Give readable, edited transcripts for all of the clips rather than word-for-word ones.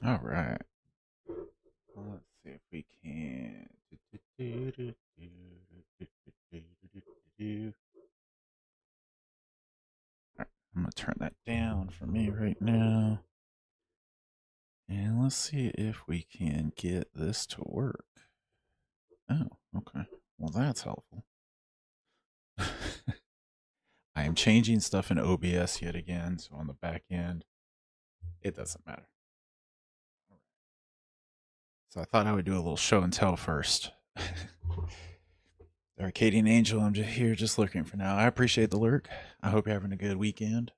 All right. Let's see if we can. All right, I'm going to turn that down for me right now. And let's see if we can get this to work. Oh, okay. Well, that's helpful. I am changing stuff in OBS yet again, so on the back end, it doesn't matter. So I thought I would do a little show and tell first. The Arcadian Angel, I'm just here just lurking for now. I appreciate the lurk. I hope you're having a good weekend.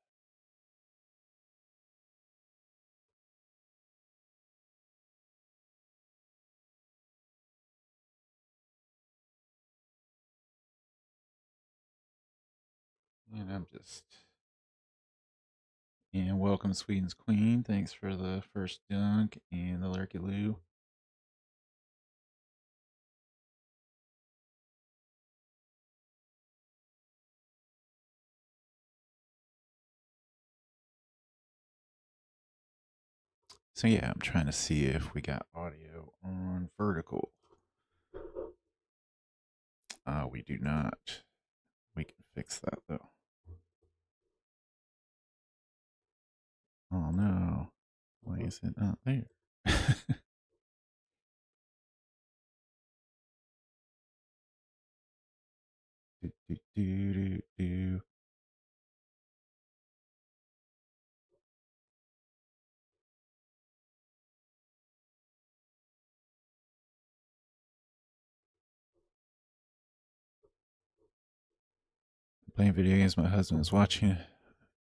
And I'm just. And welcome, Sweden's Queen. Thanks for the first dunk and the Lurky Loo. So yeah, I'm trying to see if we got audio on vertical. We do not. We can fix that though. Oh no. Why is it not there? do, do, do, do, do. Playing video games. My husband is watching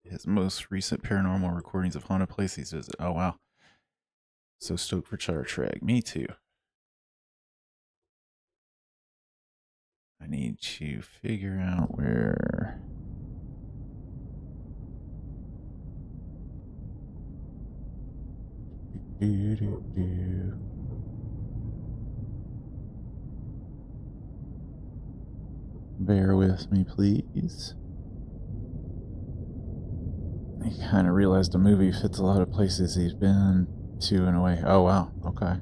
his most recent paranormal recordings of haunted places visit. Oh wow. So stoked for Star Trek. Me too. I need to figure out where. Do, do, do. Bear with me, please. I kind of realized the movie fits a lot of places he's been to in a way. Oh, wow. Okay.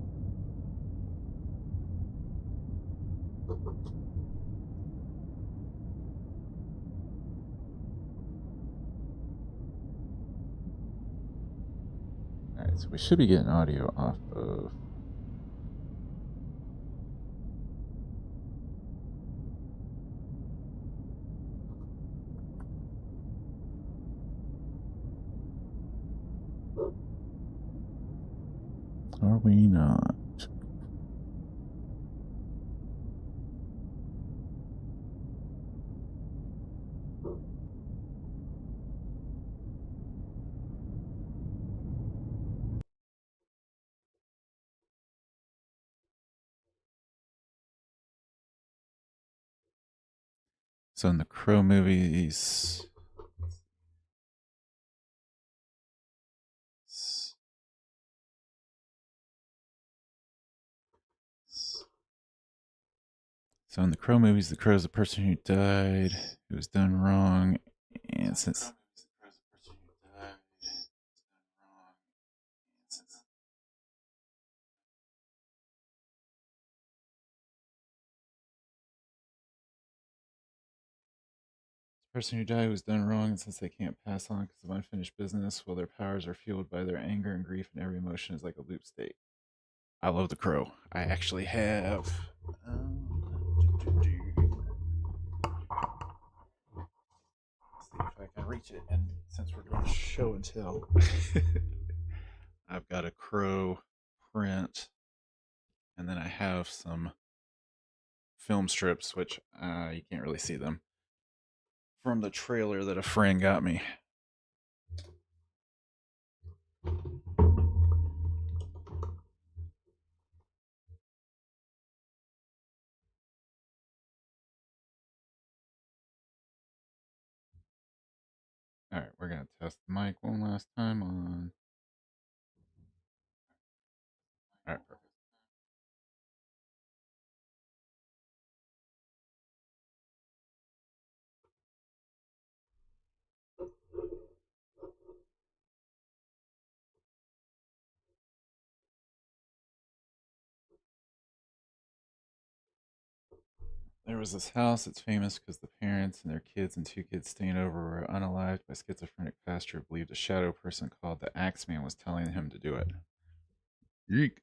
Alright, so we should be getting audio off of. Are we not? So in the Crow movies. So in the Crow movies, the Crow is the person who died, who was done wrong, and since the person who died was done wrong, and since they can't pass on because of unfinished business, well, their powers are fueled by their anger and grief, and every emotion is like a loop state. I love the Crow. I actually have. See if I can reach it. And since we're doing show and tell, I've got a Crow print, and then I have some film strips, which you can't really see them, from the trailer that a friend got me. All right, we're gonna test the mic one last time on. All right, perfect. There was this house that's famous because the parents and their kids and two kids staying over were unalived by schizophrenic pastor who believed a shadow person called the Axeman was telling him to do it. Yeek.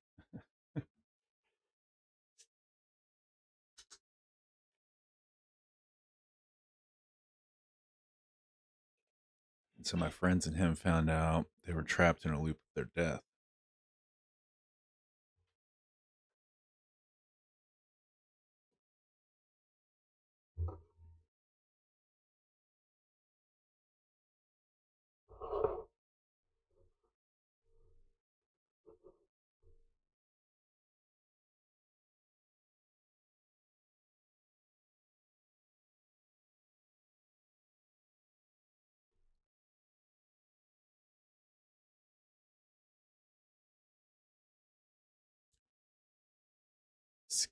And so my friends and him found out they were trapped in a loop of their death.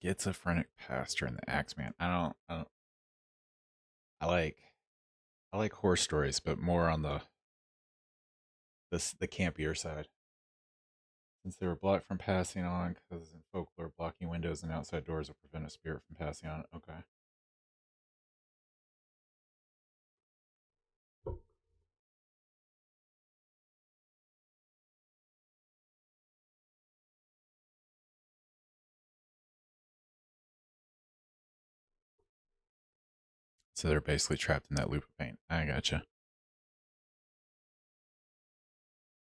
Schizophrenic pastor and the Axeman. I like I like horror stories, but more on the campier side. Since they were blocked from passing on, because in folklore, blocking windows and outside doors will prevent a spirit from passing on. Okay. So they're basically trapped in that loop of pain. I gotcha.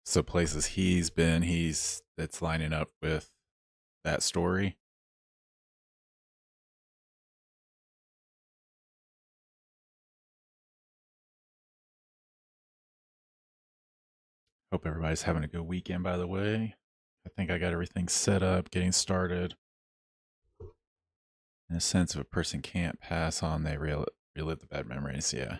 So places he's been, he's that's lining up with that story. Hope everybody's having a good weekend, by the way. I think I got everything set up, getting started. In a sense, if a person can't pass on, they relive the bad memories. Yeah.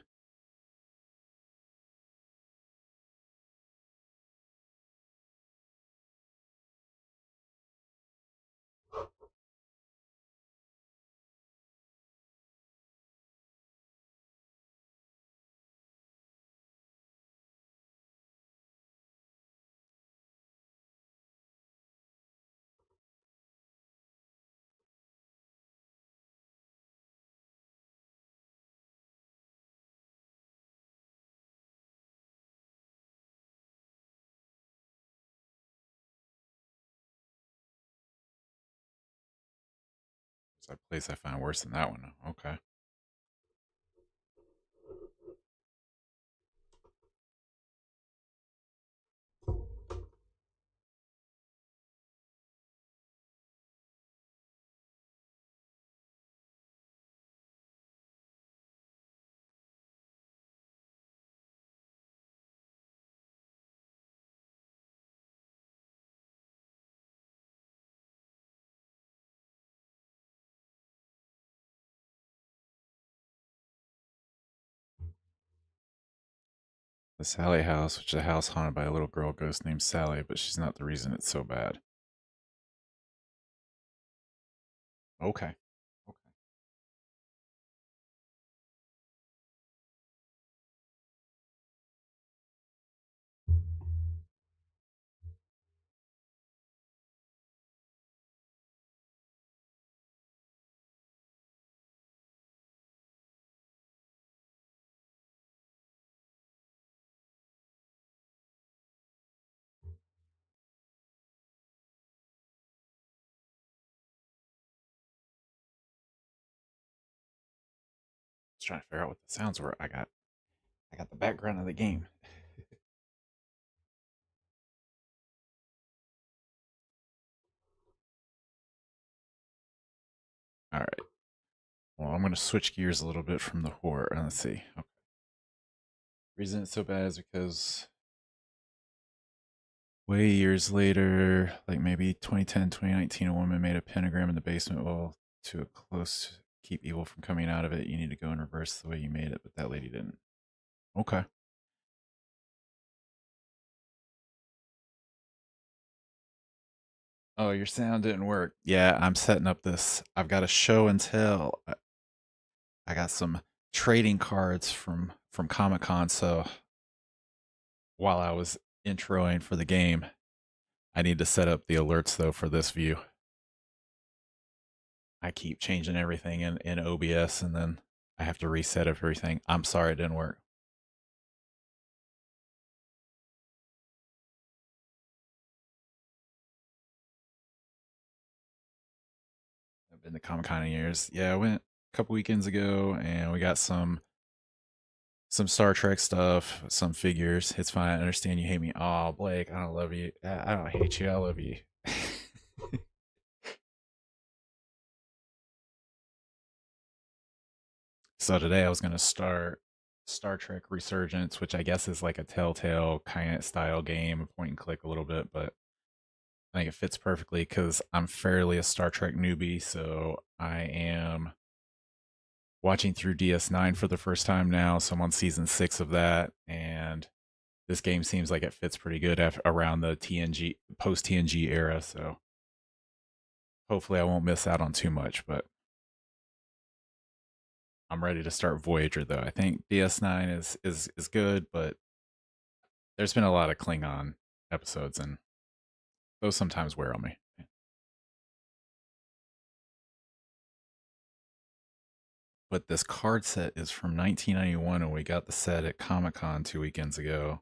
There's a place I found worse than that one. Okay. The Sally house, which is a house haunted by a little girl ghost named Sally, but she's not the reason it's so bad. Okay. Okay. Just trying to figure out what the sounds were. I got the background of the game. All right. Well, I'm going to switch gears a little bit from the horror. And let's see. Okay. Reason it's so bad is because way years later, like maybe 2010, 2019, a woman made a pentagram in the basement wall to a close keep evil from coming out of it. You need to go and reverse the way you made it, but that lady didn't. Okay. Oh, your sound didn't work. Yeah, I'm setting up this. I've got a show and tell. I got some trading cards from Comic Con. So while I was introing for the game, I need to set up the alerts though for this view. I keep changing everything in OBS, and then I have to reset everything. I'm sorry it didn't work. I've been to Comic-Con in years. Yeah, I went a couple weekends ago, and we got some Star Trek stuff, some figures. It's fine. I understand you hate me. Oh, Blake, I don't love you. I don't hate you. I love you. So today I was gonna start Star Trek Resurgence, which I guess is like a Telltale kind of style game, point and click a little bit, but I think it fits perfectly because I'm fairly a Star Trek newbie, so I am watching through DS9 for the first time now. So I'm on season 6 of that, and this game seems like it fits pretty good around the TNG post TNG era. So hopefully I won't miss out on too much, but I'm ready to start Voyager though. I think DS9 is good, but there's been a lot of Klingon episodes, and those sometimes wear on me. But this card set is from 1991, and we got the set at Comic-Con 2 weekends ago.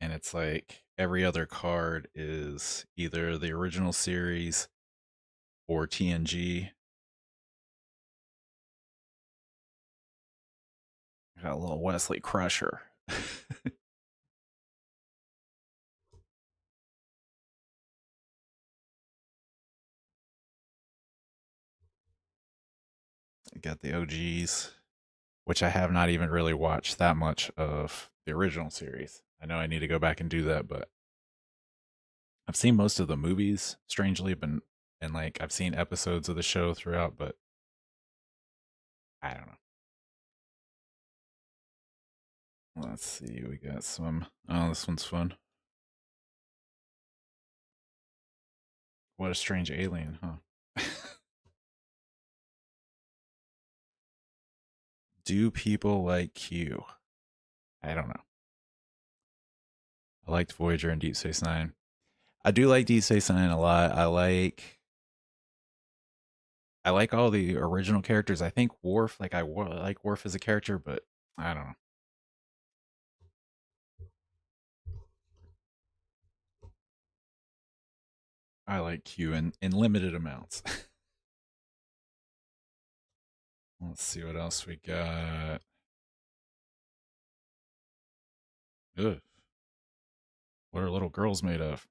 And it's like every other card is either the original series or TNG. Got a little Wesley Crusher. Got the OGs, which I have not even really watched that much of the original series. I know I need to go back and do that, but I've seen most of the movies, strangely, and like I've seen episodes of the show throughout, but I don't know. Let's see, we got some. Oh, this one's fun. What a strange alien, huh? Do people like Q? I don't know. I liked Voyager and Deep Space Nine. I do like Deep Space Nine a lot. I like all the original characters. I think Worf, like like Worf as a character, but I don't know. I like Q in limited amounts. Let's see what else we got. Ugh. What are little girls made of?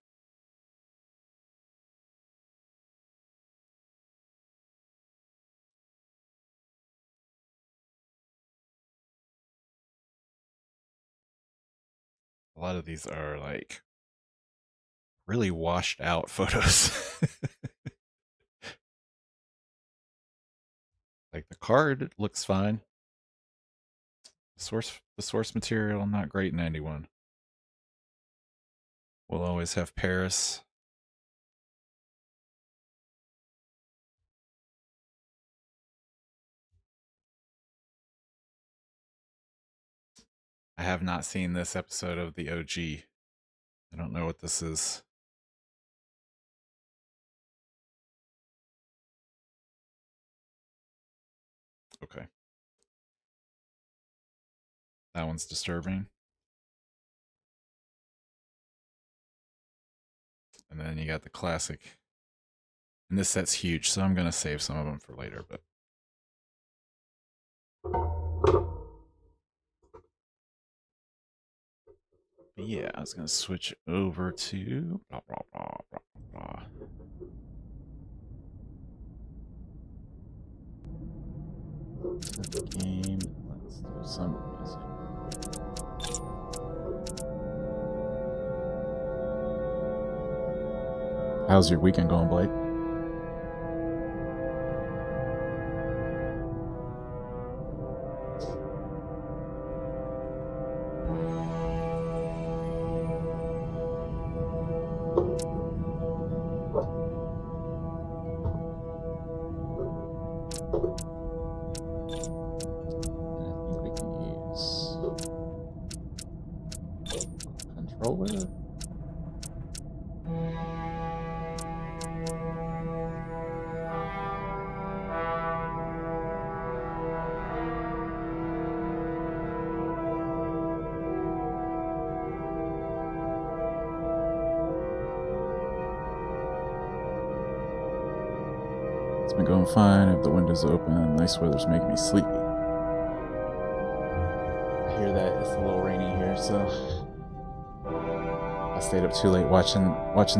A lot of these are like really washed out photos. Like the card looks fine. The source material not great in 91. We'll always have Paris. I have not seen this episode of the OG. I don't know what this is. Okay. That one's disturbing. And then you got the classic. And this set's huge, so I'm going to save some of them for later, but yeah, I was going to switch over to blah, blah, blah, blah, blah. Game. Let's do some music. How's your weekend going, Blake? Controller. It's been going fine. I have the windows open. Nice weather's making me sleepy. I hear that it's a little rainy here, so I stayed up too late watching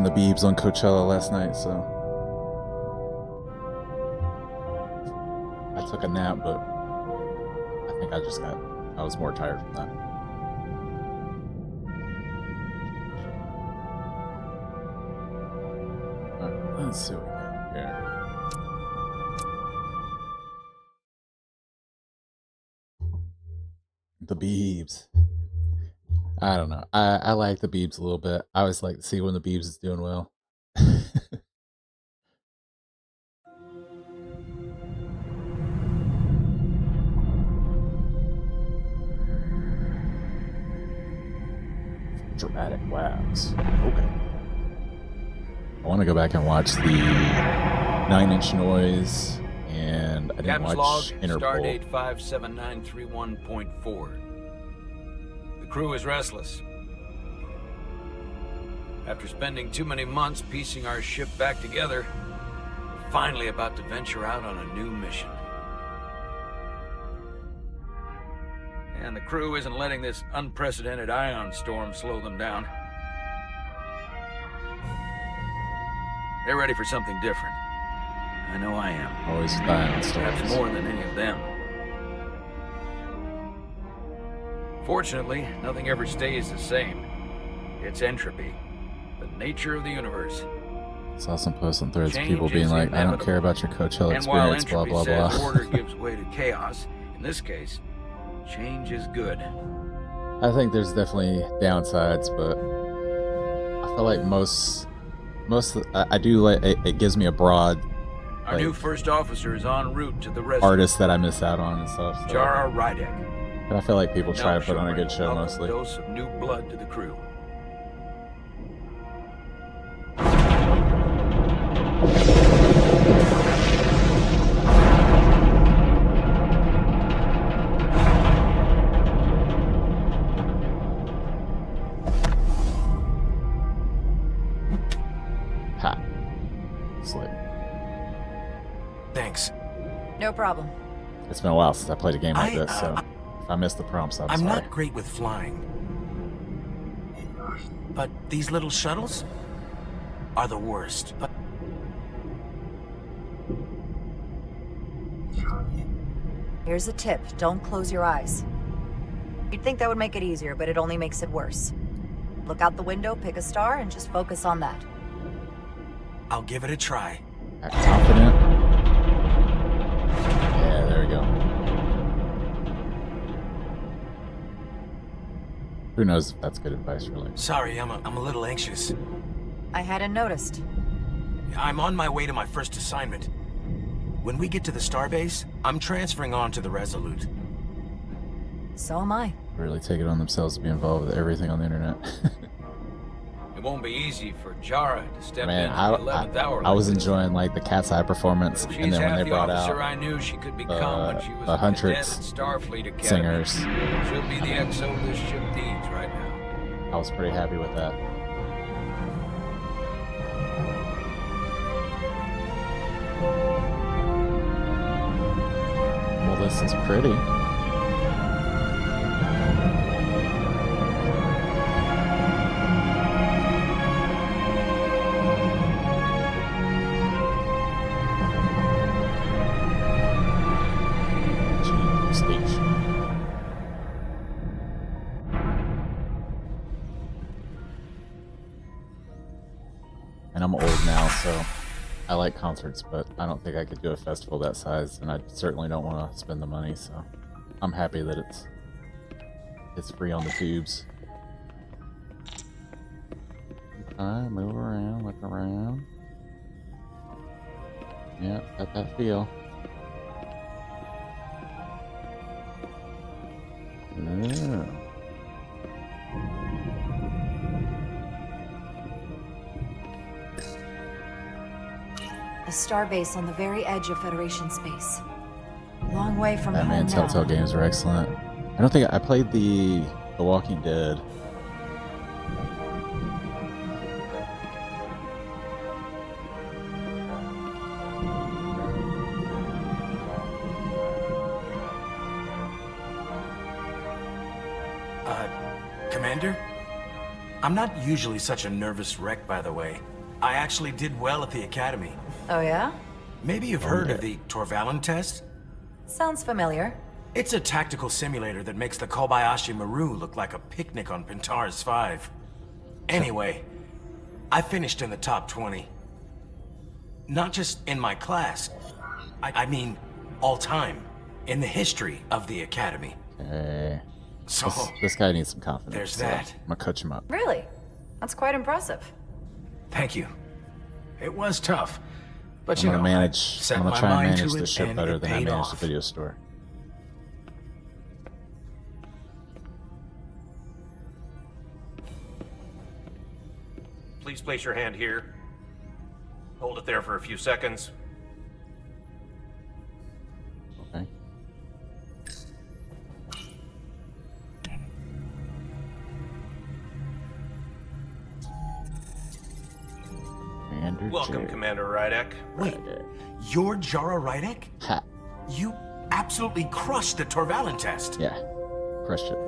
the Biebs on Coachella last night, so I took a nap, but I think I was more tired from that. Alright, let's see what we got here. The Biebs. I don't know. I like the Biebs a little bit. I always like to see when the Biebs is doing well. Dramatic laughs. Okay. I want to go back and watch the 9 Inch Noise, and I didn't Captain's watch log, Interpol. Stardate 57931.4. The crew is restless. After spending too many months piecing our ship back together, we're finally about to venture out on a new mission. And the crew isn't letting this unprecedented ion storm slow them down. They're ready for something different. I know I am. Always dying on Perhaps storms. more than any of them. Fortunately, nothing ever stays the same. It's entropy, the nature of the universe. Saw some posts on threads of Change people being is like, I don't care about your Coachella And while experience, blah, entropy blah, says blah. order gives way to chaos, in this case, change is good. I think there's definitely downsides, but I feel like I do like it gives me a broad Our new first officer is en route to the Resolute. artists that I miss out on and stuff. So. Jara Rydek. But I feel like people try Now to put on a good show welcome mostly. Dose of new blood to the crew. Ha. Slick. Thanks. No problem. It's been a while since I played a game like this, so if I missed the prompts, I'm sorry. not great with flying. But these little shuttles are the worst. But Here's a tip. Don't close your eyes. You'd think that would make it easier, but it only makes it worse. Look out the window, pick a star, and just focus on that. I'll give it a try. Confident. Yeah, there we go. Who knows if that's good advice, really. Sorry, I'm a little anxious. I hadn't noticed. I'm on my way to my first assignment. When we get to the starbase, I'm transferring on to the Resolute. So am I. Really take it on themselves to be involved with everything on the internet. It won't be easy for Jara to step Man, in at the 11th hour. I was enjoying like the Cat's Eye performance, She's and then when half they the brought officer out I knew she could become when she was the a cadet Huntrix at Starfleet Academy. singers, She'll be the XO this ship needs right now. I was pretty happy with that. Well, this is pretty. And I'm old now, so I like concerts, but I don't think I could do a festival that size, and I certainly don't want to spend the money, so I'm happy that it's free on the tubes. Alright, move around, look around. Yeah, got that feel. Yeah. A starbase on the very edge of Federation space. Long way from Batman home Telltale now. games are excellent. I don't think I played the Walking Dead. Commander? I'm not usually such a nervous wreck, by the way. I actually did well at the Academy. Oh, yeah? Maybe you've heard of the Torvalin test? Sounds familiar. It's a tactical simulator that makes the Kobayashi Maru look like a picnic on Pintar's 5. Anyway, I finished in the top 20. Not just in my class. I mean, all time. In the history of the Academy. Okay. So, This guy needs some confidence. there's so that. I'm gonna coach him up. Really? That's quite impressive. Thank you. It was tough. But I'm you gonna know, manage. I set I'm gonna my try and mind manage to the it, ship and better it than I paid manage the off. video store. Please place your hand here. Hold it there for a few seconds. Okay. Commander Welcome, J. Commander Rydek. Wait, you're Jara Rydek? Ha. You absolutely crushed the Torvalin test. Yeah. Crushed it.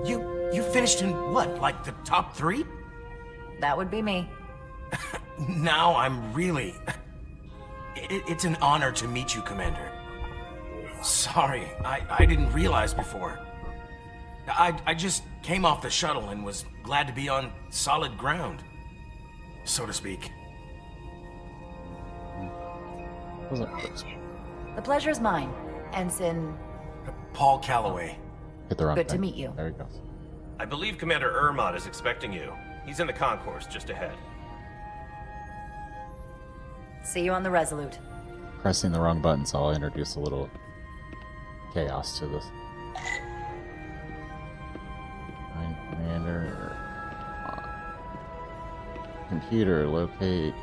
You finished in what, like the top 3? That would be me. Now I'm really... It's an honor to meet you, Commander. Sorry, I didn't realize before. I just came off the shuttle and was glad to be on solid ground, so to speak. Wasn't close. The pleasure's mine, Ensign. Paul Calloway. Hit the wrong Good to thing. meet you. There we go. I believe Commander Ermot is expecting you. He's in the concourse just ahead. See you on the Resolute. Pressing the wrong button, so I'll introduce a little chaos to this. Find Commander. Computer, locate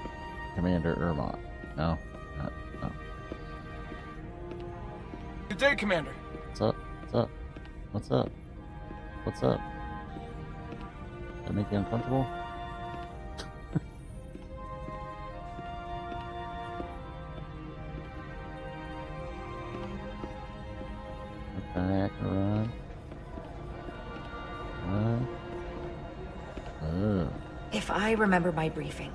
Commander Ermot. No? No. Good day, Commander. What's up? What's up? What's up? What's up? That make you uncomfortable? Okay, I can run. Run. Oh. If I remember my briefing,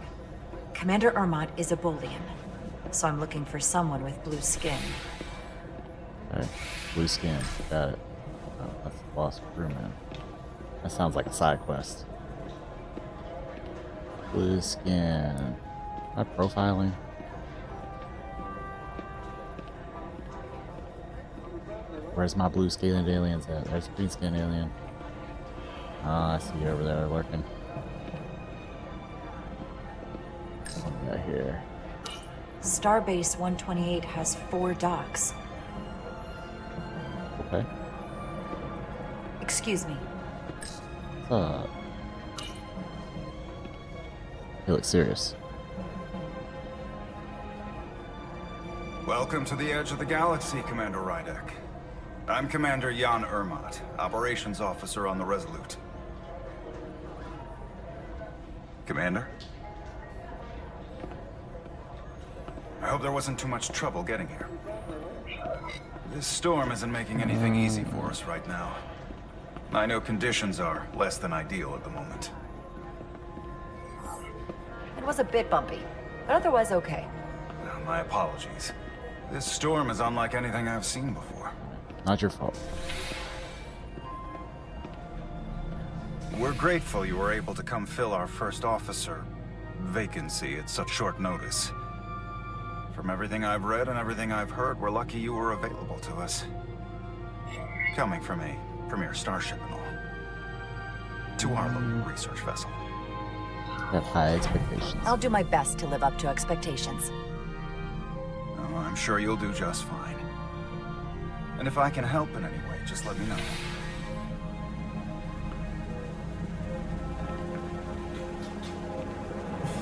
Commander Ermot is a Bolian, so I'm looking for someone with blue skin. Okay. Blue skin. Got it. Oh, that's the lost crewman. That sounds like a side quest. Blue skin. Am I profiling? Where's my blue skinned aliens at? There's a green skinned alien. Oh, I see you over there lurking. What do we got here? Starbase 128 has 4 docks. Okay. Excuse me. What's up? You look serious. Welcome to the edge of the galaxy, Commander Rydek. I'm Commander Jan Ermot, Operations Officer on the Resolute. Commander? I hope there wasn't too much trouble getting here. This storm isn't making anything easy for us right now. I know conditions are less than ideal at the moment. It was a bit bumpy, but otherwise okay. My apologies. This storm is unlike anything I've seen before. Not your fault. We're grateful you were able to come fill our first officer vacancy at such short notice. From everything I've read and everything I've heard, we're lucky you were available to us. Coming from a premier starship and all. To our little research vessel. I have high expectations. I'll do my best to live up to expectations. Oh, I'm sure you'll do just fine. And if I can help in any way, just let me know.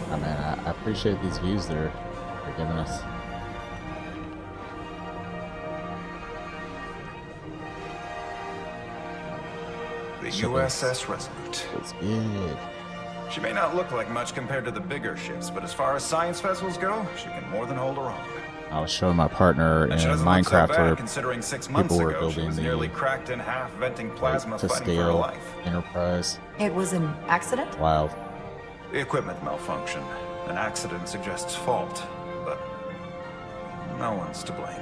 I mean, I appreciate these views they're giving us. The USS Resolute. It's good. She may not look like much compared to the bigger ships, but as far as science vessels go, she can more than hold her own. I was showing my partner in And she doesn't look so Minecraft bad, where considering 6 months people were ago she building was the nearly cracked in half, venting plasma, to fighting for her scale life. Enterprise. It was an accident? Wild. The equipment malfunction. An accident suggests fault, but no one's to blame.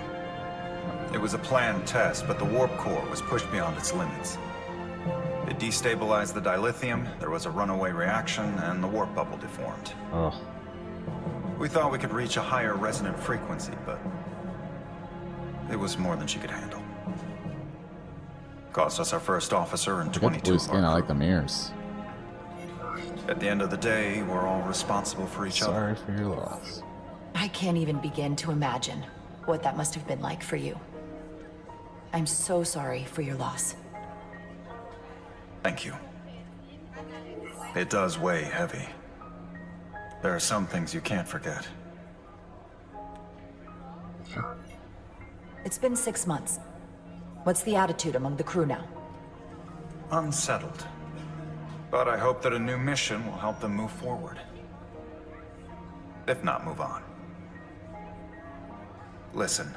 It was a planned test, but the warp core was pushed beyond its limits. It destabilized the dilithium, there was a runaway reaction, and the warp bubble deformed. Oh, We thought we could reach a higher resonant frequency, but it was more than she could handle. Cost us our first officer and I got the 22 blue of skin. our I like crew. the mirrors. At the end of the day, we're all responsible for each other. Sorry for your loss. I can't even begin to imagine what that must have been like for you. I'm so sorry for your loss. Thank you. It does weigh heavy. There are some things you can't forget. It's been 6 months. What's the attitude among the crew now? Unsettled. But I hope that a new mission will help them move forward. If not, move on. Listen.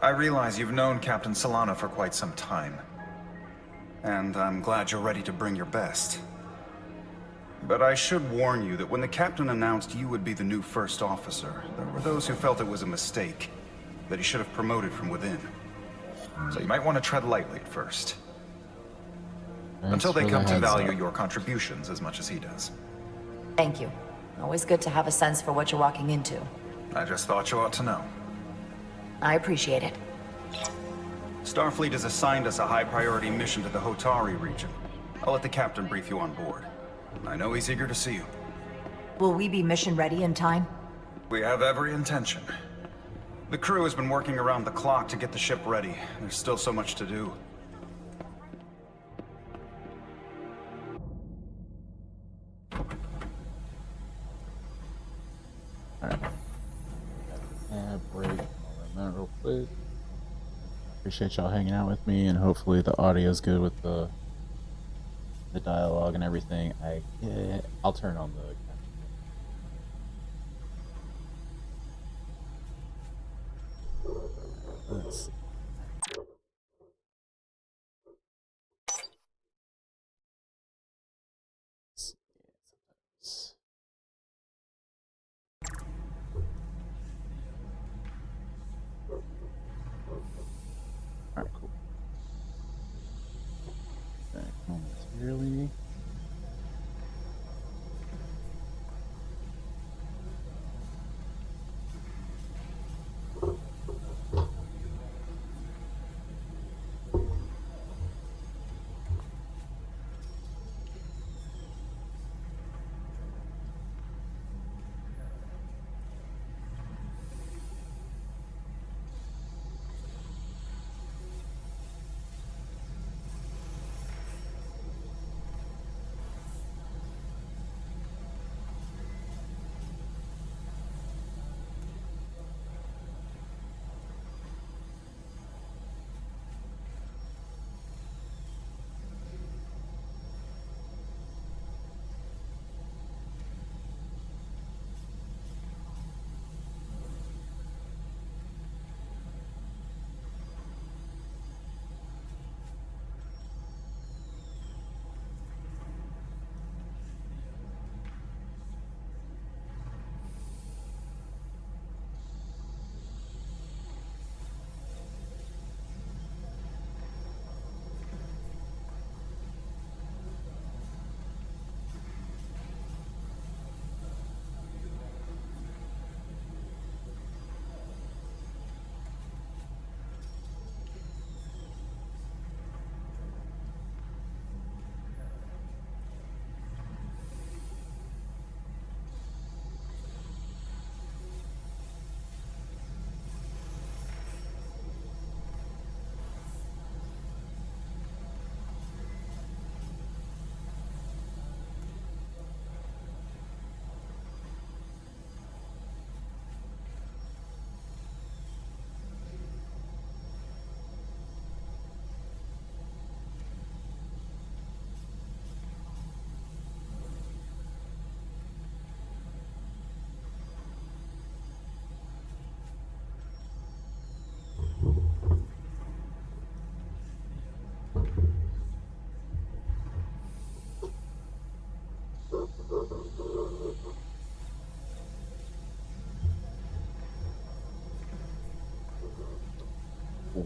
I realize you've known Captain Solana for quite some time. And I'm glad you're ready to bring your best. But I should warn you that when the captain announced you would be the new first officer, there were those who felt it was a mistake, that he should have promoted from within. So you might want to tread lightly at first. Thanks Until they for the come to heads value up. your contributions as much as he does. Thank you. Always good to have a sense for what you're walking into. I just thought you ought to know. I appreciate it. Starfleet has assigned us a high-priority mission to the Hotari region. I'll let the captain brief you on board. I know he's eager to see you. Will we be mission ready in time? We have every intention. The crew has been working around the clock to get the ship ready. There's still so much to do. Break. I'll run that real quick. Appreciate y'all hanging out with me, and hopefully the audio's good with the dialogue and everything. I'll turn on the. Let's see. Alright, cool. Back momentarily.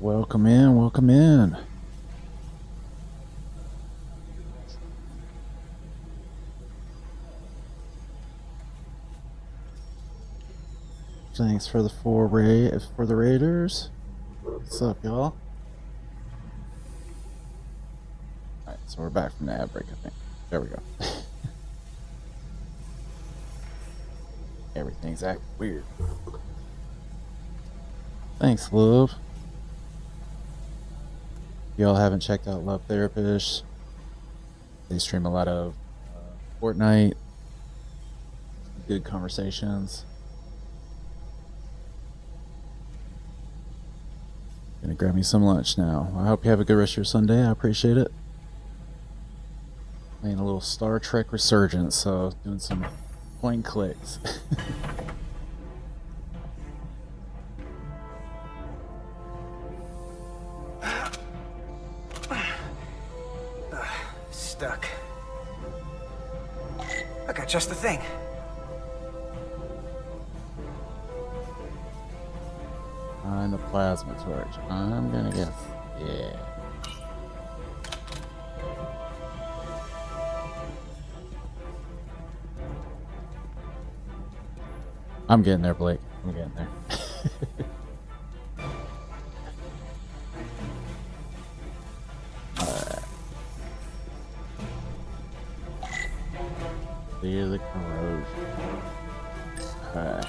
Welcome in, welcome in. Thanks for the for the Raiders. What's up, y'all? Alright, so we're back from the ad break, I think. There we go. Everything's acting weird. Thanks, love. Y'all haven't checked out Love Therapist. They stream a lot of Fortnite. Good conversations. Gonna grab me some lunch now. I hope you have a good rest of your Sunday. I appreciate it. Playing a little Star Trek Resurgence, so doing some point clicks. Stuck. I got just the thing. Find the plasma torch. I'm gonna guess. Yeah. I'm getting there, Blake. I'm getting there. Alright. Clear the corrosion. Alright.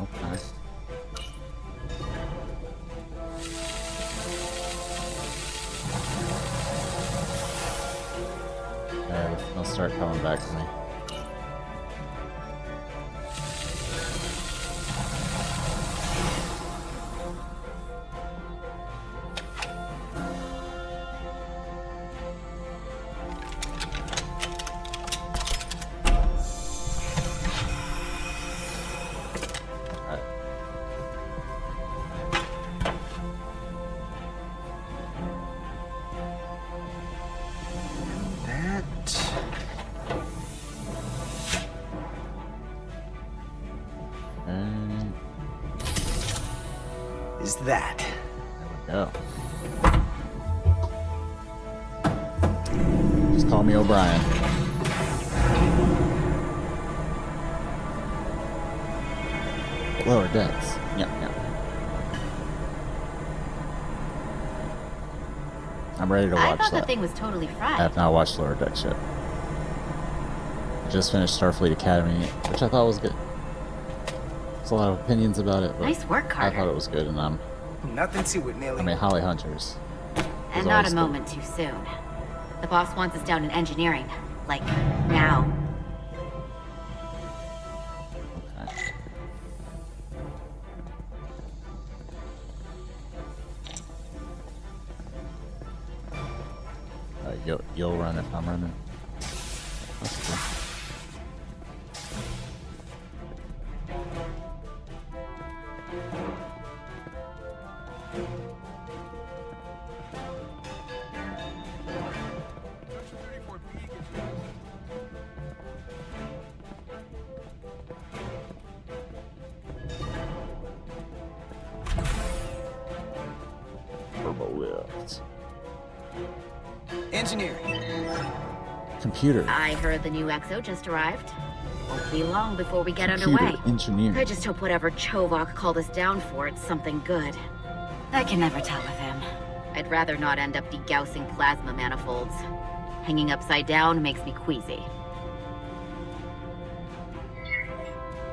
Okay. They'll start coming back to me. Is that? There we go. Just call me O'Brien. Lower decks. Yep. I'm ready to watch that. I thought the thing was totally fried. I have not watched Lower Decks yet. I just finished Starfleet Academy, which I thought was good. There's a lot of opinions about it, but nice work, Carter. I thought it was good, and Nothing to it, Neely. I mean, Holly Hunters. And not a moment too soon. The boss wants us down in engineering. Like, now. Okay. You'll run if I'm running. That's cool. Engineering. Computer. I heard the new XO just arrived. Won't be long before we get Computer underway. engineering. I just hope whatever Chovok called us down for, it's something good. I can never tell with him. I'd rather not end up degaussing plasma manifolds. Hanging upside down makes me queasy.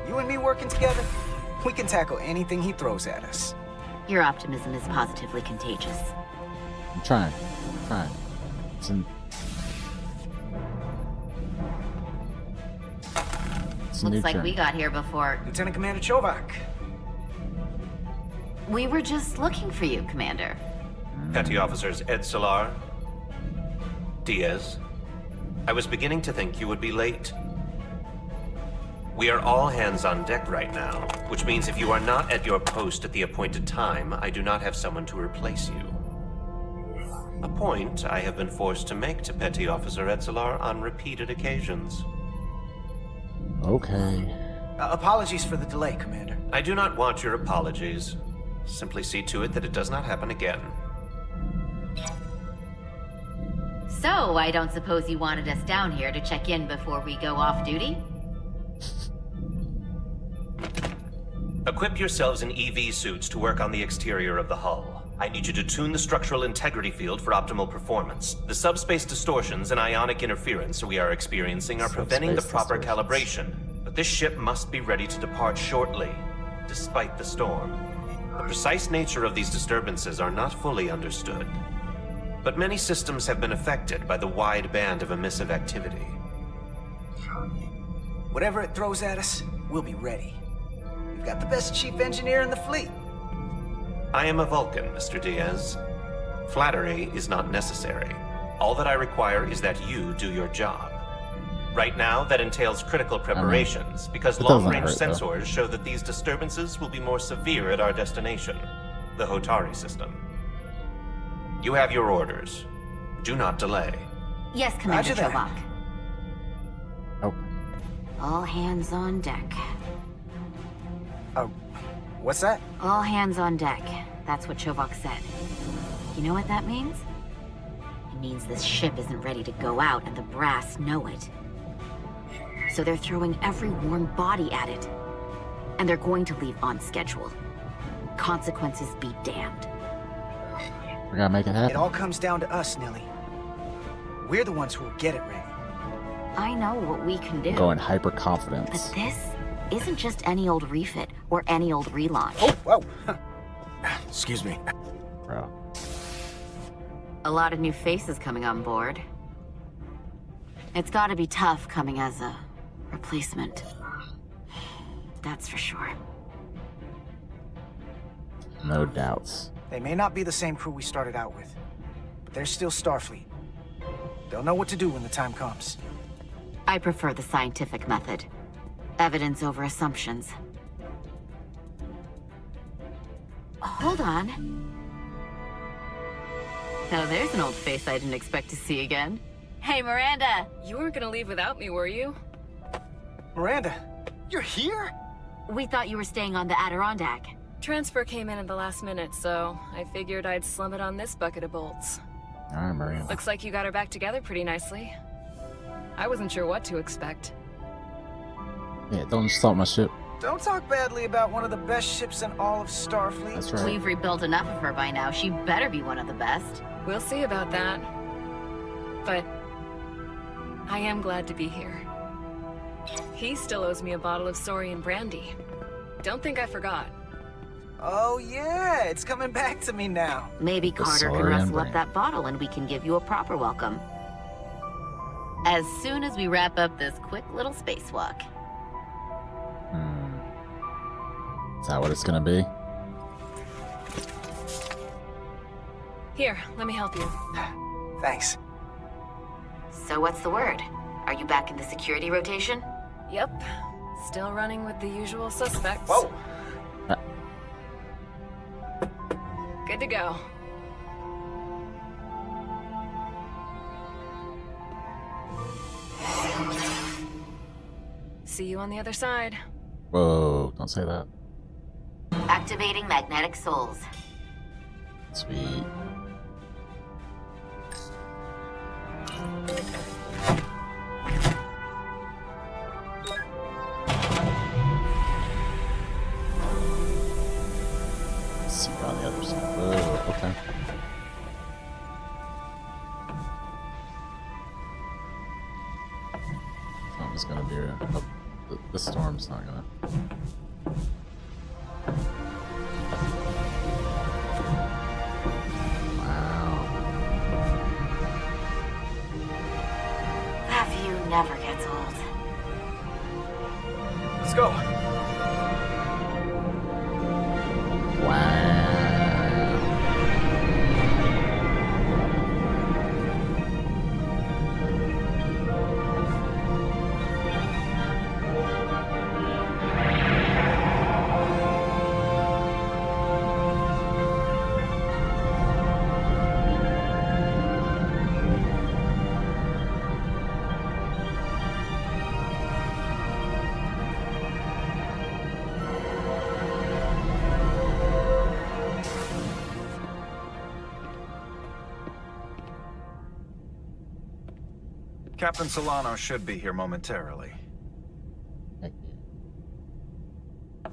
You and me working together, we can tackle anything he throws at us. Your optimism is positively contagious. I'm trying. It's a new Looks like journey. we got here before. Lieutenant Commander Chovak. We were just looking for you, Commander. Petty Officers Ed Solar, Diaz. I was beginning to think you would be late. We are all hands on deck right now, which means if you are not at your post at the appointed time, I do not have someone to replace you. A point I have been forced to make to Petty Officer Etzelar on repeated occasions. Okay. Apologies for the delay, Commander. I do not want your apologies. Simply see to it that it does not happen again. So, I don't suppose you wanted us down here to check in before we go off duty? Equip yourselves in EV suits to work on the exterior of the hull. I need you to tune the structural integrity field for optimal performance. The subspace distortions and ionic interference we are experiencing are preventing the proper calibration. But this ship must be ready to depart shortly, despite the storm. The precise nature of these disturbances are not fully understood. But many systems have been affected by the wide band of emissive activity. Whatever it throws at us, we'll be ready. We've got the best chief engineer in the fleet. I am a Vulcan, Mr. Diaz. Flattery is not necessary. All that I require is that you do your job. Right now, that entails critical preparations, because long-range sensors show that these disturbances will be more severe at our destination, the Hotari system. You have your orders. Do not delay. Yes, Commander Roger that. Chovak. Oh, All hands on deck. Oh, what's that? All hands on deck. That's what Chovak said. You know what that means? It means this ship isn't ready to go out and the brass know it. So they're throwing every warm body at it. And they're going to leave on schedule. Consequences be damned. we gotta make it It happen. all comes down to us, Nilly. We're the ones who will get it ready. I know what we can do. Going hyper But confidence. this isn't just any old refit or any old relaunch. Whoa. Excuse me. Bro. A lot of new faces coming on board. It's gotta be tough coming as a replacement. That's for sure. No doubts. They may not be the same crew we started out with, but they're still Starfleet. They'll know what to do when the time comes. I prefer the scientific method. Evidence over assumptions. Hold on. Now there's an old face I didn't expect to see again. Hey, Miranda! You weren't gonna leave without me, were you? Miranda, you're here? We thought you were staying on the Adirondack. Transfer came in at the last minute, so I figured I'd slum it on this bucket of bolts. Alright, Miranda. Looks like you got her back together pretty nicely. I wasn't sure what to expect. Yeah, don't insult my ship. Don't talk badly about one of the best ships in all of Starfleet. That's right. We've rebuilt enough of her by now. She better be one of the best. We'll see about that. But I am glad to be here. He still owes me a bottle of Saurian brandy. Don't think I forgot. Oh yeah, it's coming back to me now. Maybe Carter can Saurian rustle brand. up that bottle and we can give you a proper welcome. As soon as we wrap up this quick little spacewalk. Is that what it's gonna be? Here, let me help you. Thanks. So what's the word? Are you back in the security rotation? Yep. Still running with the usual suspects. Whoa! Good to go. See you on the other side. Whoa, don't say that. Activating magnetic souls. Sweet. See you on the other side. Whoa, okay. Something's gonna be the storm's not gonna. Wow. That view never gets old. Let's go. Wow. Captain Solano should be here momentarily. Heck yeah.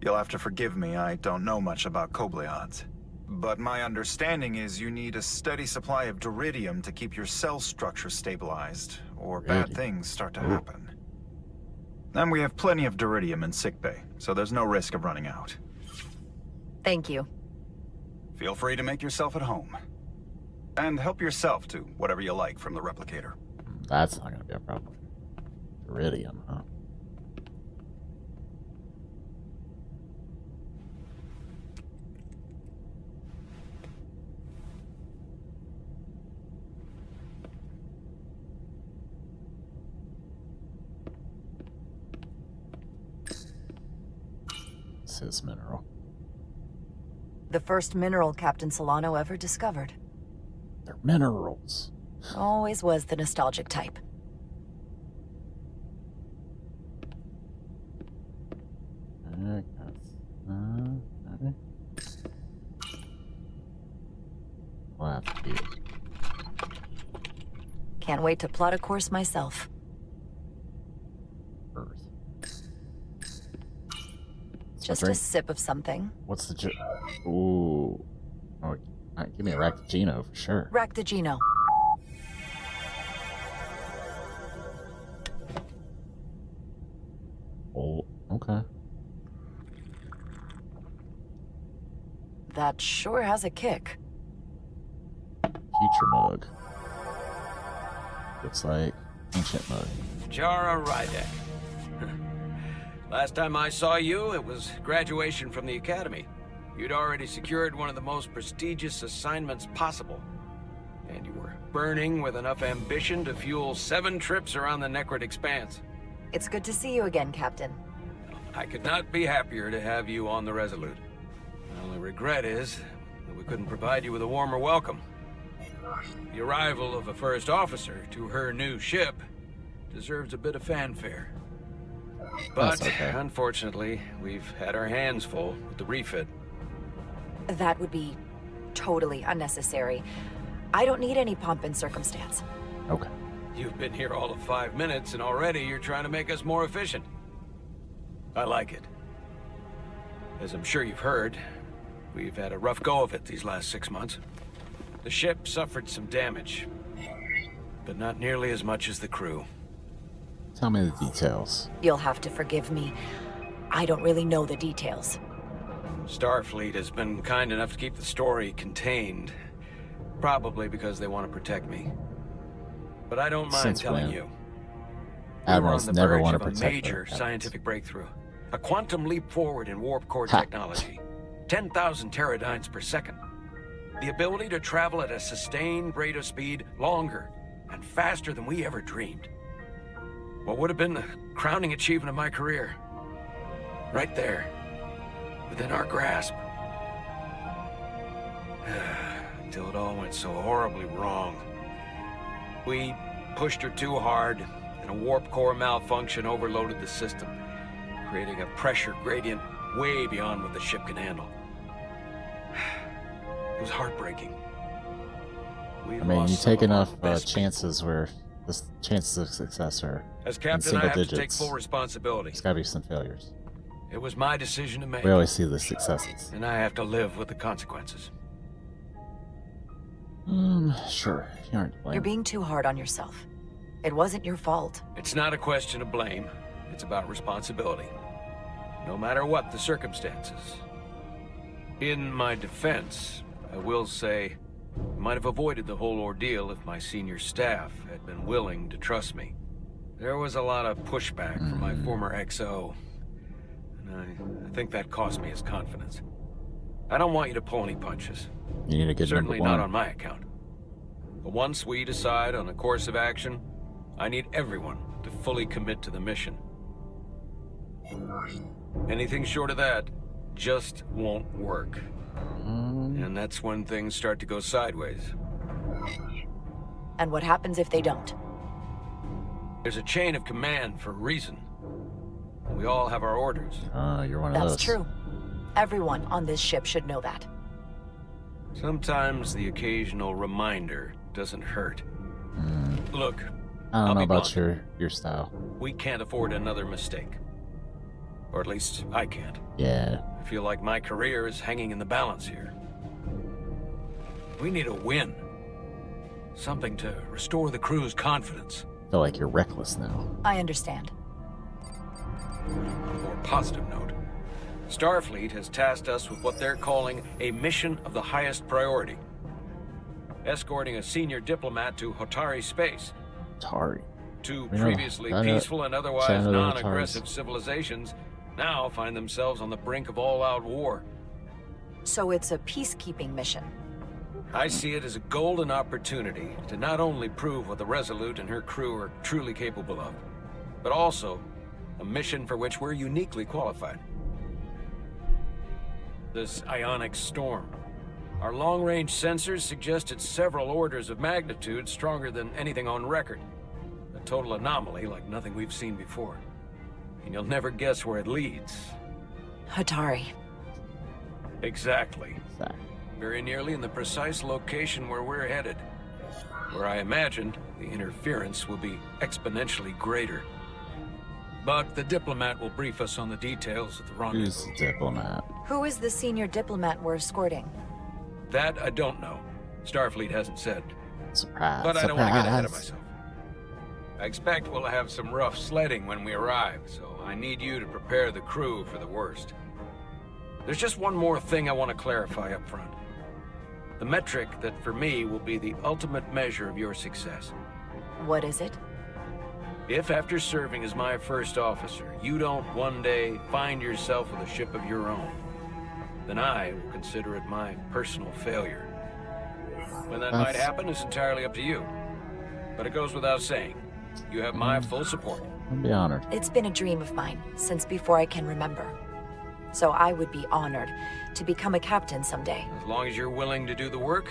You'll have to forgive me, I don't know much about Kobleods. But my understanding is you need a steady supply of duridium to keep your cell structure stabilized, or bad things start to happen. And we have plenty of duridium in sickbay, so there's no risk of running out. Thank you. Feel free to make yourself at home. And help yourself to whatever you like from the replicator. That's not gonna be a problem. Iridium, huh? It's his mineral. The first mineral Captain Solano ever discovered. They're minerals. Always was the nostalgic type. Okay. We'll have to be. Can't wait to plot a course myself. Earth. Just a sip of something. What's the ooh? Oh, give me a Ractigino for sure. Ractigino. Oh, okay. That sure has a kick. Future mug. Looks like ancient mug. Jara Rydek. Last time I saw you, it was graduation from the academy. You'd already secured one of the most prestigious assignments possible. And you were burning with enough ambition to fuel 7 trips around the Necrid Expanse. It's good to see you again, Captain. I could not be happier to have you on the Resolute. My only regret is that we couldn't provide you with a warmer welcome. The arrival of a first officer to her new ship deserves a bit of fanfare. But, unfortunately, we've had our hands full with the refit. That would be totally unnecessary. I don't need any pomp and circumstance. Okay. You've been here all of 5 minutes, and already you're trying to make us more efficient. I like it. As I'm sure you've heard, we've had a rough go of it these last 6 months. The ship suffered some damage, but not nearly as much as the crew. Tell me the details. You'll have to forgive me. I don't really know the details. Starfleet has been kind enough to keep the story contained, probably because they want to protect me. But I don't mind telling you. Admirals never want to protect a major scientific breakthrough. A quantum leap forward in warp core technology. 10,000 teradynes per second. The ability to travel at a sustained rate of speed longer and faster than we ever dreamed. What would have been the crowning achievement of my career? Right there. Within our grasp. Until it all went so horribly wrong. We pushed her too hard, and a warp core malfunction overloaded the system, creating a pressure gradient way beyond what the ship can handle. It was heartbreaking. I mean, you take enough chances where the chances of success are as in captain, single I have digits. to take full responsibility. There's gotta be some failures. It was my decision to make. We always see the successes. And I have to live with the consequences. Sure. You aren't to blame. You're being too hard on yourself. It wasn't your fault. It's not a question of blame. It's about responsibility. No matter what the circumstances. In my defense, I will say, I might have avoided the whole ordeal if my senior staff had been willing to trust me. There was a lot of pushback from my former XO, and I think that cost me his confidence. I don't want you to pull any punches. You need a good Certainly number 1. not on my account. But once we decide on a course of action, I need everyone to fully commit to the mission. Anything short of that just won't work. And that's when things start to go sideways. And what happens if they don't? There's a chain of command for a reason. We all have our orders. You're one of those. That's true. Everyone on this ship should know that. Sometimes the occasional reminder doesn't hurt. Look, I don't I'll know be about blunt. your style. We can't afford another mistake. Or at least I can't. Yeah. I feel like my career is hanging in the balance here. We need a win. Something to restore the crew's confidence. I feel like you're reckless now. I understand. On a more positive note, Starfleet has tasked us with what they're calling a mission of the highest priority. Escorting a senior diplomat to Hotari space. Tari. Two Yeah, previously I know. peaceful and otherwise Sound of the non-aggressive Hataris. civilizations now find themselves on the brink of all-out war. So it's a peacekeeping mission. I see it as a golden opportunity to not only prove what the Resolute and her crew are truly capable of, but also a mission for which we're uniquely qualified. This ionic storm. Our long-range sensors suggest it's several orders of magnitude stronger than anything on record. A total anomaly like nothing we've seen before. And you'll never guess where it leads. Hatari. Exactly. Exactly. Very nearly in the precise location where we're headed. Where I imagined the interference will be exponentially greater. But the diplomat will brief us on the details at the rendezvous. Who's the diplomat? Who is the senior diplomat we're escorting? That I don't know. Starfleet hasn't said. Surprise. But I don't want to get ahead of Surprise. myself. I expect we'll have some rough sledding when we arrive, so I need you to prepare the crew for the worst. There's just one more thing I want to clarify up front. The metric that for me will be the ultimate measure of your success. What is it? If after serving as my first officer, you don't one day find yourself with a ship of your own, then I will consider it my personal failure. When that might happen is entirely up to you. But it goes without saying, you have my full support. I'd be honored. It's been a dream of mine since before I can remember. So I would be honored to become a captain someday. As long as you're willing to do the work,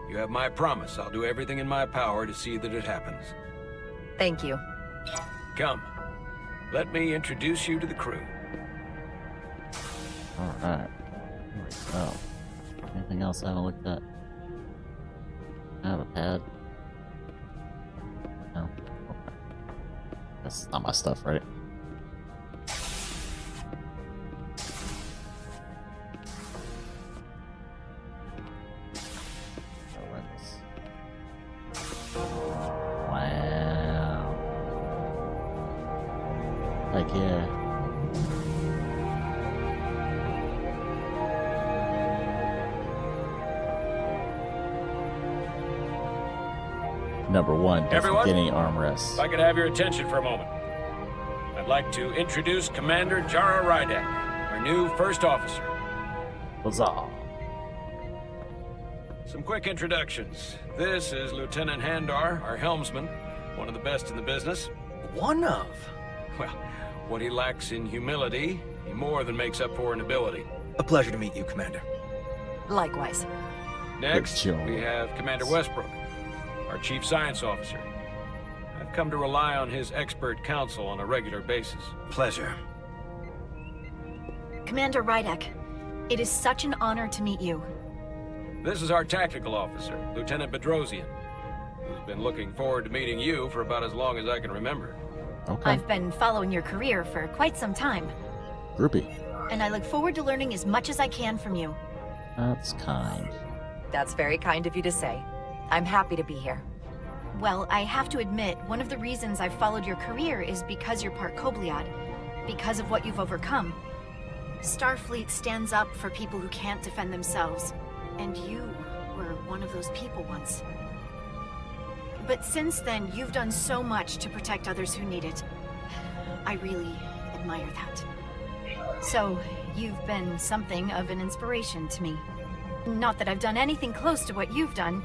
you have my promise. I'll do everything in my power to see that it happens. Thank you. Come, let me introduce you to the crew. Alright. Here we go. Anything else I haven't looked at? I have a pad. No. Okay. That's not my stuff, right? Wow. Heck yeah. Number one, Everyone? getting If armrests. I could have your attention for a moment. I'd like to introduce Commander Jara Rydek, our new first officer. Huzzah. Some quick introductions. This is Lieutenant Handar, our helmsman, one of the best in the business. One of? Well, what he lacks in humility, he more than makes up for in ability. A pleasure to meet you, Commander. Likewise. Next, Good job. we have Commander Westbrook, our chief science officer. I've come to rely on his expert counsel on a regular basis. Pleasure. Commander Rydek, it is such an honor to meet you. This is our tactical officer, Lieutenant Bedrosian, who's been looking forward to meeting you for about as long as I can remember. Okay. I've been following your career for quite some time, Groupie. and I look forward to learning as much as I can from you. That's kind. That's very kind of you to say. I'm happy to be here. Well, I have to admit, one of the reasons I've followed your career is because you're part Kobliad, because of what you've overcome. Starfleet stands up for people who can't defend themselves, and you were one of those people once. But since then, you've done so much to protect others who need it. I really admire that. So, you've been something of an inspiration to me. Not that I've done anything close to what you've done,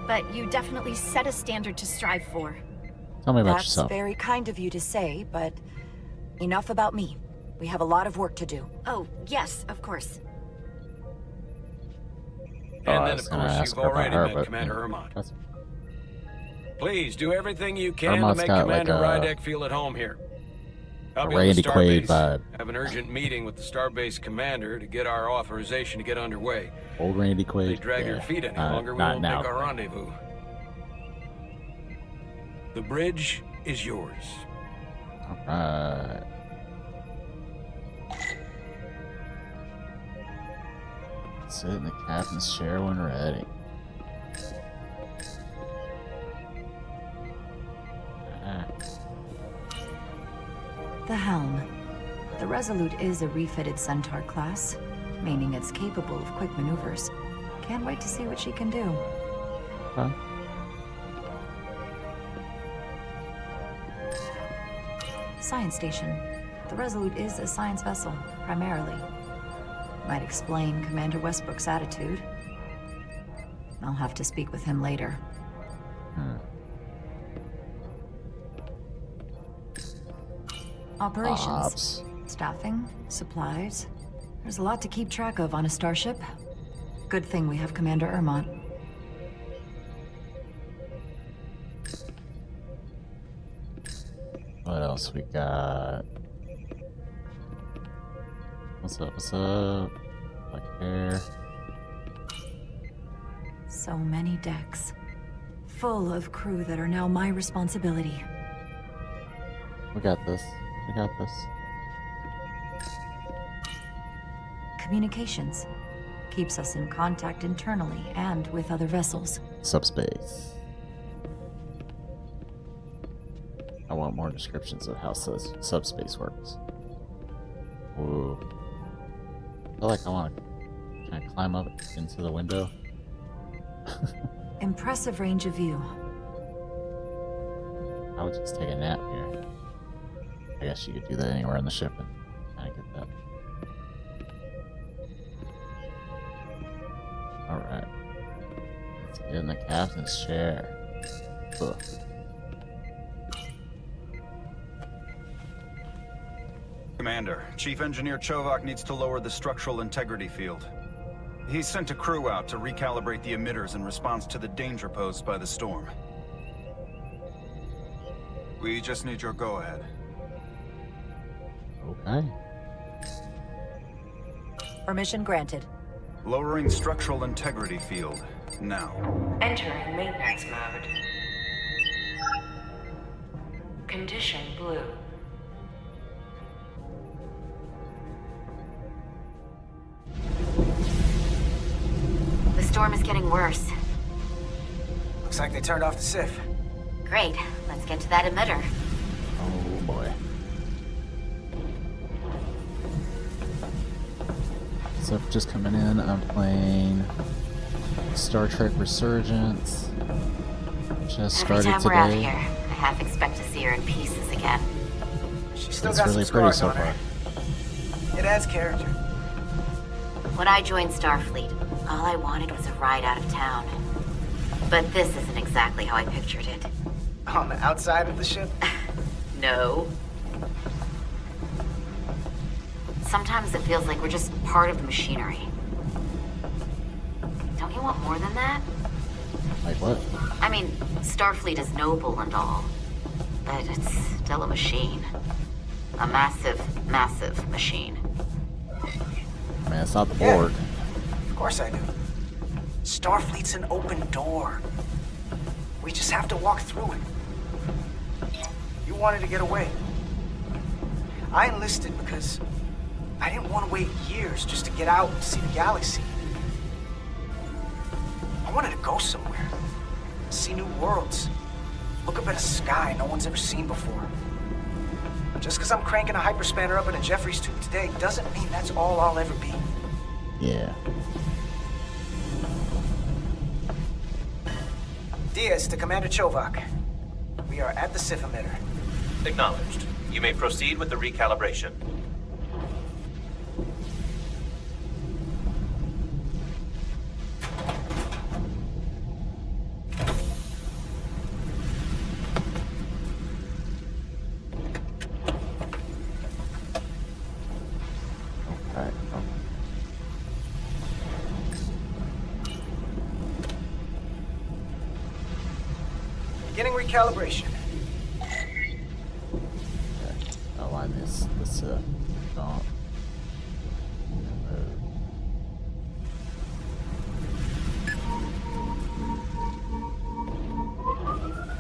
but you definitely set a standard to strive for. Tell me about That's yourself. very kind of you to say, but enough about me. We have a lot of work to do. Oh, yes, of course. And I then, was of gonna course, ask you've her about already her, met but, Commander yeah, Hermont. that's- Please do everything you can to Hermont's make got Commander like a- Rydek feel at home here. I'll A be on the Randy Quaid starbase. vibe. Have an urgent meeting with the starbase commander to get our authorization to get underway. Old Randy If Quaid. they drag your Yeah. feet any longer, we Not won't now. make our rendezvous. The bridge is yours. Alright. Sit in the captain's chair when ready. Ah. The helm. The Resolute is a refitted Centaur class, meaning it's capable of quick maneuvers. Can't wait to see what she can do. Huh? Science station. The Resolute is a science vessel, primarily. Might explain Commander Westbrook's attitude. I'll have to speak with him later. Operations. Ops. Staffing, supplies. There's a lot to keep track of on a starship. Good thing we have Commander Ermont. What else we got? What's up? What's up? Like hair. So many decks. Full of crew that are now my responsibility. We got this. We got this. Communications. Keeps us in contact internally and with other vessels. Subspace. I want more descriptions of how subspace works. Ooh. I feel like I want to kind of climb up into the window. Impressive range of view. I would just take a nap here. I guess you could do that anywhere on the ship and kind of get that. Alright. Let's get in the captain's chair. Ugh. Commander, Chief Engineer Chovak needs to lower the structural integrity field. He's sent a crew out to recalibrate the emitters in response to the danger posed by the storm. We just need your go-ahead. Okay. Permission granted. Lowering structural integrity field, now. Entering maintenance mode. Condition blue. The storm is getting worse. Looks like they turned off the SIF. Great. Let's get to that emitter. Oh boy. So just coming in, I'm playing Star Trek Resurgence. Just Every started time we're out today. here, I half expect to see her in pieces again. She's still It's got really some pretty scars so on her. far. It adds character. When I joined Starfleet, all I wanted was a ride out of town. But this isn't exactly how I pictured it. On the outside of the ship? No. Sometimes it feels like we're just part of the machinery. Don't you want more than that? Like what? I mean, Starfleet is noble and all, but it's still a machine. A massive, massive machine. Man, it's not the Yeah. Borg. Of course I do. Starfleet's an open door. We just have to walk through it. You wanted to get away. I enlisted because I didn't want to wait years just to get out and see the galaxy. I wanted to go somewhere. See new worlds. Look up at a sky no one's ever seen before. Just because I'm cranking a hyperspanner up in a Jeffries tube today doesn't mean that's all I'll ever be. Yeah. Diaz to Commander Chovak. We are at the SIF emitter. Acknowledged. You may proceed with the recalibration. Okay. Oh. Beginning recalibration. Okay. Align this. needs to go.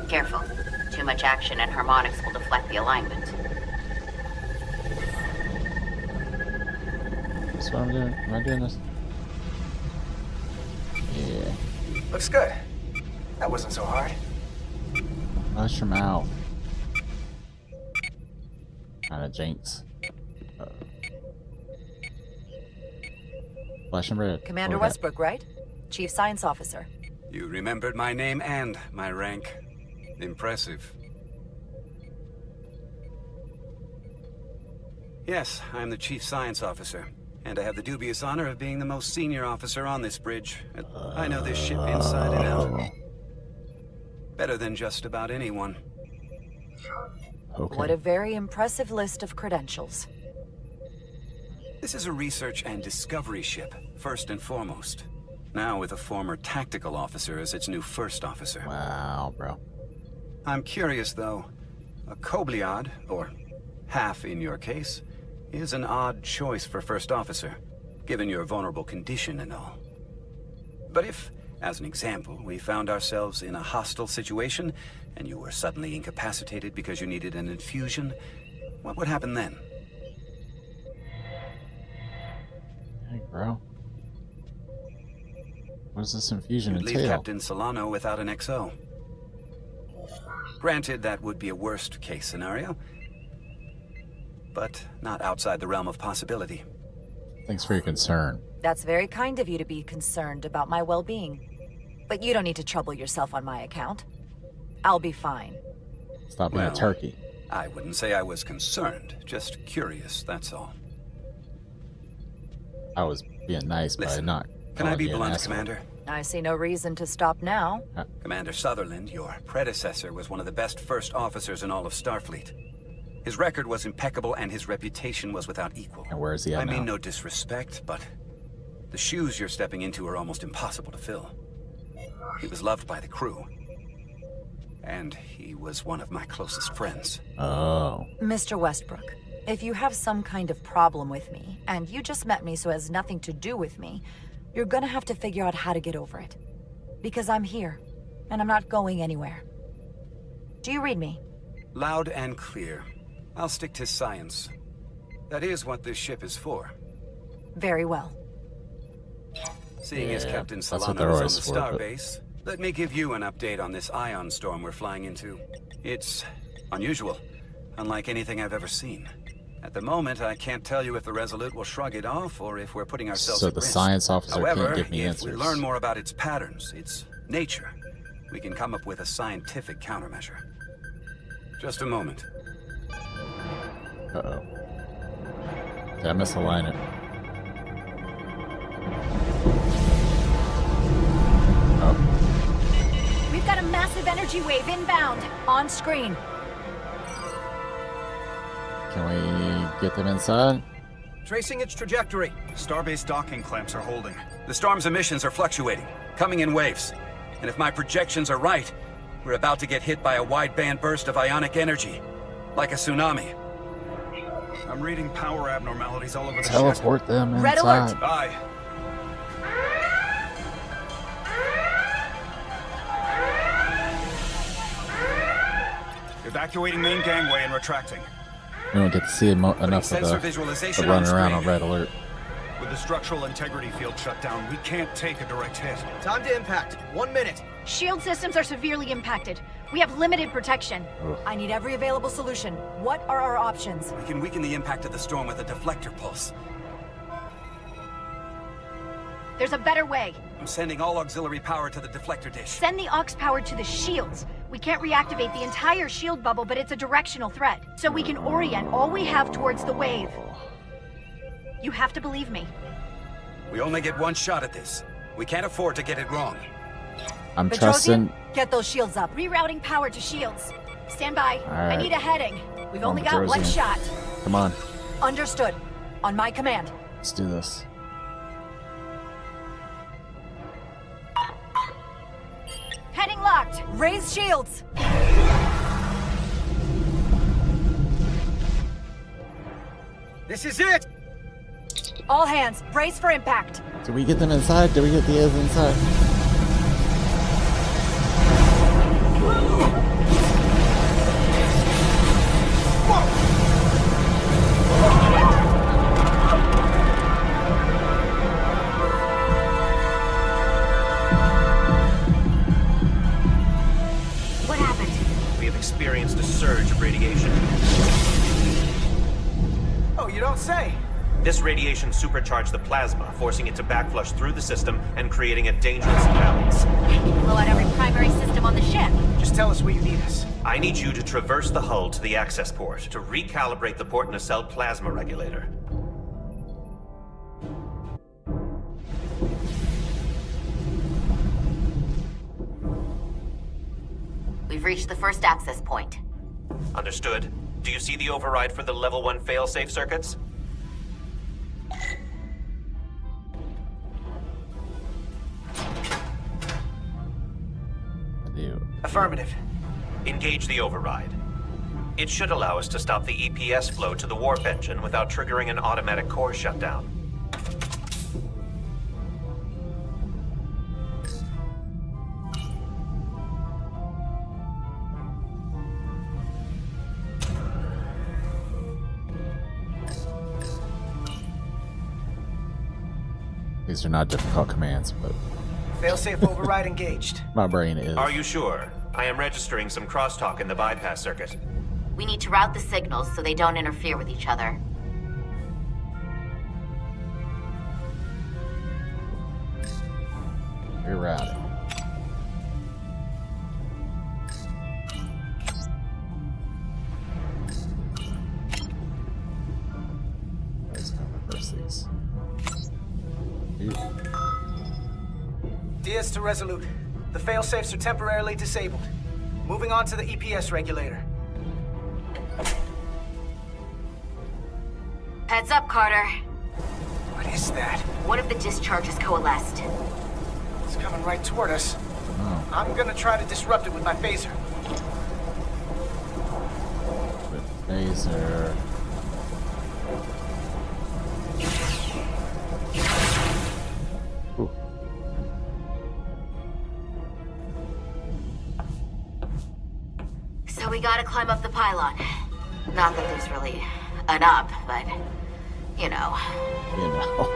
Careful. Too much action and harmonics will deflect the alignment. That's what I'm doing. Am I doing this? Yeah. Looks good. That wasn't so hard. Flush your mouth. Kinda jinx. Flash and red. Commander Okay. Westbrook, right? Chief Science Officer. You remembered my name and my rank. Impressive. Yes, I'm the Chief Science Officer, and I have the dubious honor of being the most senior officer on this bridge. I know this ship inside and out. Better than just about anyone. Okay. What a very impressive list of credentials. This is a research and discovery ship, first and foremost. Now with a former tactical officer as its new first officer. Wow, bro. I'm curious, though. A Kobliad, or half in your case, is an odd choice for first officer, given your vulnerable condition and all. But if, as an example, we found ourselves in a hostile situation, and you were suddenly incapacitated because you needed an infusion, what would happen then? Hey, bro. What does this infusion You'd leave entail? Captain Solano without an XO. Granted, that would be a worst-case scenario, but not outside the realm of possibility. Thanks for your concern. That's very kind of you to be concerned about my well-being. But you don't need to trouble yourself on my account. I'll be fine. Stop being a turkey. I wouldn't say I was concerned, just curious, that's all. I was being nice, but Listen, not. Can I calling be you an blunt, asshole. Commander? I see no reason to stop now. Commander Sutherland, your predecessor, was one of the best first officers in all of Starfleet. His record was impeccable and his reputation was without equal. And where is he at I mean now? no disrespect, but the shoes you're stepping into are almost impossible to fill. He was loved by the crew. And he was one of my closest friends. Oh. Mr. Westbrook, if you have some kind of problem with me, and you just met me so it has nothing to do with me, you're gonna have to figure out how to get over it. Because I'm here, and I'm not going anywhere. Do you read me? Loud and clear. I'll stick to science. That is what this ship is for. Very well. Seeing as Yeah, Captain that's what Solano they're is on the always for, but- starbase, let me give you an update on this ion storm we're flying into. It's unusual, unlike anything I've ever seen. At the moment, I can't tell you if the Resolute will shrug it off or if we're putting ourselves So at the risk. science officer However, can't give me if answers. we learn more about its patterns, its nature, we can come up with a scientific countermeasure. Just a moment. Uh-oh. Did I misalign it? Oh. We've got a massive energy wave inbound. On screen. Can we get them inside? Tracing its trajectory. Starbase docking clamps are holding. The storm's emissions are fluctuating, coming in waves. And if my projections are right, we're about to get hit by a wide-band burst of ionic energy, like a tsunami. I'm reading power abnormalities all over the ship. Teleport them inside. Red alert. Aye. Evacuating main gangway and retracting. We don't get to see enough of Sensor the visualization running on around on screen. red alert. With the structural integrity field shut down, we can't take a direct hit. Time to impact. 1 minute. Shield systems are severely impacted. We have limited protection. I need every available solution. What are our options? We can weaken the impact of the storm with a deflector pulse. There's a better way. I'm sending all auxiliary power to the deflector dish. Send the aux power to the shields. We can't reactivate the entire shield bubble, but it's a directional threat. So we can orient all we have towards the wave. You have to believe me. We only get one shot at this. We can't afford to get it wrong. I'm Petrosian, trusting. get those shields up. Rerouting power to shields. Stand by. I right. need a heading. We've Come on, only got one Petrosian. shot. Come on. Understood. On my command. Let's do this. Heading locked. Raise shields. This is it! All hands, brace for impact. Did we get them inside? Did we get the Iz inside? What happened? We have experienced a surge of radiation. Oh, you don't say. This radiation supercharged the plasma, forcing it to backflush through the system and creating a dangerous imbalance. Blow out every primary system on the ship. Just tell us where you need us. I need you to traverse the hull to the access port to recalibrate the port nacelle plasma regulator. We've reached the first access point. Understood. Do you see the override for the level 1 failsafe circuits? Affirmative. Engage the override. It should allow us to stop the EPS flow to the warp engine without triggering an automatic core shutdown. These are not difficult commands, but Failsafe override engaged. my brain is. Are you sure? I am registering some crosstalk in the bypass circuit. We need to route the signals so they don't interfere with each other. Rerouting. Let's go reverse these. Diaz to Resolute. The failsafes are temporarily disabled. Moving on to the EPS regulator. Heads up, Carter. What is that? One of the discharges coalesced. It's coming right toward us. Oh, I'm gonna try to disrupt it with my phaser. with phaser. Ooh. So we gotta climb up the pylon. Not that there's really an up, but, you know. You know.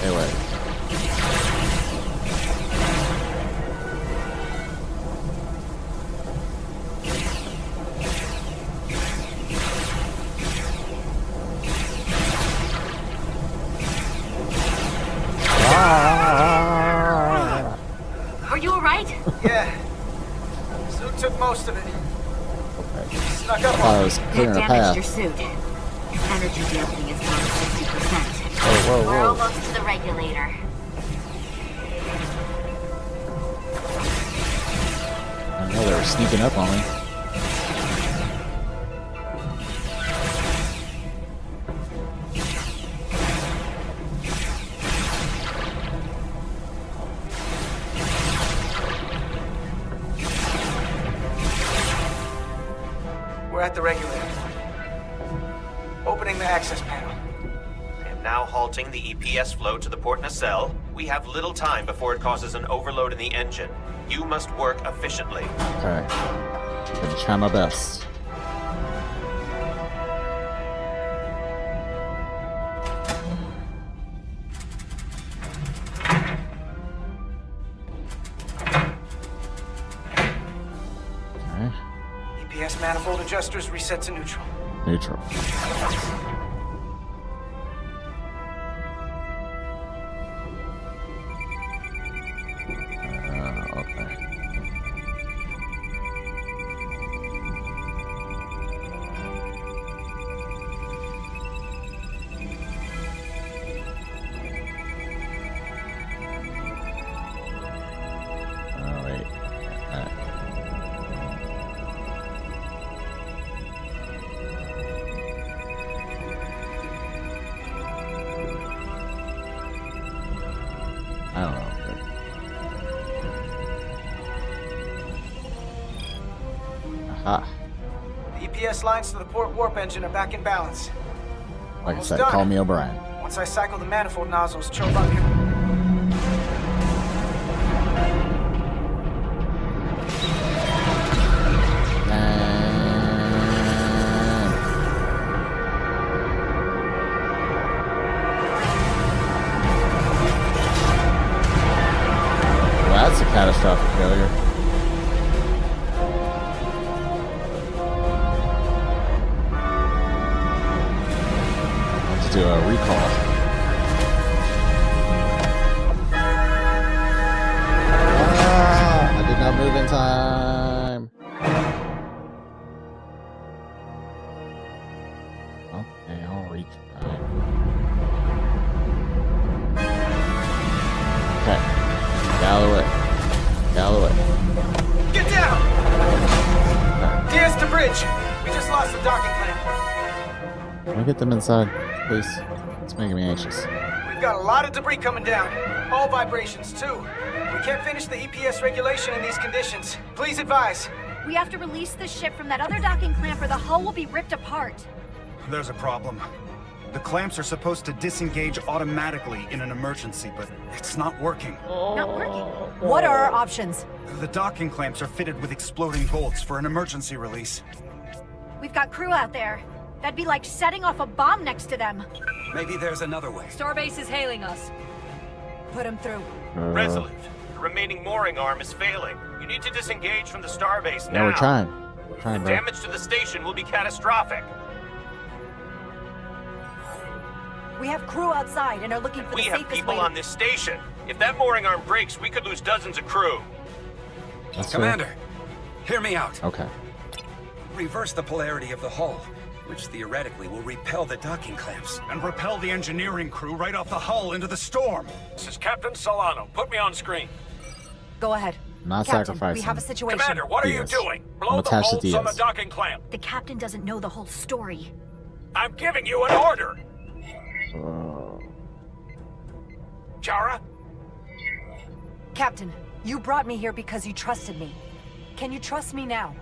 Anyway. Are you alright? Yeah. Suit took most of it. Okay. Snuck up I on was me. clearing a Damaged path. your suit. Energy damping is down to 60%. Whoa, We're whoa, whoa. almost to the regulator. I know they were sneaking up on me. We're at the regulator. Opening the access panel. I am now halting the EPS flow to the port nacelle. We have little time before it causes an overload in the engine. You must work efficiently. Okay. Gonna try my best. Okay. EPS manifold adjusters reset to neutral. Neutral. Okay. Oh, wait. EMS lines to the port warp engine are back in balance. Like I Almost said, done. call me O'Brien. Once I cycle the manifold nozzles, Chobot can... Well, that's a catastrophic failure. Let's do a recall. I did not move in time. Okay, I'll retry. Okay. Galloway. Get down! DS to bridge. We just lost the docking clamp. Can we get them inside, please? It's making me anxious. We've got a lot of debris coming down. All vibrations, too. We can't finish the EPS regulation in these conditions. Please advise. We have to release the ship from that other docking clamp or the hull will be ripped apart. There's a problem. The clamps are supposed to disengage automatically in an emergency, but it's not working. Not working. What are our options? The docking clamps are fitted with exploding bolts for an emergency release. We've got crew out there. That'd be like setting off a bomb next to them. Maybe there's another way. Starbase is hailing us. Put him through. Resolute, the remaining mooring arm is failing. You need to disengage from the starbase now. Yeah, we're trying. We're trying, bro. Damage to the station will be catastrophic. We have crew outside and are looking for We the have safest people way. on this station. If that mooring arm breaks, we could lose dozens of crew. That's fair. Commander, hear me out. Okay. Reverse the polarity of the hull, which theoretically will repel the docking clamps. And repel the engineering crew right off the hull into the storm. This is Captain Solano. Put me on screen. Go ahead. Not Captain, sacrificing. we have a situation. Commander, what are you Diaz. doing? I'm Blow the attached to bolts on the Diaz. docking clamp. The captain doesn't know the whole story. I'm giving you an order. Chara? Captain, you brought me here because you trusted me. Can you trust me now?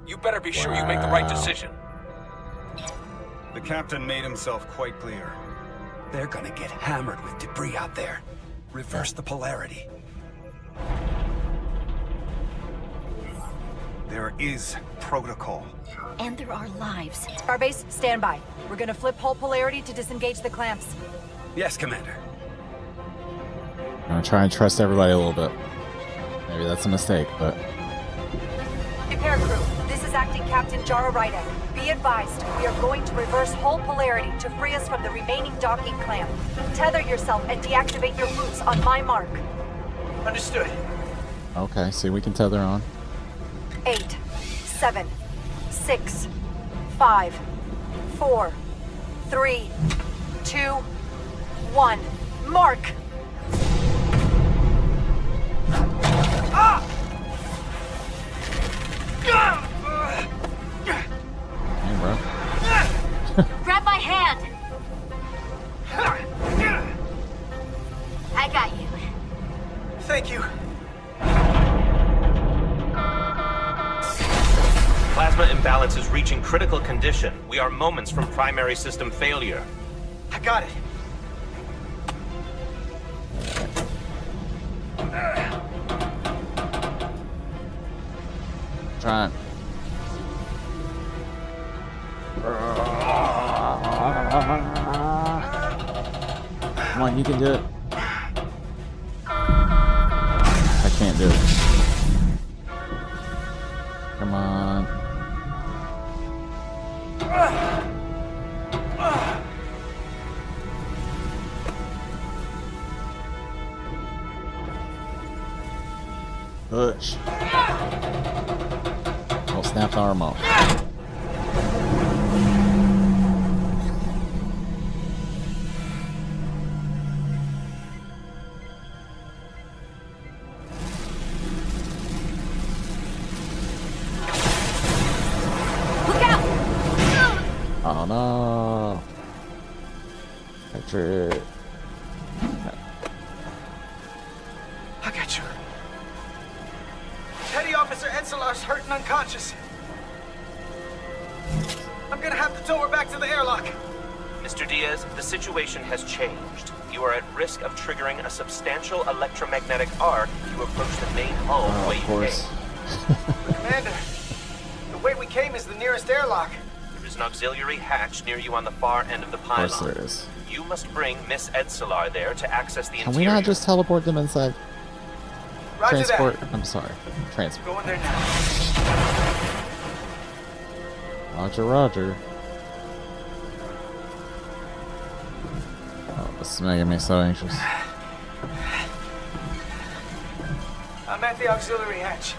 You better be sure you make the right decision. The captain made himself quite clear. They're gonna get hammered with debris out there. Reverse the polarity. There is protocol. And there are lives. Starbase, stand by. We're gonna flip hull polarity to disengage the clamps. Yes, Commander. I'm gonna try and trust everybody a little bit. Maybe that's a mistake, but Repair crew, this is Acting Captain Jara Ryder. Be advised, we are going to reverse hull polarity to free us from the remaining docking clamp. Tether yourself and deactivate your boots on my mark. Understood. okay. See, we can tether on. 8, 7, 6, 5, 4, 3, 2, 1. Mark! Hey, bro. Grab my hand! I got you. Thank you. Plasma imbalance is reaching critical condition. We are moments from primary system failure. I got it. Trying. Come on, you can do it. I can't do it. Come on. Push. I'll snap the arm off. Look out! Oh no. Patrick. I got you. Petty Officer Etzelar's hurt and unconscious. I'm gonna have to tow her back to the airlock. Mr. Diaz, the situation has changed. You are at risk of triggering a substantial electromagnetic arc if you approach the main hull the way you came. But Commander, the way we came is the nearest airlock. There is an auxiliary hatch near you on the far end of the pylon. Of course there is. You must bring Miss Edsolar there to access the Can interior. we not just teleport them inside? Roger Transport. that. I'm sorry. Transport. Going there now. Roger, Roger. Oh, this is making me so anxious. I'm at the auxiliary hatch.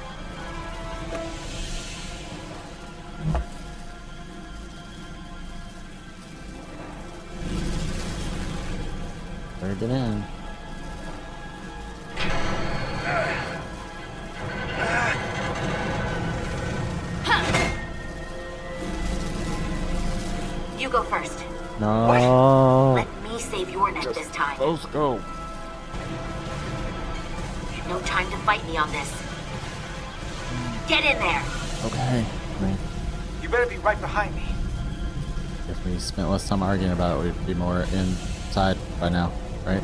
Better get in. You go first. No. Let me save your neck this time. Let's go. No time to fight me on this. Get in there. Okay. You better be right behind me. If we spent less time arguing about it, we'd be more inside by now, right?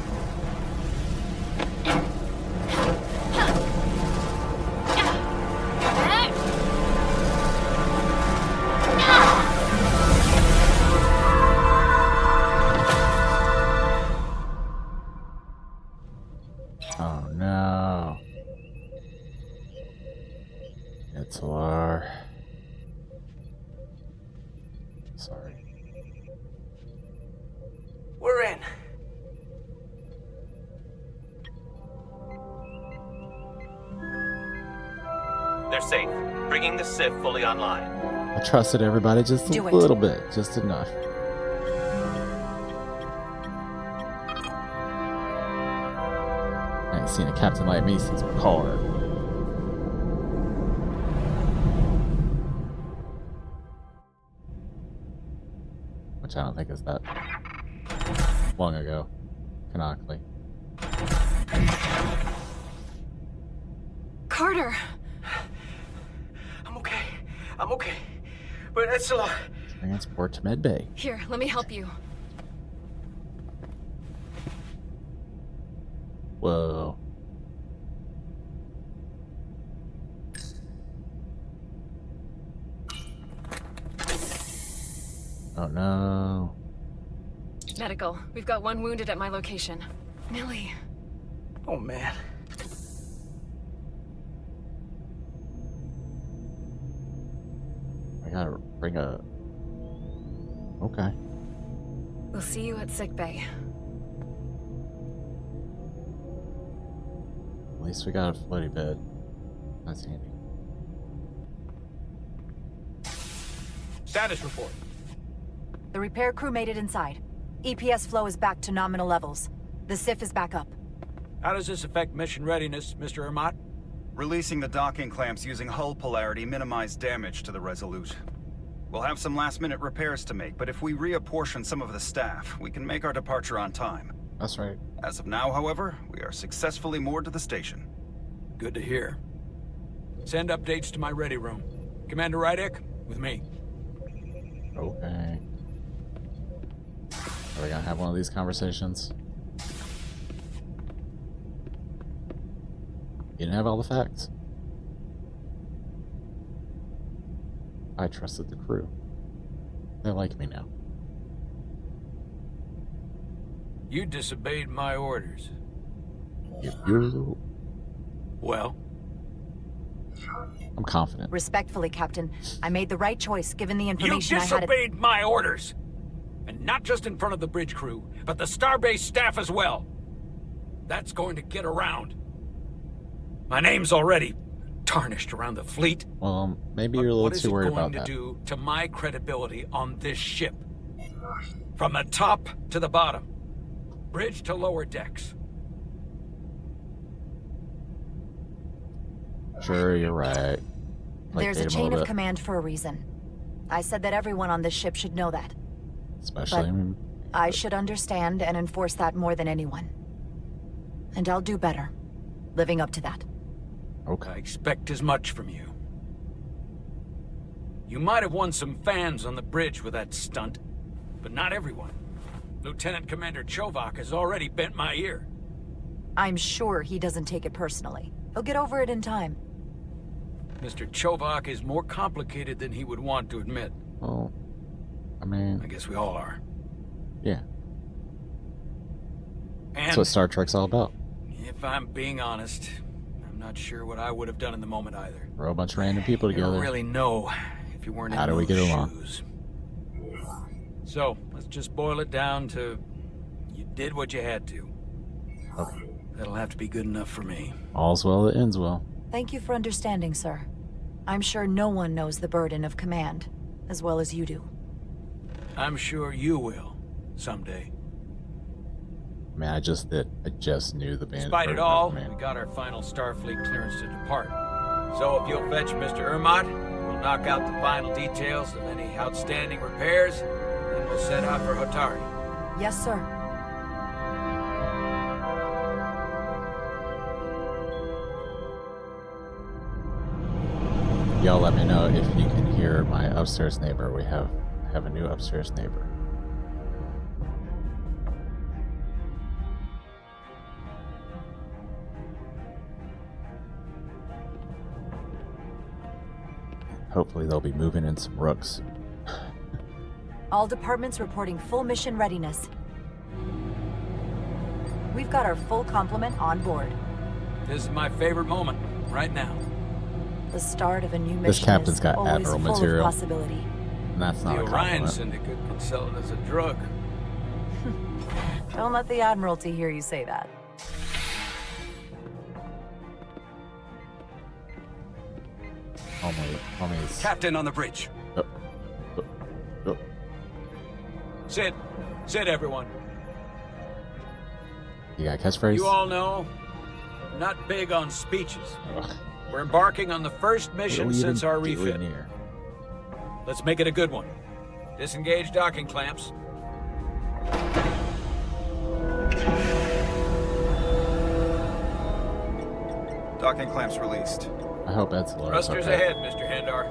Oh no. It's Lar. Sorry. We're in. They're safe. Bringing the Sif fully online. I trusted everybody just a Do it. little bit, just enough. I ain't seen a captain like me since Picard. Which I don't think is that long ago, canonically. Carter! I'm okay. But Edsolar. Transport to Medbay. Here, let me help you. Whoa. Oh no. Medical. We've got one wounded at my location. Millie. Oh man. I gotta bring a... Okay. We'll see you at sickbay. At least we got a floaty bed. That's handy. Status report. The repair crew made it inside. EPS flow is back to nominal levels. The Sif is back up. How does this affect mission readiness, Mr. Ermot? Releasing the docking clamps using hull polarity minimized damage to the Resolute. We'll have some last-minute repairs to make, but if we reapportion some of the staff, we can make our departure on time. That's right. As of now, however, we are successfully moored to the station. Good to hear. Send updates to my ready room. Commander Rydek, with me. Okay. Are we gonna have one of these conversations? You didn't have all the facts. I trusted the crew. They like me now. You disobeyed my orders. You. Well? I'm confident. Respectfully, Captain, I made the right choice given the You information I had. disobeyed my orders! And not just in front of the bridge crew, but the Starbase staff as well. That's going to get around. My name's already tarnished around the fleet. Well, maybe you're a little too worried about that. What is it going to do to my credibility on this ship? From the top to the bottom. Bridge to lower decks. Sure, you're right. There's a chain of command for a reason. I said that everyone on this ship should know that. Especially, But I should understand and enforce that more than anyone. And I'll do better, living up to that. Okay. I expect as much from you. You might have won some fans on the bridge with that stunt, but not everyone. Lieutenant Commander Chovak has already bent my ear. I'm sure he doesn't take it personally. He'll get over it in time. Mr. Chovak is more complicated than he would want to admit. Well, I mean... I guess we all are. Yeah. And That's what Star Trek's all about. if I'm being honest, I'm not sure what I would have done in the moment either. Throw a bunch of random people You don't together. really know if you weren't How in do we those get along? shoes. So, let's just boil it down to you did what you had to. Okay. That'll have to be good enough for me. All's well that ends well. Thank you for understanding, sir. I'm sure no one knows the burden of command as well as you do. I'm sure you will, someday. I mean, I just knew the band. Despite it all, we got our final Starfleet clearance to depart. So if you'll fetch Mr. Ermot, we'll knock out the final details of any outstanding repairs, and then we'll set out for Hotari. Yes, sir. Y'all let me know if you can hear my upstairs neighbor. We have a new upstairs neighbor. Hopefully they'll be moving in some rooks. All departments reporting full mission readiness. We've got our full complement on board. This is my favorite moment, right now. The start of a new mission This captain's is got always Admiral full material. of possibility. And that's not The a Orion compliment. Syndicate could sell it as a drug. Don't let the Admiralty hear you say that. Homies. Captain on the bridge. Oh. Sit, everyone. You got a catchphrase? You all know, I'm not big on speeches. We're embarking on the first mission since our refit. Let's make it a good one. Disengage docking clamps. Docking clamps released. I hope that's Thrusters okay. ahead, Mr. Handar.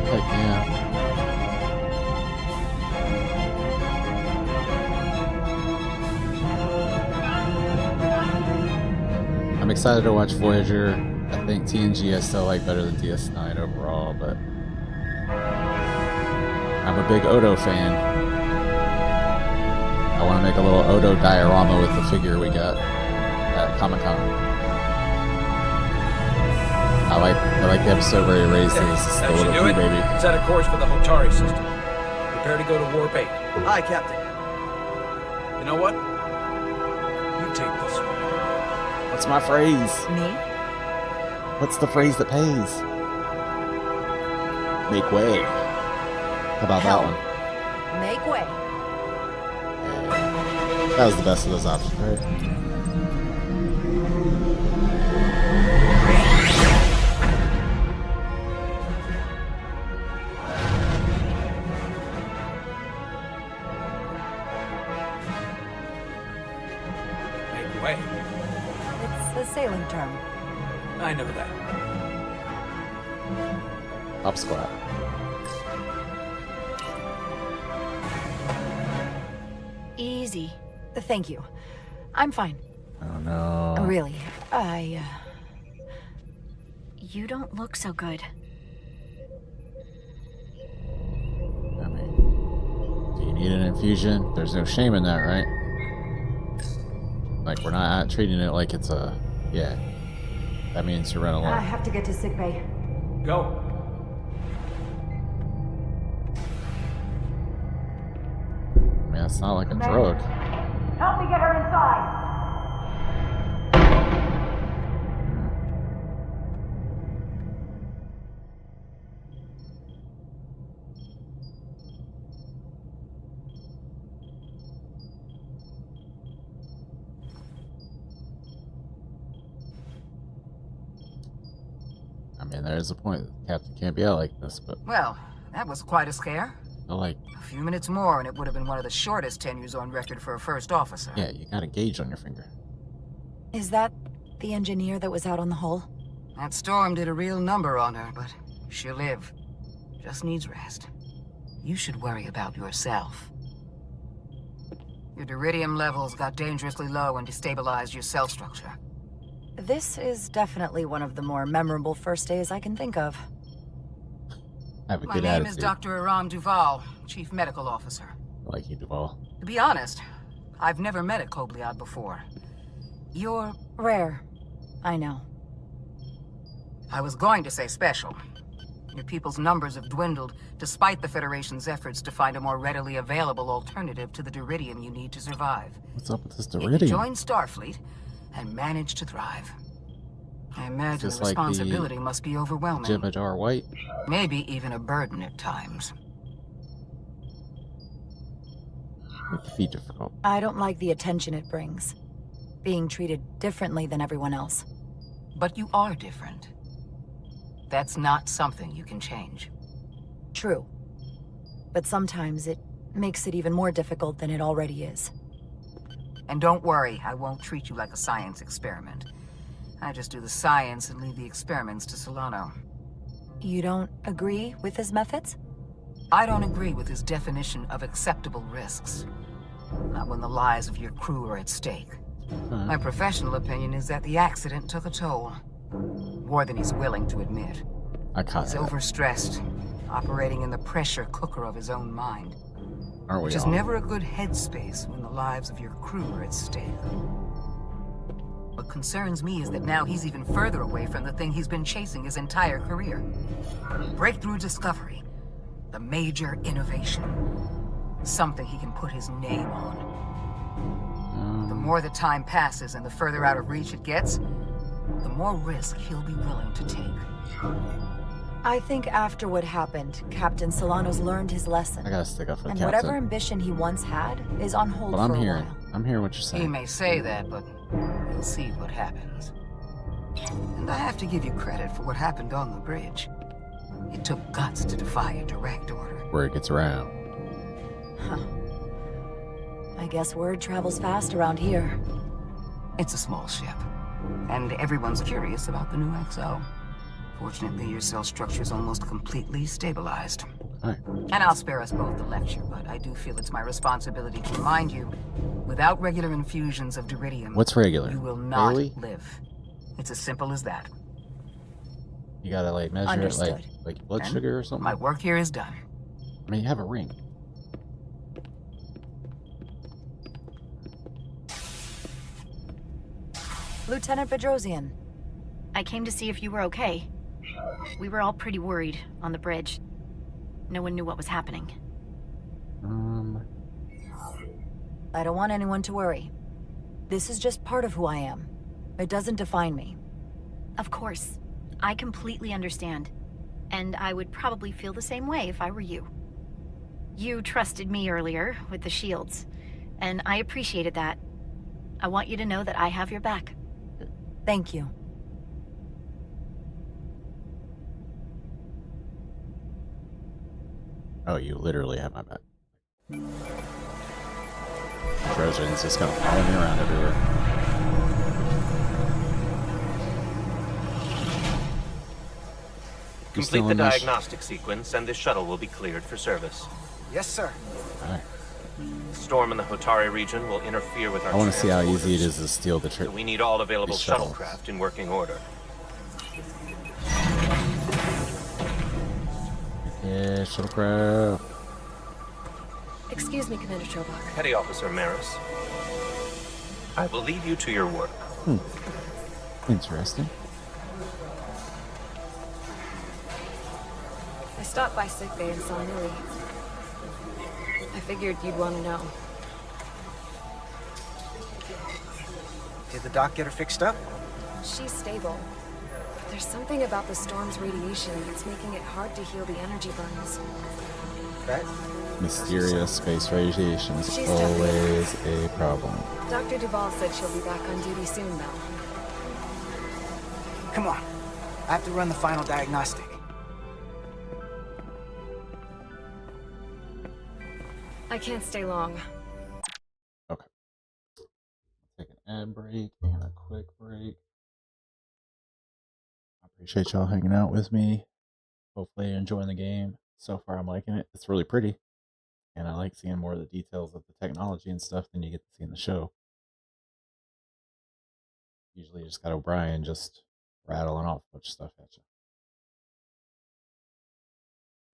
Heck yeah. I'm excited to watch Voyager. I think TNG I still like better than DS9 overall, but I'm a big Odo fan. I want to make a little Odo diorama with the figure we got at Comic-Con. I like the episode where he raised the That little should do pea it. baby. Set a course for the Hotari system. Prepare to go to Warp 8. Hi, Captain. You know what? You take this one. What's my phrase? Me? What's the phrase that pays? Make way. How about Hell. that one? Make way. That was the best of those options, right? Make way. It's a sailing term. I know that. Up squat. Easy. Thank you. I'm fine. Oh no. Really. You don't look so good. I mean, do you need an infusion? There's no shame in that, right? Like, we're not treating it like it's a... Yeah. That means you're running I low. have to get to sickbay. Go. I mean, it's not like a drug. Help me get her inside. I mean, there's a point. The captain can't be out like this, but... Well, that was quite a scare. like... A few minutes more and it would have been one of the shortest tenures on record for a first officer. Yeah, you got a gauge on your finger. Is that the engineer that was out on the hull? That storm did a real number on her, but she'll live. Just needs rest. You should worry about yourself. Your duridium levels got dangerously low and destabilized your cell structure. This is definitely one of the more memorable first days I can think of. I have a My good name attitude. is Dr. Aram Duval, Chief Medical Officer. I like you, Duval. To be honest, I've never met a Kobliad before. You're... Rare. I know. I was going to say special. Your people's numbers have dwindled, despite the Federation's efforts to find a more readily available alternative to the duridium you need to survive. What's up with this You duridium? joined Starfleet and managed to thrive. I imagine Just the like the responsibility must be overwhelming. Jibba White. Maybe even a burden at times. It could be difficult. I don't like the attention it brings. Being treated differently than everyone else. But you are different. That's not something you can change. True. But sometimes it makes it even more difficult than it already is. And don't worry, I won't treat you like a science experiment. I just do the science and leave the experiments to Solano. You don't agree with his methods? I don't agree with his definition of acceptable risks. Not when the lives of your crew are at stake. My professional opinion is that the accident took a toll. More than he's willing to admit. I caught He's that. overstressed, operating in the pressure cooker of his own mind. Aren't we Which is all? never a good headspace when the lives of your crew are at stake. What concerns me is that now he's even further away from the thing he's been chasing his entire career. Breakthrough discovery. The major innovation. Something he can put his name on. The more the time passes and the further out of reach it gets, the more risk he'll be willing to take. I think after what happened, Captain Solano's learned his lesson. I gotta stick up for the And captain. whatever ambition he once had is on hold But for I'm a hearing. while. I'm hearing what you're He saying. may say that, but we'll see what happens. And I have to give you credit for what happened on the bridge. It took guts to defy a direct order. Where it gets around. Huh. I guess word travels fast around here. It's a small ship, and everyone's curious about the new XO. Fortunately, your cell structure is almost completely stabilized. Okay. And I'll spare us both the lecture, but I do feel it's my responsibility to remind you, without regular infusions of duridium, What's regular? you will not Daily? live. It's as simple as that. You gotta like measure Understood. it like blood And sugar or something. My work here is done. I mean, you have a ring. Lieutenant Bedrosian. I came to see if you were okay. We were all pretty worried on the bridge. No one knew what was happening. I don't want anyone to worry. This is just part of who I am. It doesn't define me. Of course. I completely understand. And I would probably feel the same way if I were you. You trusted me earlier with the shields, and I appreciated that. I want you to know that I have your back. Thank you. Oh, you literally have my back. Trojans just gonna follow me around everywhere. You still Complete the in this? diagnostic sequence, and this shuttle will be cleared for service. Yes, sir. Alright. The storm in the Hotari region will interfere with our I want to see how easy it transporters, is to steal the so trip. we need all available these shuttles. shuttlecraft in working order. Yeah, shuttlecraft. Excuse me, Commander Chobok. Petty Officer Maris, I will leave you to your work. Interesting. I stopped by sickbay and saw Millie. I figured you'd want to know. Did the doc get her fixed up? She's stable. There's something about the storm's radiation that's making it hard to heal the energy burns. That? Mysterious space radiation is She's always a problem. Dr. Duval said she'll be back on duty soon, though. Come on. I have to run the final diagnostic. I can't stay long. Okay. Take an ad break and a quick break. I appreciate y'all hanging out with me. Hopefully you're enjoying the game. So far I'm liking it. It's really pretty. And I like seeing more of the details of the technology and stuff than you get to see in the show. Usually you just got O'Brien just rattling off a bunch of stuff at you.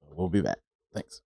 So we'll be back. Thanks.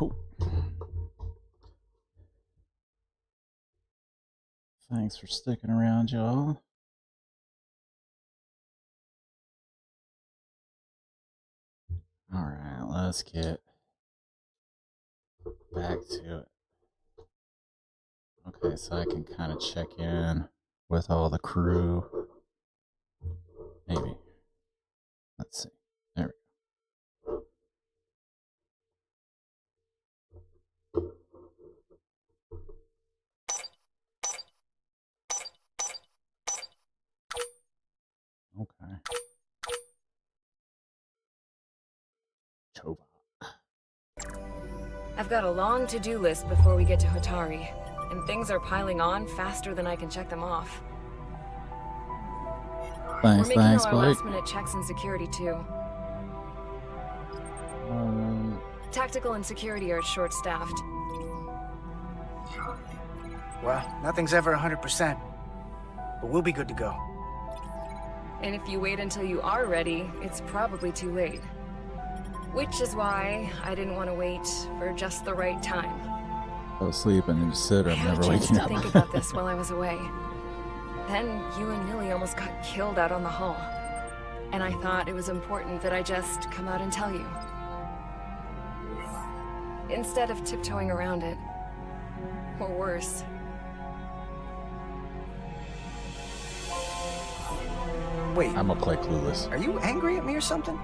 Cool. Thanks for sticking around, y'all. Alright, let's get back to it. Okay, so I can kind of check in with all the crew. Maybe. Let's see. There we go. Okay. I've got a long to-do list before we get to Hotari, and things are piling on faster than I can check them off. Thanks, We're making thanks, all our Blake. last-minute checks and security too. Tactical and security are short-staffed. Well, nothing's ever 100%, but we'll be good to go. And if you wait until you are ready, it's probably too late. Which is why I didn't want to wait for just the right time. Go to sleep and then just sit. I'm never I had a chance waking to up. think about this while I was away. Then you and Millie almost got killed out on the hull. And I thought it was important that I just come out and tell you. Instead of tiptoeing around it. Or worse. Wait, I'm gonna play Clueless. are you angry at me or something?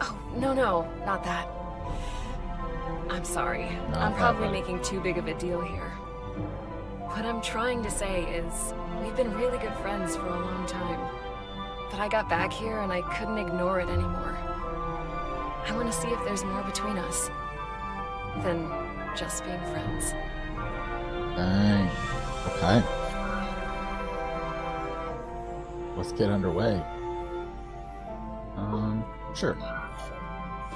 Oh, no, not that. I'm sorry. No, I'm probably not really. making too big of a deal here. What I'm trying to say is, we've been really good friends for a long time. But I got back here and I couldn't ignore it anymore. I want to see if there's more between us than just being friends. Dang. Okay. Let's get underway. Sure.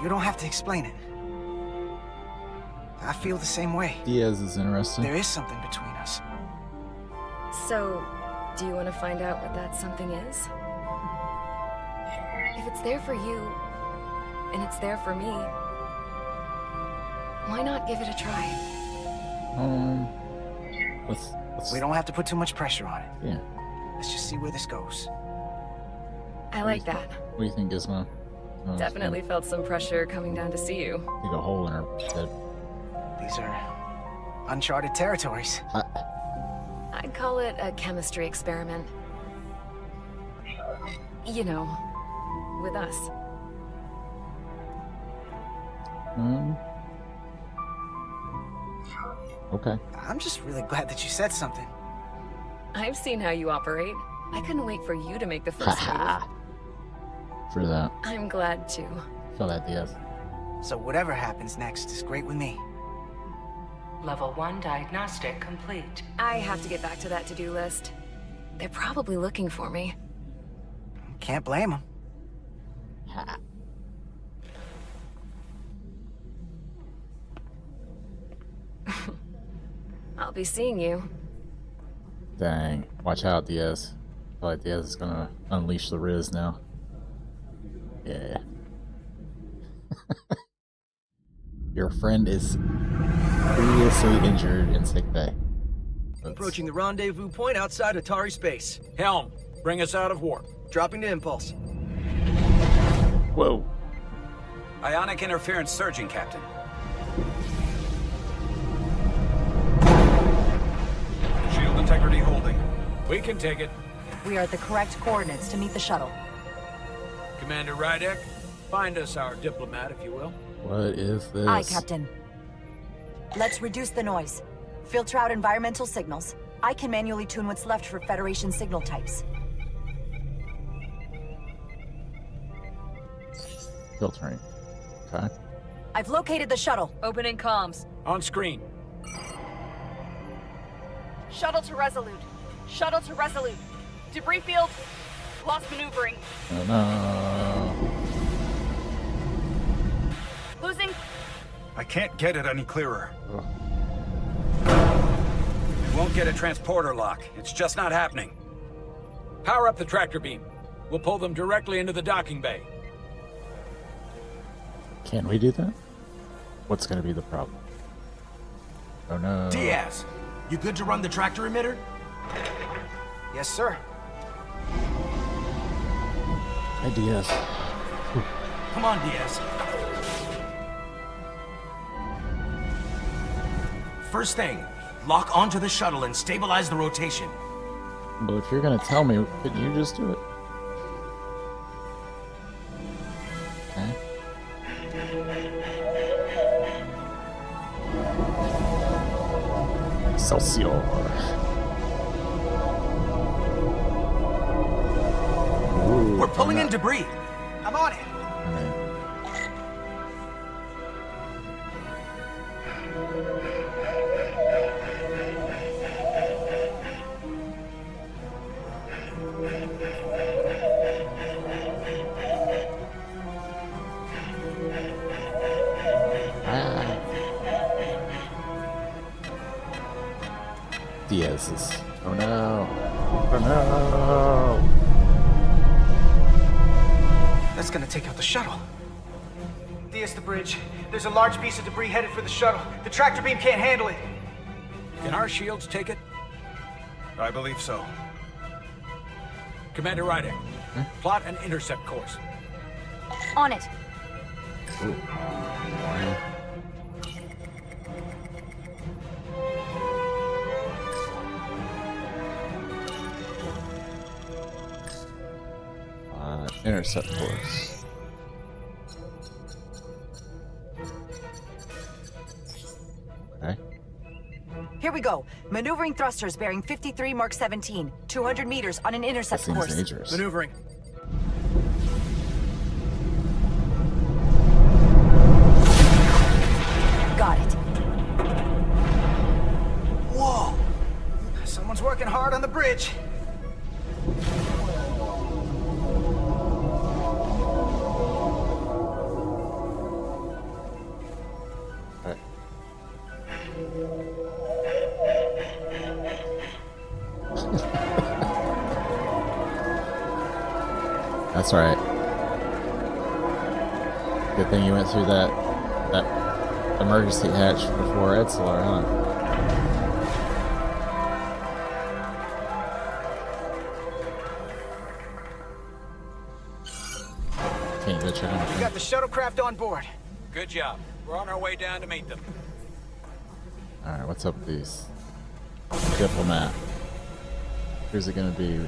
You don't have to explain it. I feel the same way. Diaz is interesting. There is something between us. So, do you want to find out what that something is? If it's there for you, and it's there for me, why not give it a try? Let's We don't have to put too much pressure on it. Yeah. Let's just see where this goes. I like that. What do you think, Gizmo? Definitely felt some pressure coming down to see you. Dig a hole in her head. These are uncharted territories. I'd call it a chemistry experiment. You know, with us. Okay. I'm just really glad that you said something. I've seen how you operate. I couldn't wait for you to make the first move. For that. I'm glad to. Feel that, Diaz. So whatever happens next is great with me. Level 1 diagnostic complete. I have to get back to that to-do list. They're probably looking for me. Can't blame them. I'll be seeing you. Dang. Watch out, Diaz. I feel like Diaz is gonna unleash the Riz now. Yeah. Your friend is seriously injured in sick bay. Approaching the rendezvous point outside Atari space. Helm, bring us out of warp. Dropping to impulse. Whoa. Ionic interference surging, Captain. Shield integrity holding. We can take it. We are at the correct coordinates to meet the shuttle. Commander Rydek, find us our diplomat, if you will. What is this? Aye, Captain. Let's reduce the noise. Filter out environmental signals. I can manually tune what's left for Federation signal types. Filtering. Okay. I've located the shuttle. Opening comms. On screen. Shuttle to Resolute. Shuttle to Resolute. Debris field. Lost maneuvering. Oh no. Losing. I can't get it any clearer. Ugh. It won't get a transporter lock. It's just not happening. Power up the tractor beam. We'll pull them directly into the docking bay. Can we do that? What's gonna be the problem? Oh no. Diaz, you good to run the tractor emitter? Yes, sir. Hey, Diaz. Come on, Diaz. First thing, lock onto the shuttle and stabilize the rotation. But if you're gonna tell me, couldn't you just do it? Okay. Excelsior. Ooh, We're pulling in debris. I'm on it. Diaz is. Oh no. Oh no. That's gonna take out the shuttle. Diaz, the bridge. There's a large piece of debris headed for the shuttle. The tractor beam can't handle it. Can our shields take it? I believe so. Commander Ryder, plot an intercept course. On it. Ooh. Intercept course. Okay. Here we go. Maneuvering thrusters bearing 53 Mark 17. 200 meters on an intercept That seems course. dangerous. Maneuvering. Got it. Whoa! Someone's working hard on the bridge. That's right. Good thing you went through that emergency hatch before Edsler, huh? Can't go check on We got the shuttlecraft on board. Good job. We're on our way down to meet them. Alright, what's up with these? Diplomat. Who's it gonna be?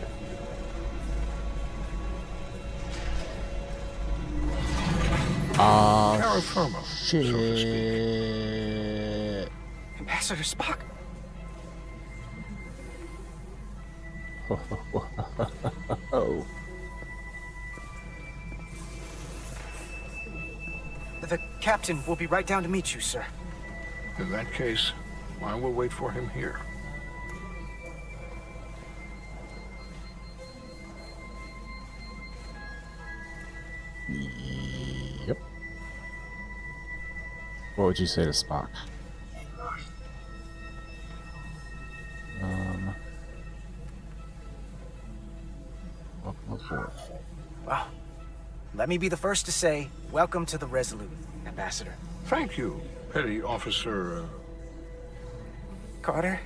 Oh, shit. Ambassador Spock? Oh. The captain will be right down to meet you, sir. In that case, I will wait for him here. Yep. What would you say to Spock? Welcome aboard. Well, let me be the first to say, welcome to the Resolute, Ambassador. Thank you, Petty Officer... Carter?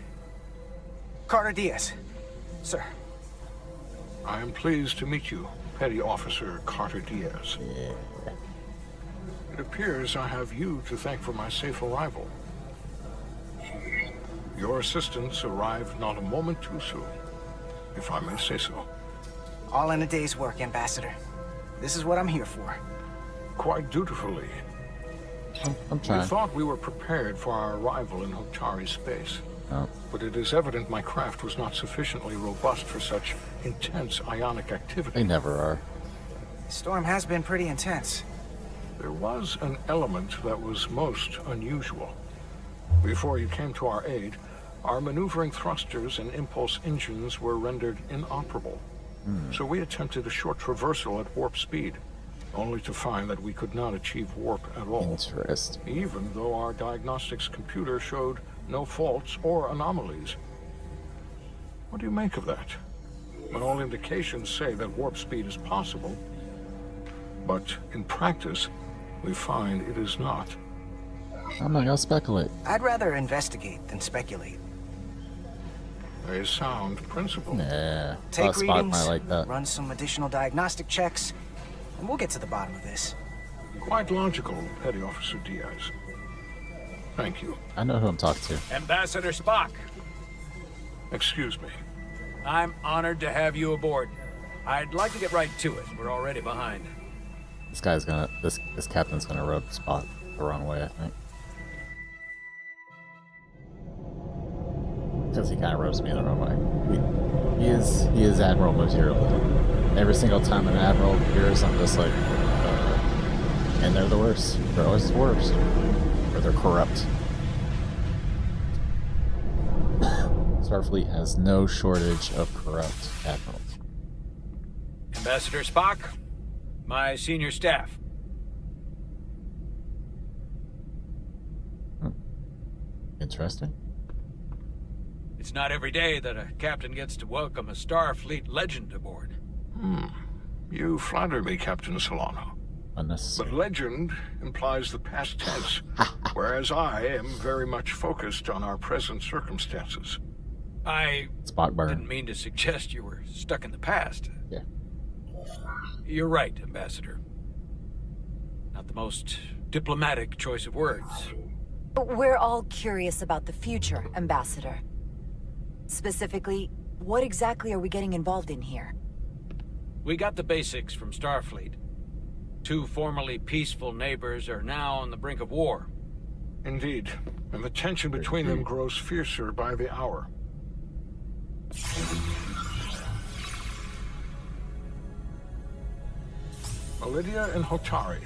Carter Diaz. Sir. I am pleased to meet you, Petty Officer Carter Diaz. Yeah. It appears I have you to thank for my safe arrival. Your assistance arrived not a moment too soon, if I may say so. All in a day's work, Ambassador. This is what I'm here for. Quite dutifully. I'm trying. We thought we were prepared for our arrival in Hotari space. Oh. But it is evident my craft was not sufficiently robust for such intense ionic activity. They never are. The storm has been pretty intense. There was an element that was most unusual. Before you came to our aid, our maneuvering thrusters and impulse engines were rendered inoperable. So we attempted a short traversal at warp speed, only to find that we could not achieve warp at all. Interesting. Even though our diagnostics computer showed no faults or anomalies. What do you make of that? When all indications say that warp speed is possible, but in practice, we find it is not. I'm not gonna speculate. I'd rather investigate than speculate. A sound principle. Yeah. Take Spot readings, might like that. run some additional diagnostic checks, and we'll get to the bottom of this. Quite logical, Petty Officer Diaz. Thank you. I know who I'm talking to. Ambassador Spock, Excuse me. I'm honored to have you aboard. I'd like to get right to it. We're already behind. This guy's gonna. This captain's gonna rub Spot the wrong way, I think. Because he kind of rubs me the wrong way. He is Admiral material. Every single time an Admiral appears, I'm just like, and they're the worst. They're always the worst. Or they're corrupt. Starfleet has no shortage of corrupt admirals. Ambassador Spock, my senior staff. Interesting. It's not every day that a captain gets to welcome a Starfleet legend aboard. You flatter me, Captain Solano. Unnecessary. But legend implies the past tense, whereas I am very much focused on our present circumstances. I Spot burn. didn't mean to suggest you were stuck in the past. Yeah. You're right, Ambassador. Not the most diplomatic choice of words. We're all curious about the future, Ambassador. Specifically, what exactly are we getting involved in here? We got the basics from Starfleet. Two formerly peaceful neighbors are now on the brink of war. Indeed, and the tension between them grows fiercer by the hour. Elydia and Hotari.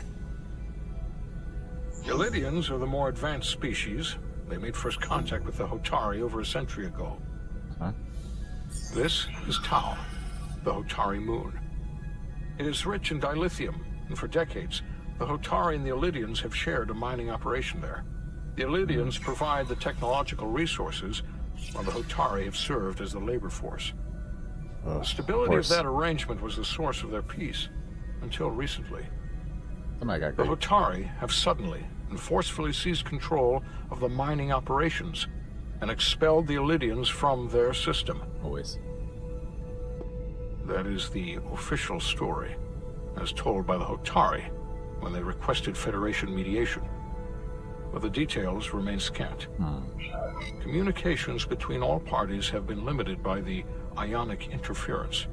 The Elydians are the more advanced species. They made first contact with the Hotari over a century ago. Huh? This is Tau, the Hotari moon. It is rich in dilithium, and for decades, the Hotari and the Elydians have shared a mining operation there. The Elydians provide the technological resources, while the Hotari have served as the labor force. The stability of that arrangement was the source of their peace, until recently. The Hotari have suddenly and forcefully seized control of the mining operations and expelled the Elydians from their system. Always. That is the official story, as told by the Hotari when they requested Federation mediation. But the details remain scant. Communications between all parties have been limited by the ionic interference.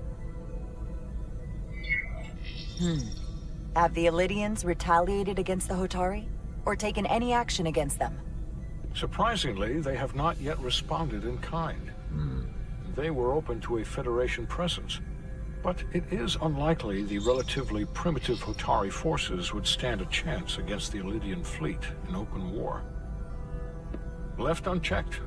Have the Elydians retaliated against the Hotari? Or taken any action against them? Surprisingly, they have not yet responded in kind. They were open to a Federation presence, but it is unlikely the relatively primitive Hotari forces would stand a chance against the Elydian fleet in open war. Left unchecked,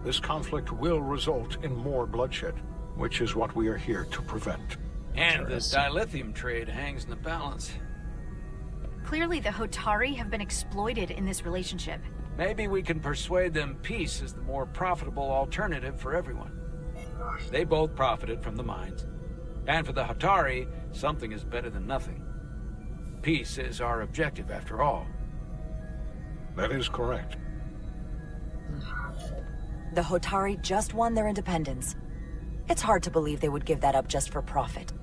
this conflict will result in more bloodshed, which is what we are here to prevent. And the dilithium trade hangs in the balance. Clearly, the Hotari have been exploited in this relationship. Maybe we can persuade them peace is the more profitable alternative for everyone. They both profited from the mines. And for the Hotari, something is better than nothing. Peace is our objective, after all. That is correct. The Hotari just won their independence. It's hard to believe they would give that up just for profit.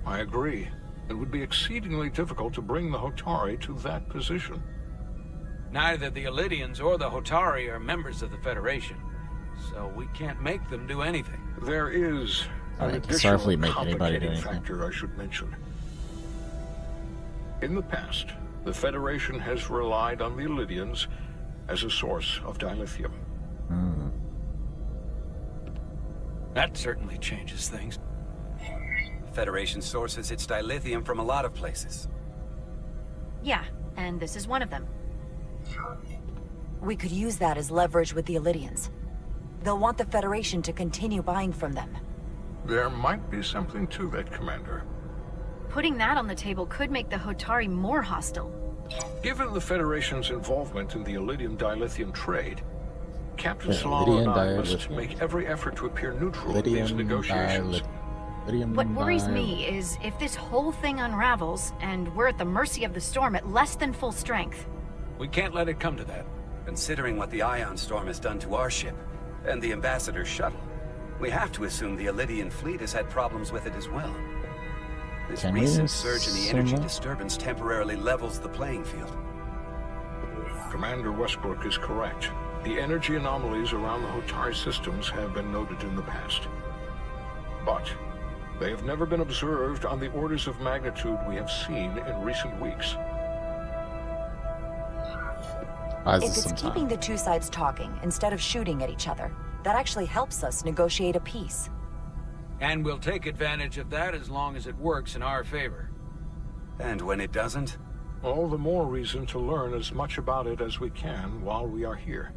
I agree. It would be exceedingly difficult to bring the Hotari to that position. Neither the Elydians or the Hotari are members of the Federation, so we can't make them do anything. There is an Can additional Starfleet make anybody do complicating anything? factor I should mention. In the past, the Federation has relied on the Elydians as a source of dilithium. That certainly changes things. The Federation sources its dilithium from a lot of places. Yeah, and this is one of them. We could use that as leverage with the Elydians. They'll want the Federation to continue buying from them. There might be something to that, Commander. Putting that on the table could make the Hotari more hostile. Given the Federation's involvement in the Elydian dilithium trade, Captain Solano and I must make every effort to appear neutral in these negotiations. What worries me is if this whole thing unravels, and we're at the mercy of the storm at less than full strength, We can't let it come to that. Considering what the ion storm has done to our ship, and the Ambassador's shuttle, we have to assume the Elydian fleet has had problems with it as well. This Can we recent surge in the energy assume that? disturbance temporarily levels the playing field. Commander Westbrook is correct. The energy anomalies around the Hotari systems have been noted in the past. But they have never been observed on the orders of magnitude we have seen in recent weeks. If it's keeping the two sides talking instead of shooting at each other, that actually helps us negotiate a peace. And we'll take advantage of that as long as it works in our favor. And when it doesn't? All the more reason to learn as much about it as we can while we are here.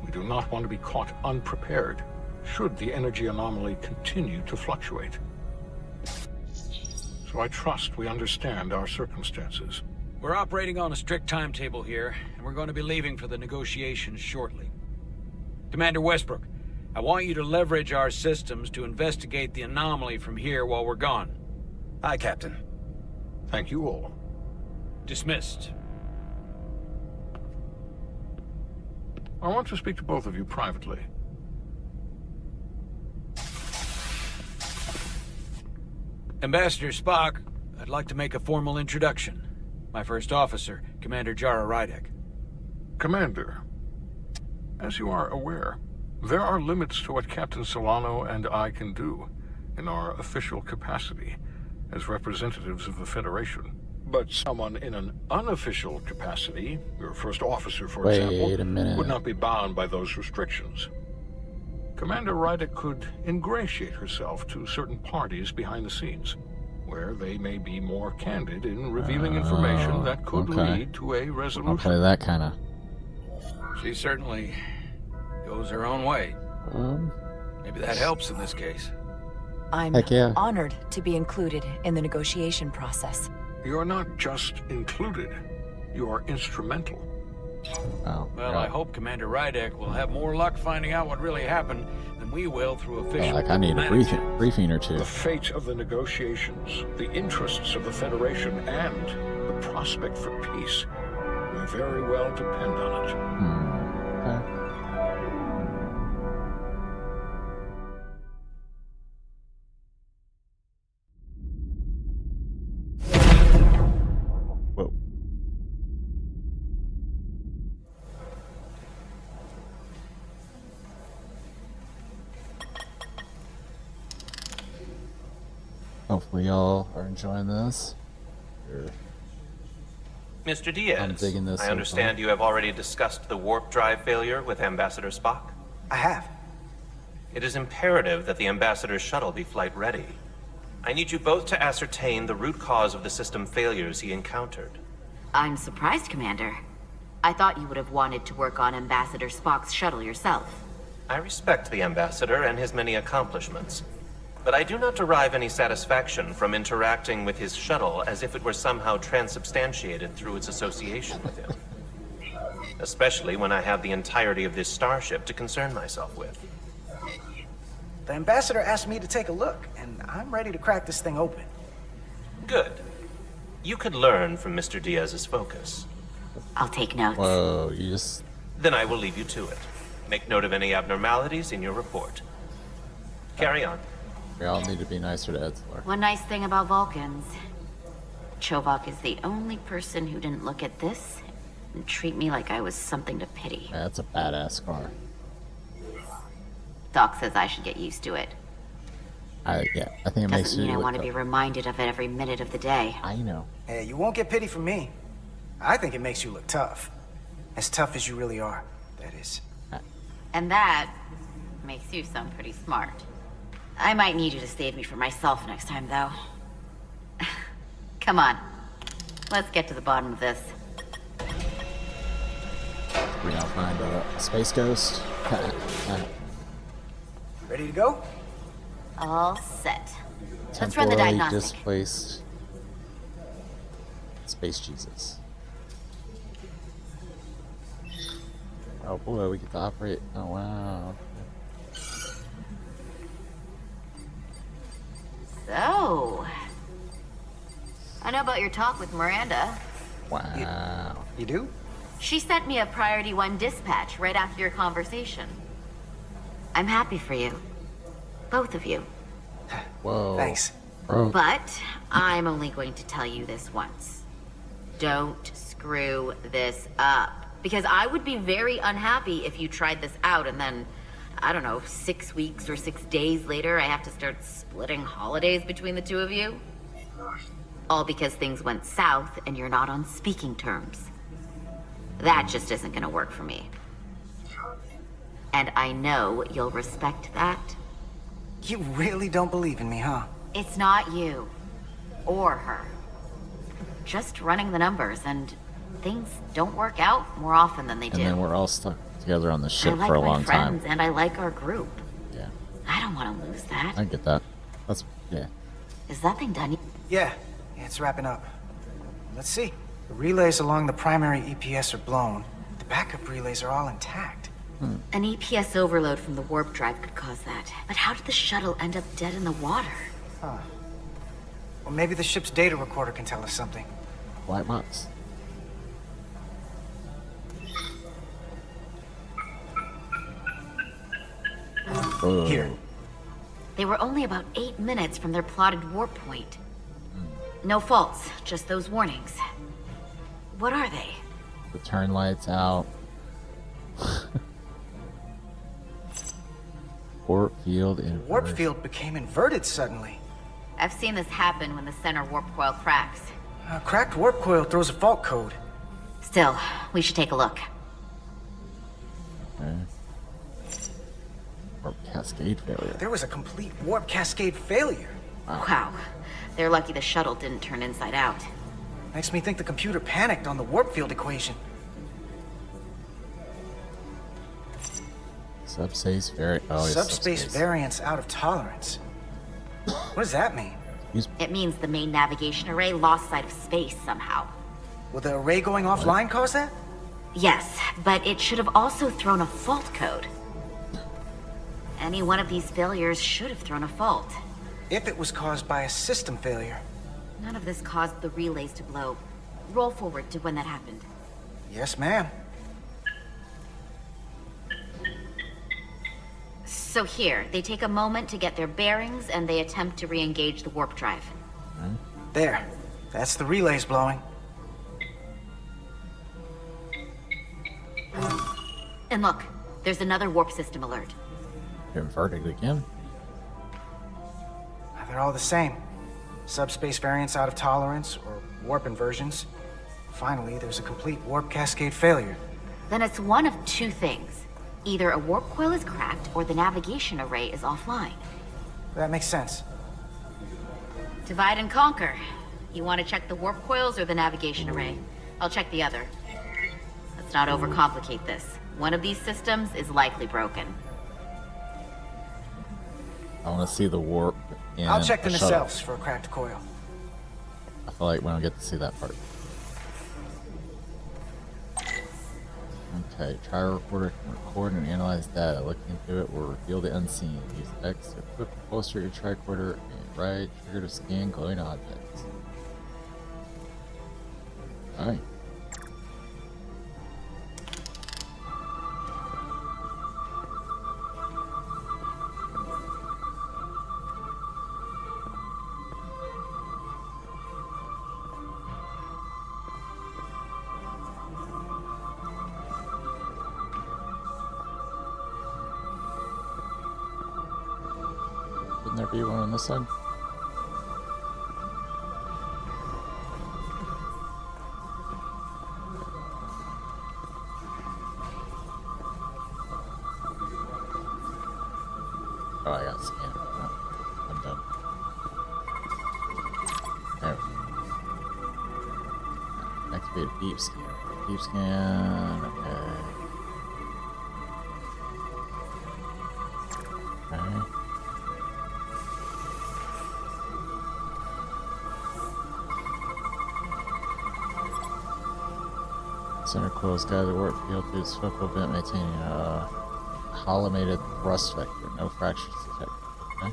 We do not want to be caught unprepared, should the energy anomaly continue to fluctuate. So I trust we understand our circumstances. We're operating on a strict timetable here, and we're going to be leaving for the negotiations shortly. Commander Westbrook, I want you to leverage our systems to investigate the anomaly from here while we're gone. Aye, Captain. Thank you all. Dismissed. I want to speak to both of you privately. Ambassador Spock, I'd like to make a formal introduction. My first officer, Commander Jara Rydek. Commander, as you are aware, there are limits to what Captain Solano and I can do in our official capacity as representatives of the Federation. But someone in an unofficial capacity, your first officer, for example, would not be bound by those restrictions. Commander Rydek could ingratiate herself to certain parties behind the scenes, where they may be more candid in revealing information that could lead to a resolution. I'll play that kind of. She certainly goes her own way. Maybe that helps in this case. I'm honored to be included in the negotiation process. You are not just included, you are instrumental. Oh, well, I hope Commander Rydek will have more luck finding out what really happened than we will through official like I need a briefing or two. The fate of the negotiations, the interests of the Federation, and the prospect for peace may very well depend on it. Okay. Whoa. Hopefully y'all are enjoying this. Mr. Diaz, I'm digging this I understand so far. you have already discussed the warp drive failure with Ambassador Spock. I have. It is imperative that the Ambassador's shuttle be flight ready. I need you both to ascertain the root cause of the system failures he encountered. I'm surprised, Commander. I thought you would have wanted to work on Ambassador Spock's shuttle yourself. I respect the Ambassador and his many accomplishments, but I do not derive any satisfaction from interacting with his shuttle as if it were somehow transubstantiated through its association with him. Especially when I have the entirety of this starship to concern myself with. The Ambassador asked me to take a look, and I'm ready to crack this thing open. Good. You could learn from Mr. Diaz's focus. I'll take notes. Whoa, you just... Then I will leave you to it. Make note of any abnormalities in your report. Carry on. We all need to be nicer to Edsler. One nice thing about Vulcans. Chovok is the only person who didn't look at this and treat me like I was something to pity. Yeah, that's a badass car. Doc says I should get used to it. I think it makes Doesn't you mean I look want to up. be reminded of it every minute of the day. I know. Hey, you won't get pity from me. I think it makes you look tough. As tough as you really are, that is. And that makes you sound pretty smart. I might need you to save me from myself next time, though. Come on. Let's get to the bottom of this. We gotta find a space ghost. Ready to go? All set. Let's run the Temporarily diagnostic. displaced Space Jesus. Oh boy, we get to operate. Oh wow. So, I know about your talk with Miranda. Wow. You do? She sent me a Priority 1 dispatch right after your conversation. I'm happy for you. Both of you. Whoa. Thanks. Bro. But I'm only going to tell you this once. Don't screw this up. Because I would be very unhappy if you tried this out and then, I don't know, 6 weeks or 6 days later, I have to start splitting holidays between the two of you. All because things went south and you're not on speaking terms. That just isn't gonna work for me. And I know you'll respect that. You really don't believe in me, huh? It's not you. Or her. Just running the numbers, and things don't work out more often than they do. And then we're all stuck together on the ship I like for a my long friends, time. and I like our group. Yeah. I don't want to lose that. I get that. That's, yeah. Is that thing done? Yeah, it's wrapping up. Let's see. The relays along the primary EPS are blown. The backup relays are all intact. An EPS overload from the warp drive could cause that. But how did the shuttle end up dead in the water? Huh. Well, maybe the ship's data recorder can tell us something. Black box. Here. They were only about 8 minutes from their plotted warp point. No faults, just those warnings. What are they? The turn lights out. Warp field inverted. Warp field became inverted suddenly. I've seen this happen when the center warp coil cracks. A cracked warp coil throws a fault code. Still, we should take a look. Okay. Warp cascade failure. There was a complete warp cascade failure. Wow. They're lucky the shuttle didn't turn inside out. Makes me think the computer panicked on the warp field equation. Subspace variant. Oh, yes, Subspace variance out of tolerance. What does that mean? It means the main navigation array lost sight of space somehow. Will the array going offline cause that? Yes, but it should have also thrown a fault code. Any one of these failures should have thrown a fault. If it was caused by a system failure. None of this caused the relays to blow. Roll forward to when that happened. Yes, ma'am. So here, they take a moment to get their bearings and they attempt to re-engage the warp drive. There. That's the relays blowing. And look, there's another warp system alert. Inverted again? They're all the same. Subspace variance out of tolerance, or warp inversions. Finally, there's a complete warp cascade failure. Then it's one of two things. Either a warp coil is cracked, or the navigation array is offline. That makes sense. Divide and conquer. You want to check the warp coils or the navigation array? I'll check the other. Let's not overcomplicate this. One of these systems is likely broken. I want to see the warp in I'll check the shuttle. nacelles for a cracked coil. I feel like we don't get to see that part. Okay, try a recorder can record and analyze data. Looking into it will reveal the unseen. Use X to equip the holster your tricorder and right trigger to scan glowing objects. Alright. Wouldn't there be one on this side? Oh, I got scanned. Oh, I'm done. There we go. Activate deep scan. Deep scan. Okay. Okay. Center coils guide the warp field through its focal vent, maintaining a collimated thrust vector. No fractures detected. Okay.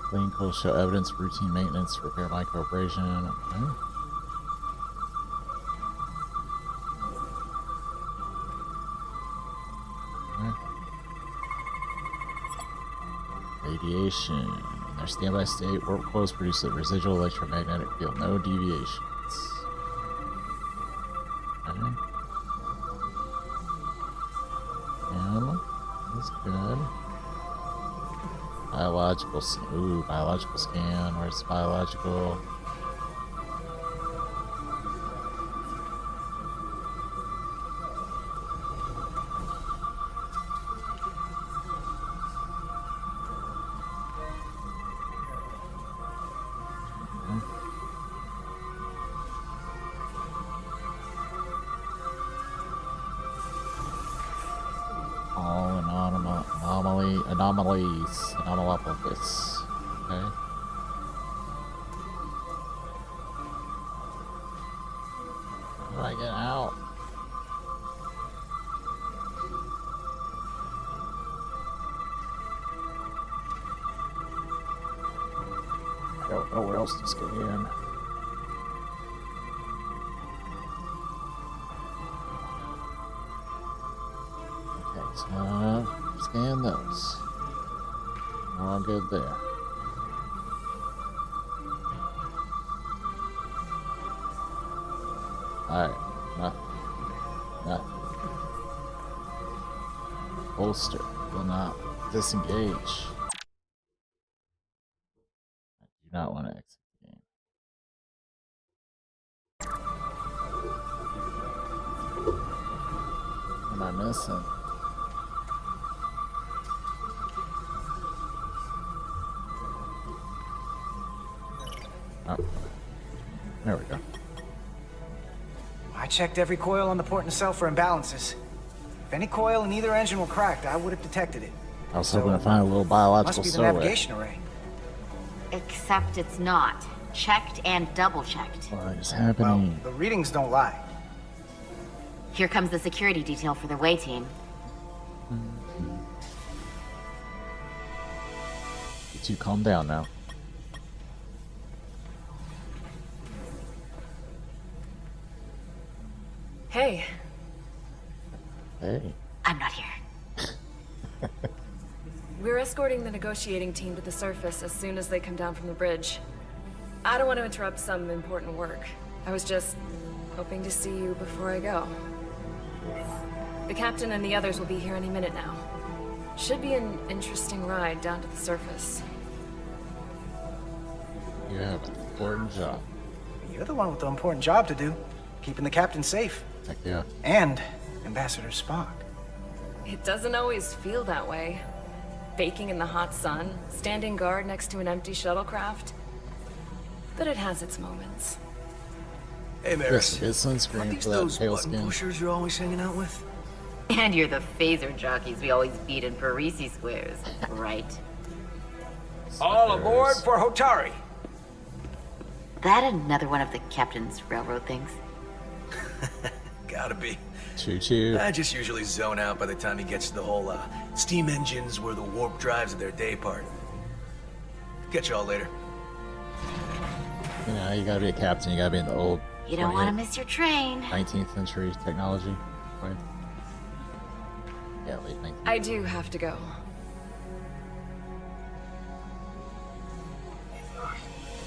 Clean coils show evidence of routine maintenance, repair microabrasion. Okay. Radiation. In their standby state, warp coils produce a residual electromagnetic field. No deviations. Okay. That's good. Biological. Ooh, biological scan. Where's biological? Anomalopolis. Okay. How do I get out? I don't know where else to scan. Okay, so scan those. All good there. Alright, nothing. Holster will not disengage. I do not want to exit the game. What am I missing? Oh, there we go. I checked every coil on the port nacelle for imbalances. If any coil in either engine were cracked, I would have detected it. I was hoping to find a little biological must be the stowaway. navigation array. Except it's not. Checked and double-checked. What is happening? Well, the readings don't lie. Here comes the security detail for the way team. You two calm down now. Hey. Hey. I'm not here. We're escorting the negotiating team to the surface as soon as they come down from the bridge. I don't want to interrupt some important work. I was just hoping to see you before I go. The captain and the others will be here any minute now. Should be an interesting ride down to the surface. You have an important job. You're the one with the important job to do. Keeping the captain safe. Heck yeah. And Ambassador Spock. It doesn't always feel that way. Baking in the hot sun, standing guard next to an empty shuttlecraft. But it has its moments. Hey, Maris. Yes, sunscreen These for that those pale button skin. pushers you're always hanging out with? And you're the phaser jockeys we always beat in Parisi squares, right? All aboard for Hotari. That another one of the captain's railroad things? Gotta be. Choo-choo. I just usually zone out by the time he gets to the whole steam engines were the warp drives of their day part. Catch y'all later. You know, you gotta be a captain, you gotta be in the old You don't want to miss your train. 19th century technology. Right? Yeah, late 19th. I do have to go.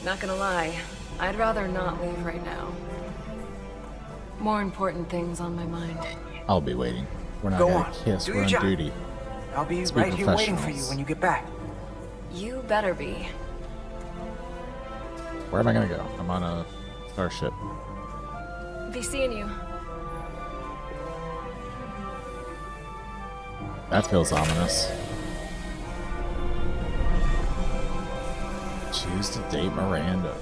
Not gonna lie, I'd rather not leave right now. More important things on my mind. I'll be waiting. We're not Go gonna on. kiss, Do we're your on job. duty. I'll be Let's be right here waiting for you professionals. when you get back. You better be. Where am I gonna go? I'm on a starship. Be seeing you. That feels ominous. Choose to date Miranda.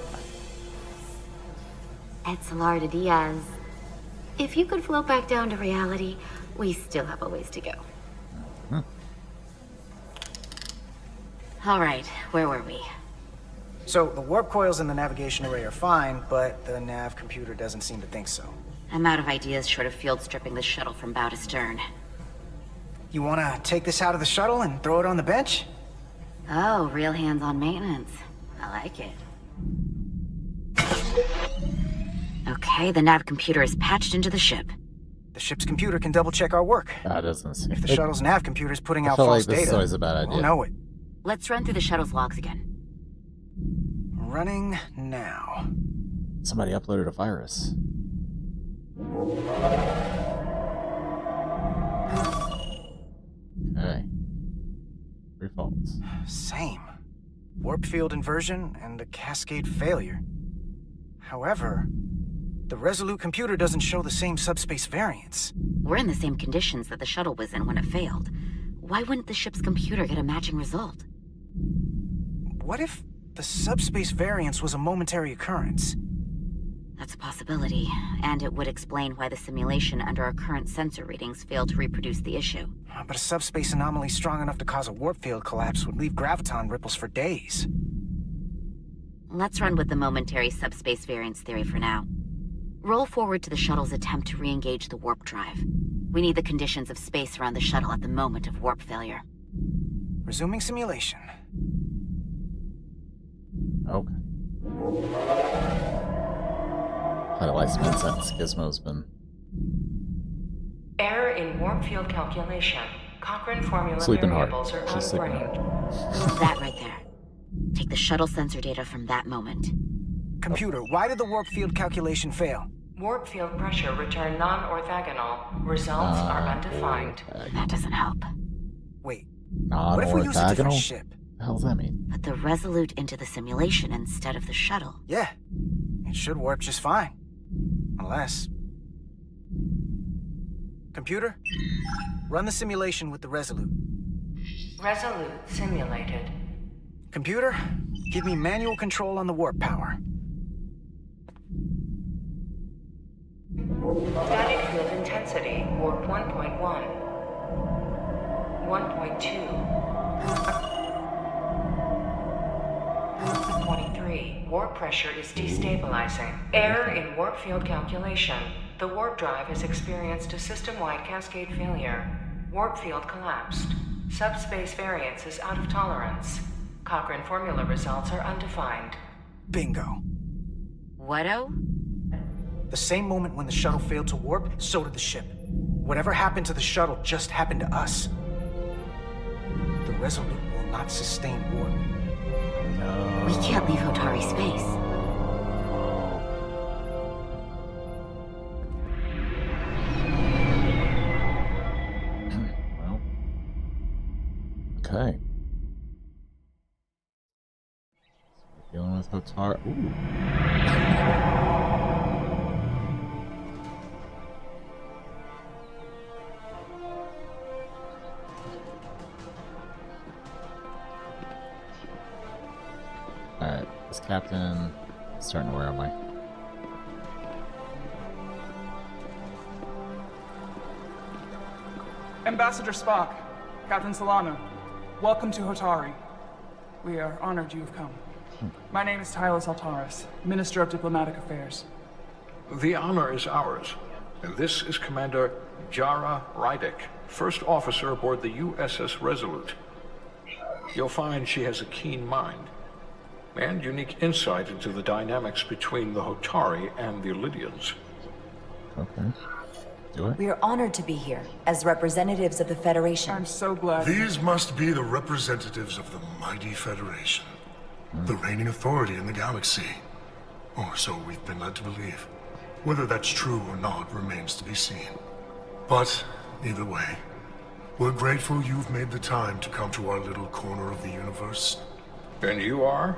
Etzelarda Diaz. If you could float back down to reality, we still have a ways to go. All right, where were we? So, the warp coils in the navigation array are fine, but the nav computer doesn't seem to think so. I'm out of ideas short of field stripping the shuttle from bow to stern. You wanna take this out of the shuttle and throw it on the bench? Oh, real hands-on maintenance. I like it. Okay, the nav computer is patched into the ship. The ship's computer can double-check our work. That doesn't seem. If the shuttle's nav computer's putting I out feel false like this is data, always a bad idea. we'll know it. Let's run through the shuttle's logs again. Running now. Somebody uploaded a virus. Okay. 3 faults. Same. Warp field inversion and a cascade failure. However, the Resolute computer doesn't show the same subspace variance. We're in the same conditions that the shuttle was in when it failed. Why wouldn't the ship's computer get a matching result? What if the subspace variance was a momentary occurrence? That's a possibility, and it would explain why the simulation under our current sensor readings failed to reproduce the issue. But a subspace anomaly strong enough to cause a warp field collapse would leave graviton ripples for days. Let's run with the momentary subspace variance theory for now. Roll forward to the shuttle's attempt to re-engage the warp drive. We need the conditions of space around the shuttle at the moment of warp failure. Resuming simulation. Okay. That lights makes sense. Gizmo's been Error in warp field calculation. Cochrane formula sleeping hard. variables are She's sleeping unframed. hard. That right there. Take the shuttle sensor data from that moment. Computer, why did the warp field calculation fail? Warp field pressure returned non-orthogonal. Results are undefined. That doesn't help. Wait, what if we use a different Non-orthogonal? ship? What the hell does that mean? Put the Resolute into the simulation instead of the shuttle. Yeah, it should warp just fine. Unless... Computer, run the simulation with the Resolute. Resolute simulated. Computer, give me manual control on the warp power. Static field intensity, warp 1.1. 1.2. 23. Warp pressure is destabilizing. Error in warp field calculation. The warp drive has experienced a system-wide cascade failure. Warp field collapsed. Subspace variance is out of tolerance. Cochrane formula results are undefined. Bingo. What-o? The same moment when the shuttle failed to warp, so did the ship. Whatever happened to the shuttle just happened to us. The Resolute will not sustain warp. No. We can't leave Hotari space. Well. Okay. Dealing with Hotari. Ooh. Alright, this captain is starting to wear on my. Ambassador Spock, Captain Solano, welcome to Hotari. We are honored you have come. My name is Tylos Altaris, Minister of Diplomatic Affairs. The honor is ours, and this is Commander Jara Rydick, first officer aboard the USS Resolute. You'll find she has a keen mind and unique insight into the dynamics between the Hotari and the Illydians. Okay. Do it. We are honored to be here as representatives of the Federation. I'm so glad. These must be the representatives of the mighty Federation, the reigning authority in the galaxy. Or so we've been led to believe. Whether that's true or not remains to be seen. But, either way, we're grateful you've made the time to come to our little corner of the universe. And you are?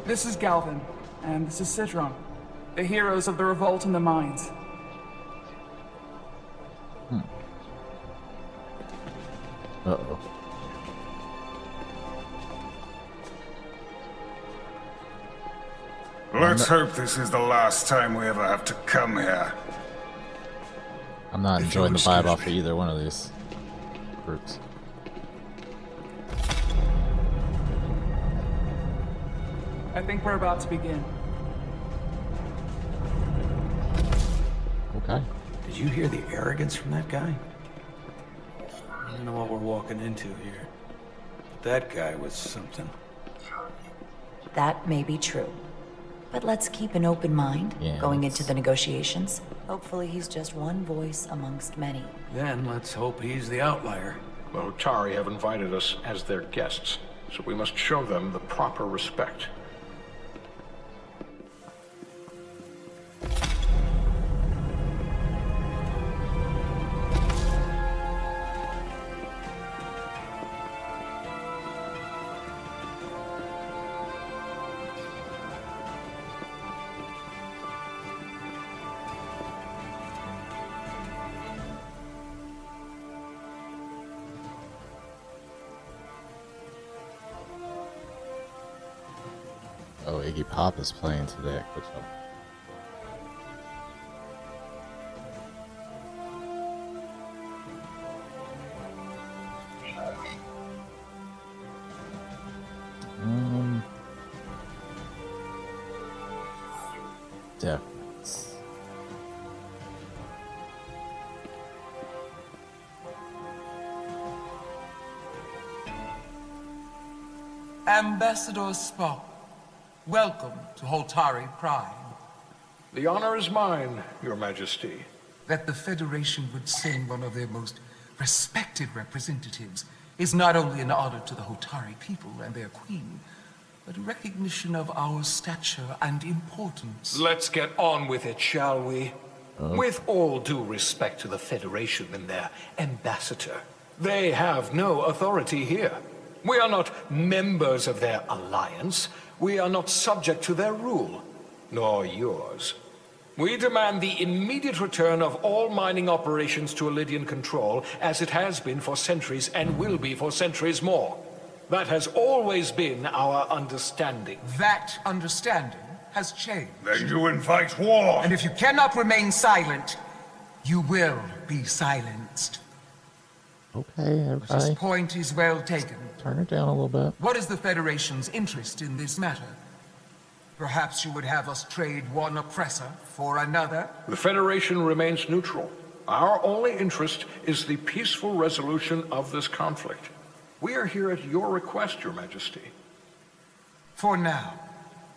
This is Galvin, and this is Citron, the heroes of the revolt in the mines. Uh-oh. Let's hope this is the last time we ever have to come here. I'm not enjoying the vibe off of either one of these groups. I think we're about to begin. Okay. Did you hear the arrogance from that guy? I don't know what we're walking into here. But that guy was something. That may be true. But let's keep an open mind going into the negotiations. Hopefully he's just one voice amongst many. Then let's hope he's the outlier. The Hotari have invited us as their guests, so we must show them the proper respect. Oh, Iggy Pop is playing today. Good job. Difference. Ambassador Spock, welcome to Holtari Prime. The honor is mine, Your Majesty. That the Federation would send one of their most respected representatives is not only an honor to the Holtari people and their queen, but a recognition of our stature and importance. Let's get on with it, shall we? With all due respect to the Federation and their ambassador, they have no authority here. We are not members of their alliance. We are not subject to their rule, nor yours. We demand the immediate return of all mining operations to Elydian control, as it has been for centuries and will be for centuries more. That has always been our understanding. That understanding has changed. Then you invite war! And if you cannot remain silent, you will be silenced. Okay, But his everybody. point is well taken. Turn it down a little bit. What is the Federation's interest in this matter? Perhaps you would have us trade one oppressor for another? The Federation remains neutral. Our only interest is the peaceful resolution of this conflict. We are here at your request, Your Majesty. For now.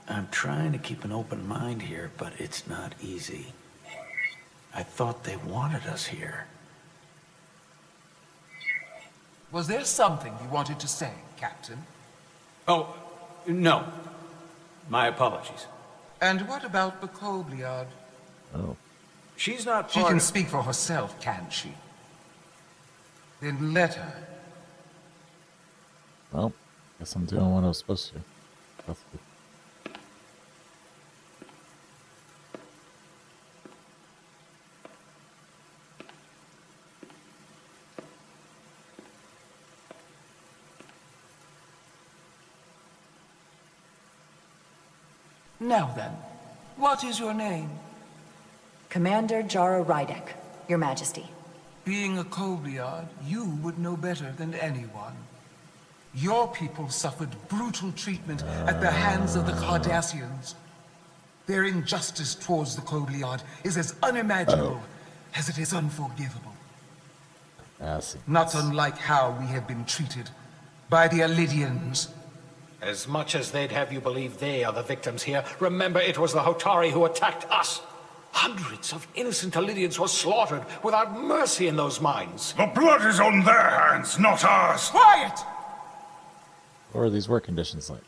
I'm trying to keep an open mind here, but it's not easy. I thought they wanted us here. Was there something you wanted to say, Captain? Oh, no. My apologies. And what about the Kobliad? Oh. She's not She part can of... speak for herself, can't she? Then let her. Well, guess I'm doing what I was supposed to. That's good. Now then, what is your name? Commander Jara Rydek, Your Majesty. Being a Kobliad, you would know better than anyone. Your people suffered brutal treatment at the hands of the Cardassians. Their injustice towards the Kobliad is as unimaginable as it is unforgivable. Not unlike how we have been treated by the Elydians. As much as they'd have you believe they are the victims here, remember it was the Hotari who attacked us. Hundreds of innocent Elydians were slaughtered without mercy in those mines. The blood is on their hands, not ours! Quiet! What are these work conditions like?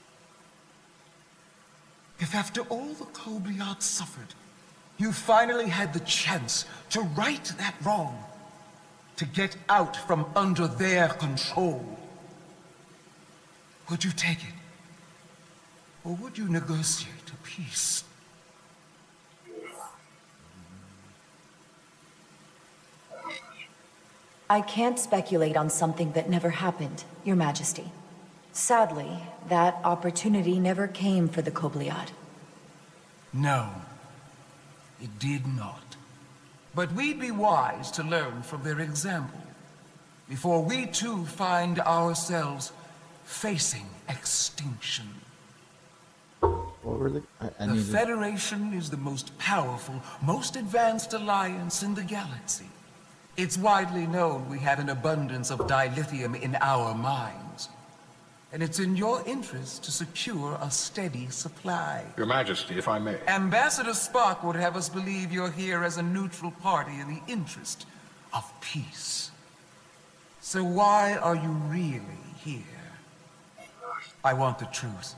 If after all the Kobliad suffered, you finally had the chance to right that wrong, to get out from under their control, would you take it? Or would you negotiate a peace? I can't speculate on something that never happened, Your Majesty. Sadly, that opportunity never came for the Kobliad. No, it did not. But we'd be wise to learn from their example, before we too find ourselves facing extinction. What were the... I The need to... Federation is the most powerful, most advanced alliance in the galaxy. It's widely known we have an abundance of dilithium in our mines. And it's in your interest to secure a steady supply. Your Majesty, if I may. Ambassador Spock would have us believe you're here as a neutral party in the interest of peace. So why are you really here? I want the truth,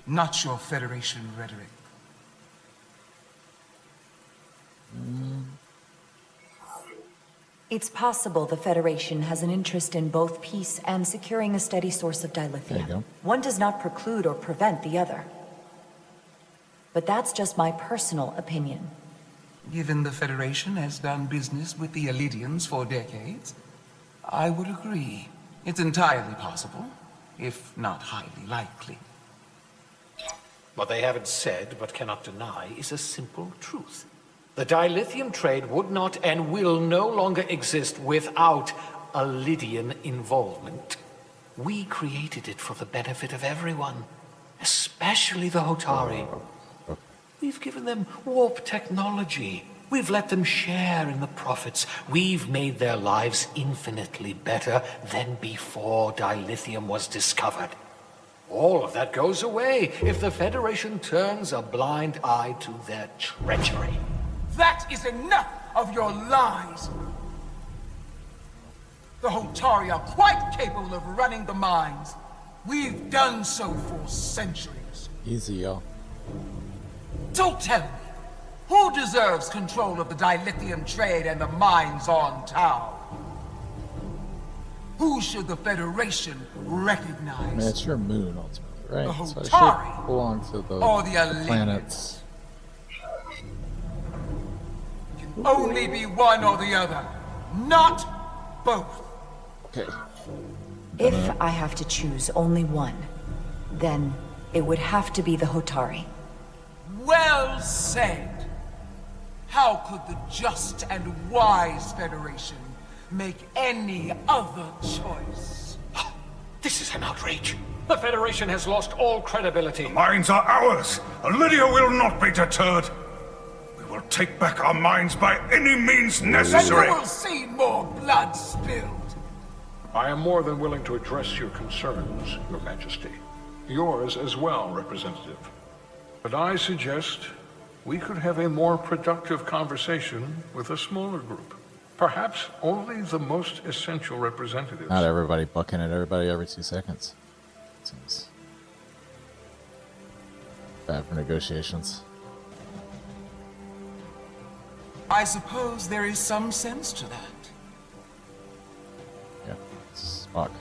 not your Federation rhetoric. It's possible the Federation has an interest in both peace and securing a steady source of dilithium. There you go. One does not preclude or prevent the other. But that's just my personal opinion. Given the Federation has done business with the Elidians for decades, I would agree. It's entirely possible, if not highly likely. What they haven't said, but cannot deny, is a simple truth. The dilithium trade would not and will no longer exist without Elidian involvement. We created it for the benefit of everyone, especially the Hotari. We've given them warp technology. We've let them share in the profits. We've made their lives infinitely better than before dilithium was discovered. All of that goes away if the Federation turns a blind eye to their treachery. That is enough of your lies! The Hotari are quite capable of running the mines. We've done so for centuries. Easy, y'all. So tell me, who deserves control of the dilithium trade and the mines on Tau? Who should the Federation recognize? I mean, it's your moon, ultimately, right? The So it Hotari should belong to the or the Elidians? planets. Only be one or the other, not both. Okay. If I have to choose only one, then it would have to be the Hotari. Well said. How could the just and wise Federation make any other choice? This is an outrage. The Federation has lost all credibility. The mines are ours. Lydia will not be deterred. We will take back our mines by any means necessary. And you will see more blood spilled. I am more than willing to address your concerns, Your Majesty. Yours as well, Representative. But I suggest we could have a more productive conversation with a smaller group. Perhaps only the most essential representatives. Not everybody bucking at everybody every 2 seconds. Seems bad for negotiations. I suppose there is some sense to that. Yeah, Spock.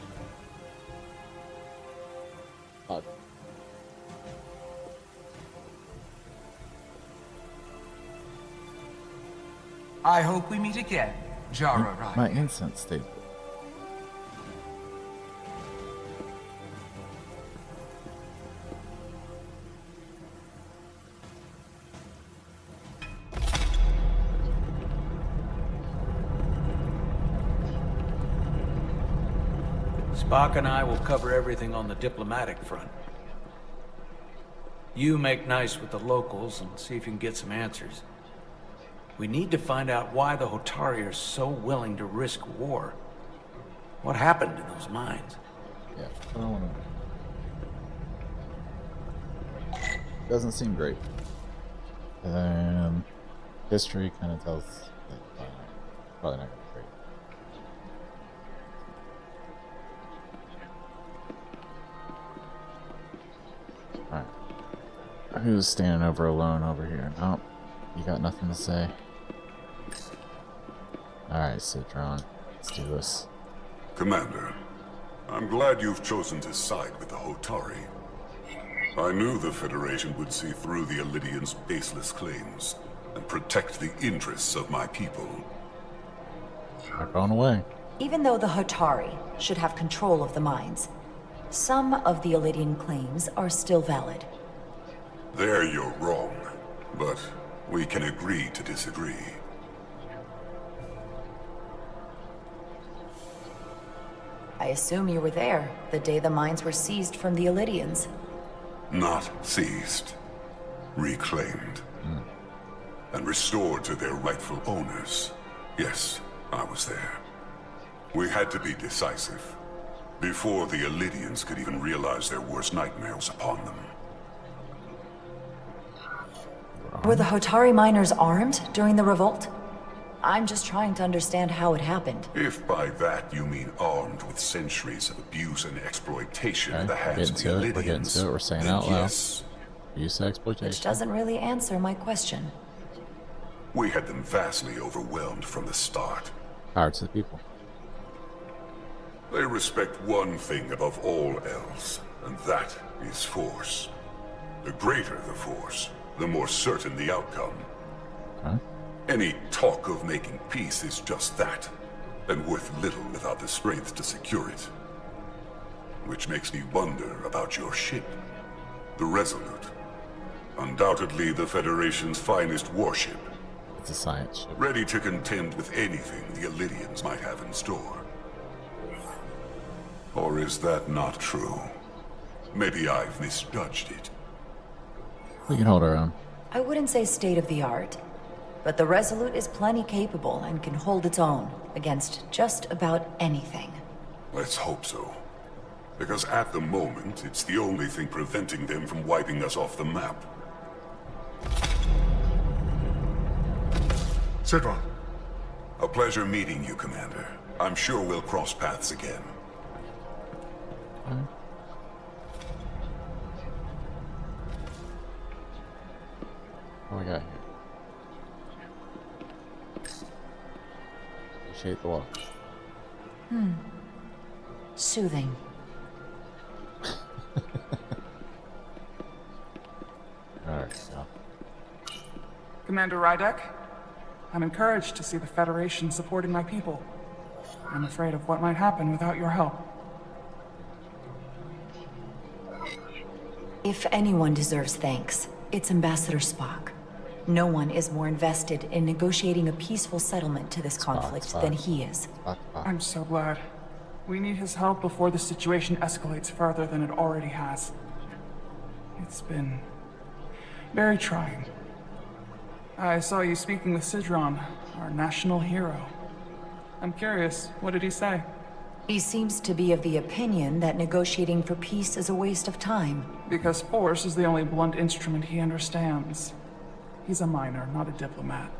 I hope we meet again, Jara Ryan. My incense stayed. Spock and I will cover everything on the diplomatic front. You make nice with the locals and see if you can get some answers. We need to find out why the Hotari are so willing to risk war. What happened in those mines? Yeah, I don't want to. Doesn't seem great. History kind of tells that probably not going to be great. Alright. Who's standing over alone over here? Nope. You got nothing to say. Alright, Citron. Let's do this. Commander, I'm glad you've chosen to side with the Hotari. I knew the Federation would see through the Elidians' baseless claims and protect the interests of my people. Not going away. Even though the Hotari should have control of the mines, some of the Elidian claims are still valid. There you're wrong, but we can agree to disagree. I assume you were there the day the mines were seized from the Elidians. Not seized. Reclaimed. And restored to their rightful owners. Yes, I was there. We had to be decisive, before the Elidians could even realize their worst nightmare was upon them. Were the Hotari miners armed during the revolt? I'm just trying to understand how it happened. If by that you mean armed with centuries of abuse and exploitation in the hands of the We're getting Illidians, to it. We're saying then out loud. yes, Use exploitation. Which doesn't really answer my question. we had them vastly overwhelmed from the start. Power to the people. They respect one thing above all else, and that is force. The greater the force, the more certain the outcome. Huh? Any talk of making peace is just that, and worth little without the strength to secure it. Which makes me wonder about your ship, the Resolute. Undoubtedly the Federation's finest warship. It's a science ship. Ready to contend with anything the Illidians might have in store. Or is that not true? Maybe I've misjudged it. We can hold our own. I wouldn't say state of the art, but the Resolute is plenty capable and can hold its own against just about anything. Let's hope so. Because at the moment, it's the only thing preventing them from wiping us off the map. Sidron. A pleasure meeting you, Commander. I'm sure we'll cross paths again. What we got here? Appreciate the walk. Soothing. Alright, yeah. Commander Rydek, I'm encouraged to see the Federation supporting my people. I'm afraid of what might happen without your help. If anyone deserves thanks, it's Ambassador Spock. No one is more invested in negotiating a peaceful settlement to this conflict than he is. I'm so glad. We need his help before the situation escalates further than it already has. It's been very trying. I saw you speaking with Sidron, our national hero. I'm curious, what did he say? He seems to be of the opinion that negotiating for peace is a waste of time. Because force is the only blunt instrument he understands. He's a miner, not a diplomat.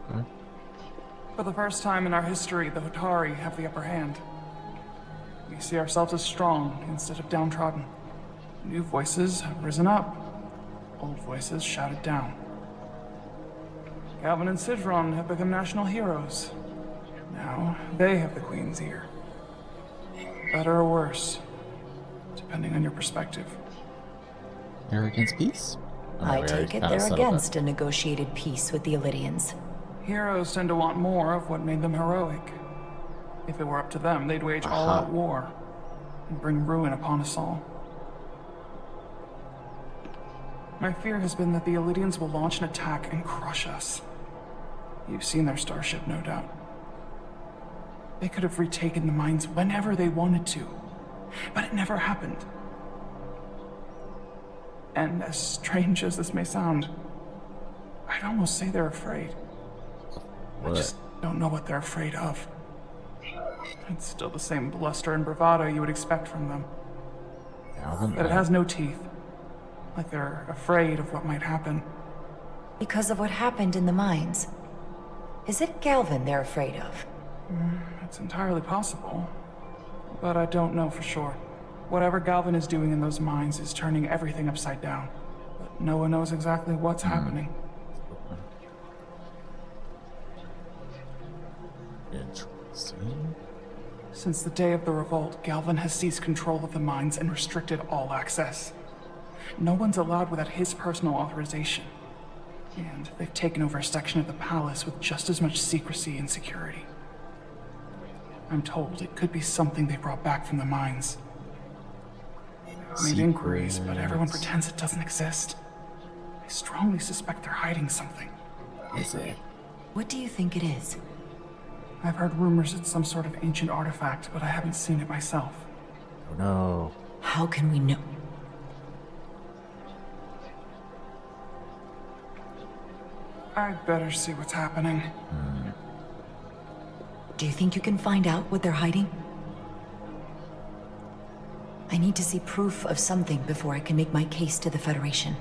Okay. For the first time in our history, the Hotari have the upper hand. We see ourselves as strong instead of downtrodden. New voices have risen up. Old voices shouted down. Galvin and Sidron have become national heroes. Now, they have the Queen's ear. Better or worse, depending on your perspective. They're against peace? I take it they're against a negotiated peace with the Illidians. Heroes tend to want more of what made them heroic. If it were up to them, they'd wage all-out war and bring ruin upon us all. My fear has been that the Illidians will launch an attack and crush us. You've seen their starship, no doubt. They could have retaken the mines whenever they wanted to, but it never happened. And as strange as this may sound, I'd almost say they're afraid. I just don't know what they're afraid of. It's still the same bluster and bravado you would expect from them. But it has no teeth. Like they're afraid of what might happen. Because of what happened in the mines. Is it Galvin they're afraid of? It's entirely possible. But I don't know for sure. Whatever Galvin is doing in those mines is turning everything upside down. But no one knows exactly what's happening. Interesting. Since the day of the revolt, Galvin has seized control of the mines and restricted all access. No one's allowed without his personal authorization. And they've taken over a section of the palace with just as much secrecy and security. I'm told it could be something they brought back from the mines. I made inquiries, but everyone pretends it doesn't exist. I strongly suspect they're hiding something. Is it? What do you think it is? I've heard rumors it's some sort of ancient artifact, but I haven't seen it myself. Oh no. How can we know? I'd better see what's happening. Do you think you can find out what they're hiding? I need to see proof of something before I can make my case to the Federation.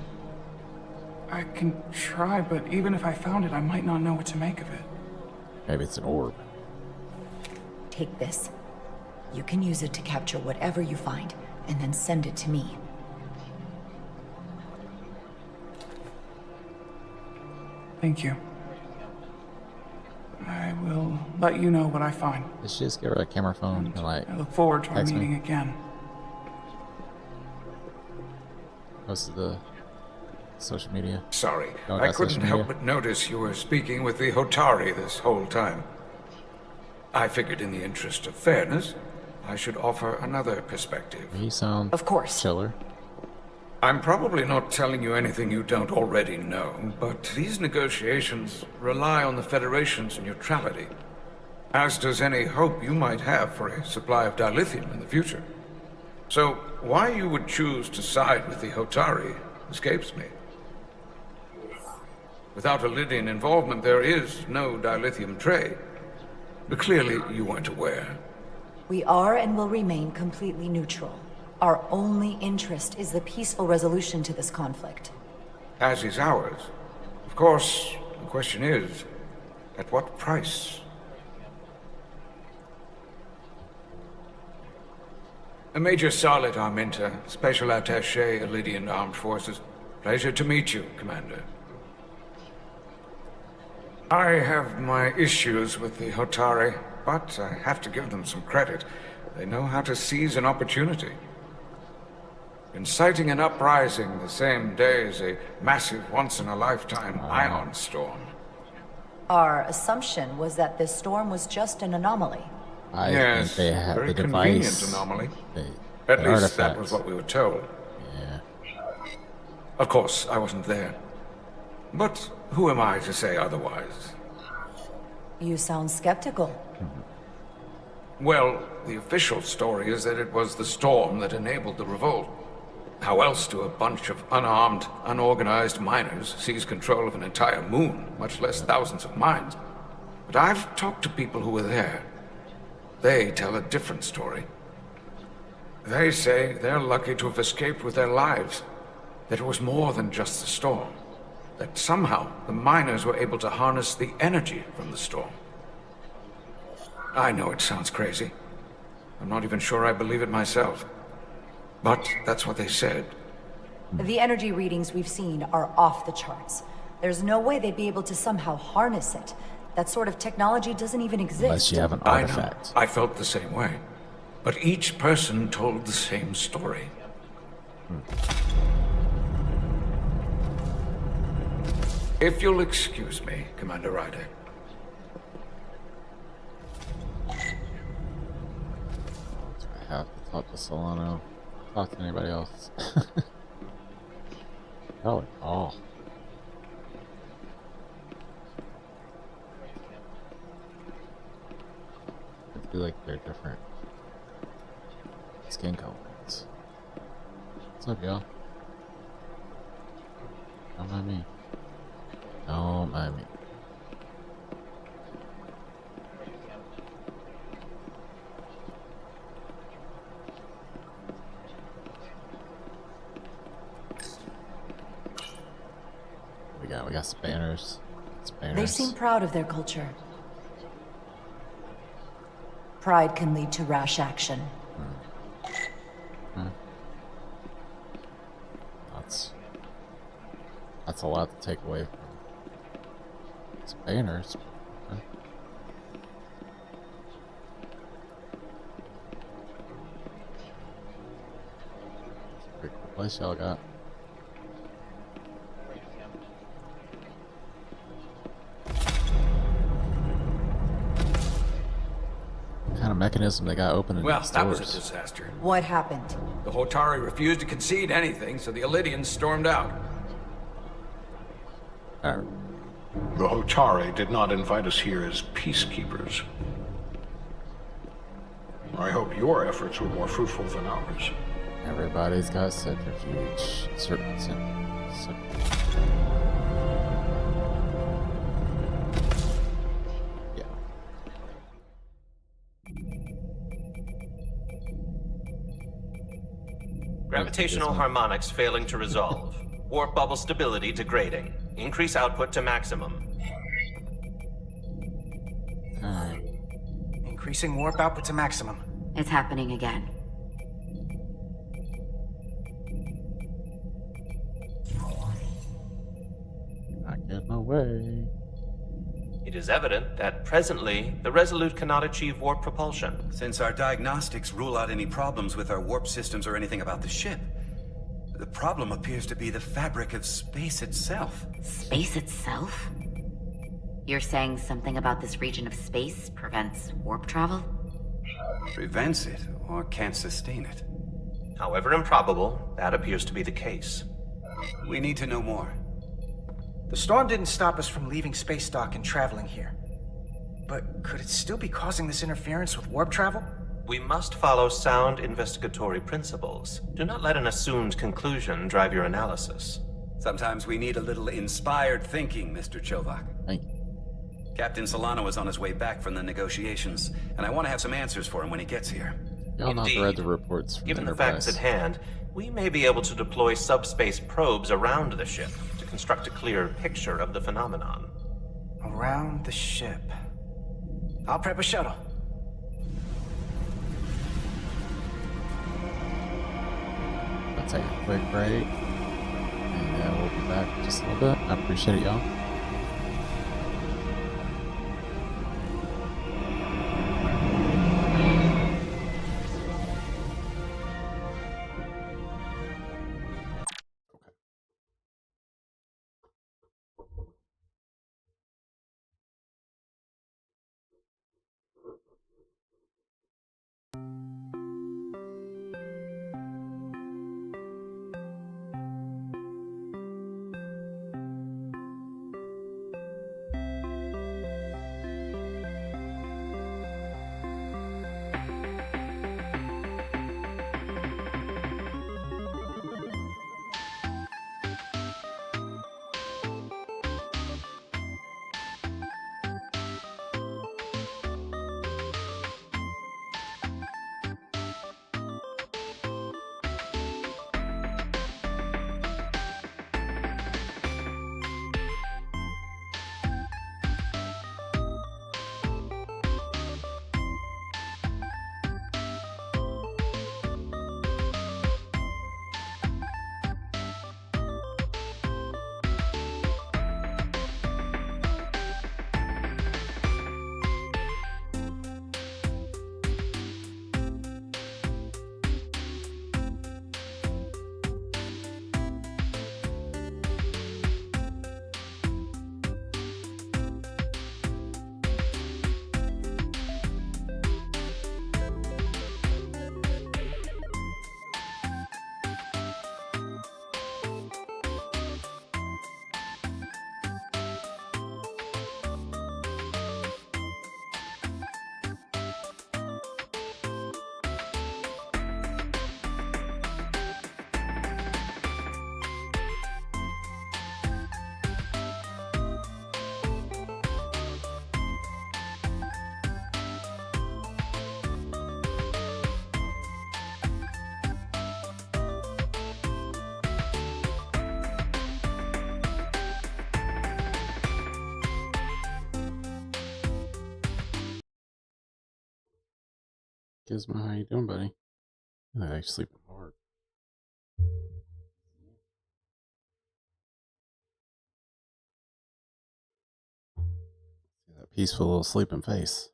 I can try, but even if I found it, I might not know what to make of it. Maybe it's an orb. Take this. You can use it to capture whatever you find, and then send it to me. Thank you. I will let you know what I find. Did she just give her a camera phone and like I look forward to our text me? meeting again. Posted the social media. Sorry, No, I not couldn't social help media. but notice you were speaking with the Hotari this whole time. I figured in the interest of fairness, I should offer another perspective. You sound of course chiller. I'm probably not telling you anything you don't already know, but these negotiations rely on the Federation's neutrality, as does any hope you might have for a supply of dilithium in the future. So, why you would choose to side with the Hotari escapes me. Without Lydian involvement, there is no dilithium trade. But clearly, you weren't aware. We are and will remain completely neutral. Our only interest is the peaceful resolution to this conflict. As is ours. Of course, the question is, at what price? Major Salit Arminta, Special Attaché, Lydian Armed Forces. Pleasure to meet you, Commander. I have my issues with the Hotari, but I have to give them some credit. They know how to seize an opportunity. Inciting an uprising the same day as a massive once-in-a-lifetime ion storm. Our assumption was that this storm was just an anomaly. Yes, think they have very the convenient device. anomaly. The At least that artifact. was what we were told. Yeah. Of course, I wasn't there. But who am I to say otherwise? You sound skeptical. Well, the official story is that it was the storm that enabled the revolt. How else do a bunch of unarmed, unorganized miners seize control of an entire moon, much less thousands of mines? But I've talked to people who were there. They tell a different story. They say they're lucky to have escaped with their lives, that it was more than just the storm, that somehow the miners were able to harness the energy from the storm. I know it sounds crazy. I'm not even sure I believe it myself. But that's what they said. The energy readings we've seen are off the charts. There's no way they'd be able to somehow harness it. That sort of technology doesn't even exist. Unless you have an artifact. I felt the same way. But each person told the same story. If you'll excuse me, Commander Ryder. I have to talk to Solano. Talk to anybody else. Oh, oh. I feel like they're different skin colors. What's up, y'all? Don't mind me. Don't mind me. We got Spanners. They seem proud of their culture. Pride can lead to rash action. That's a lot to take away from Spanners. Pretty cool place y'all got. What kind of mechanism they got open in Well, these that was a doors? disaster. What happened? The Hotari refused to concede anything, so the Elydians stormed out. The Hotari did not invite us here as peacekeepers. I hope your efforts were more fruitful than ours. Everybody's got subterfuge. Yeah. Gravitational harmonics failing to resolve. Warp bubble stability degrading. Increase output to maximum. Increasing warp output to maximum. It's happening again. Not getting away. It is evident that presently, the Resolute cannot achieve warp propulsion. Since our diagnostics rule out any problems with our warp systems or anything about the ship, the problem appears to be the fabric of space itself. Space itself? You're saying something about this region of space prevents warp travel? Prevents it, or can't sustain it. However improbable, that appears to be the case. We need to know more. The storm didn't stop us from leaving space dock and traveling here. But could it still be causing this interference with warp travel? We must follow sound investigatory principles. Do not let an assumed conclusion drive your analysis. Sometimes we need a little inspired thinking, Mr. Chovak. Thank you. Captain Solano is on his way back from the negotiations, and I want to have some answers for him when he gets here. Y'all not read the reports from Given the Enterprise. facts at hand, we may be able to deploy subspace probes around the ship to construct a clear picture of the phenomenon. Around the ship. I'll prep a shuttle. I'll take a quick break. And we'll be back in just a little bit. I appreciate it, y'all. Gizmo, how you doing, buddy? I sleeping hard. See that peaceful little sleeping face.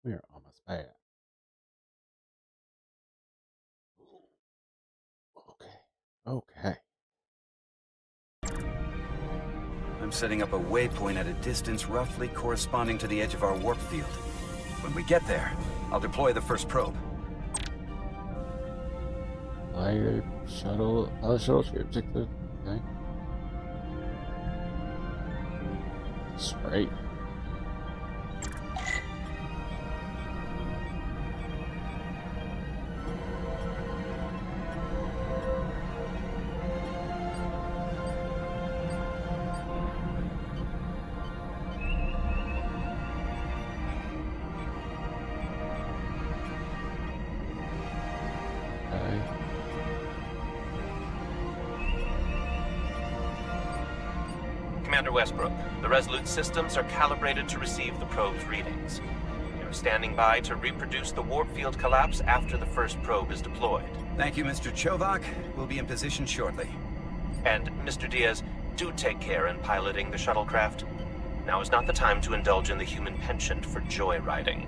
We're almost back. Okay. I'm setting up a waypoint at a distance roughly corresponding to the edge of our warp field. When we get there, I'll deploy the first probe. Fire shuttle. Oh, shuttle tree objective. Okay. Straight. Commander Westbrook, the Resolute systems are calibrated to receive the probe's readings. We are standing by to reproduce the warp field collapse after the first probe is deployed. Thank you, Mr. Chovak. We'll be in position shortly. And, Mr. Diaz, do take care in piloting the shuttlecraft. Now is not the time to indulge in the human penchant for joyriding.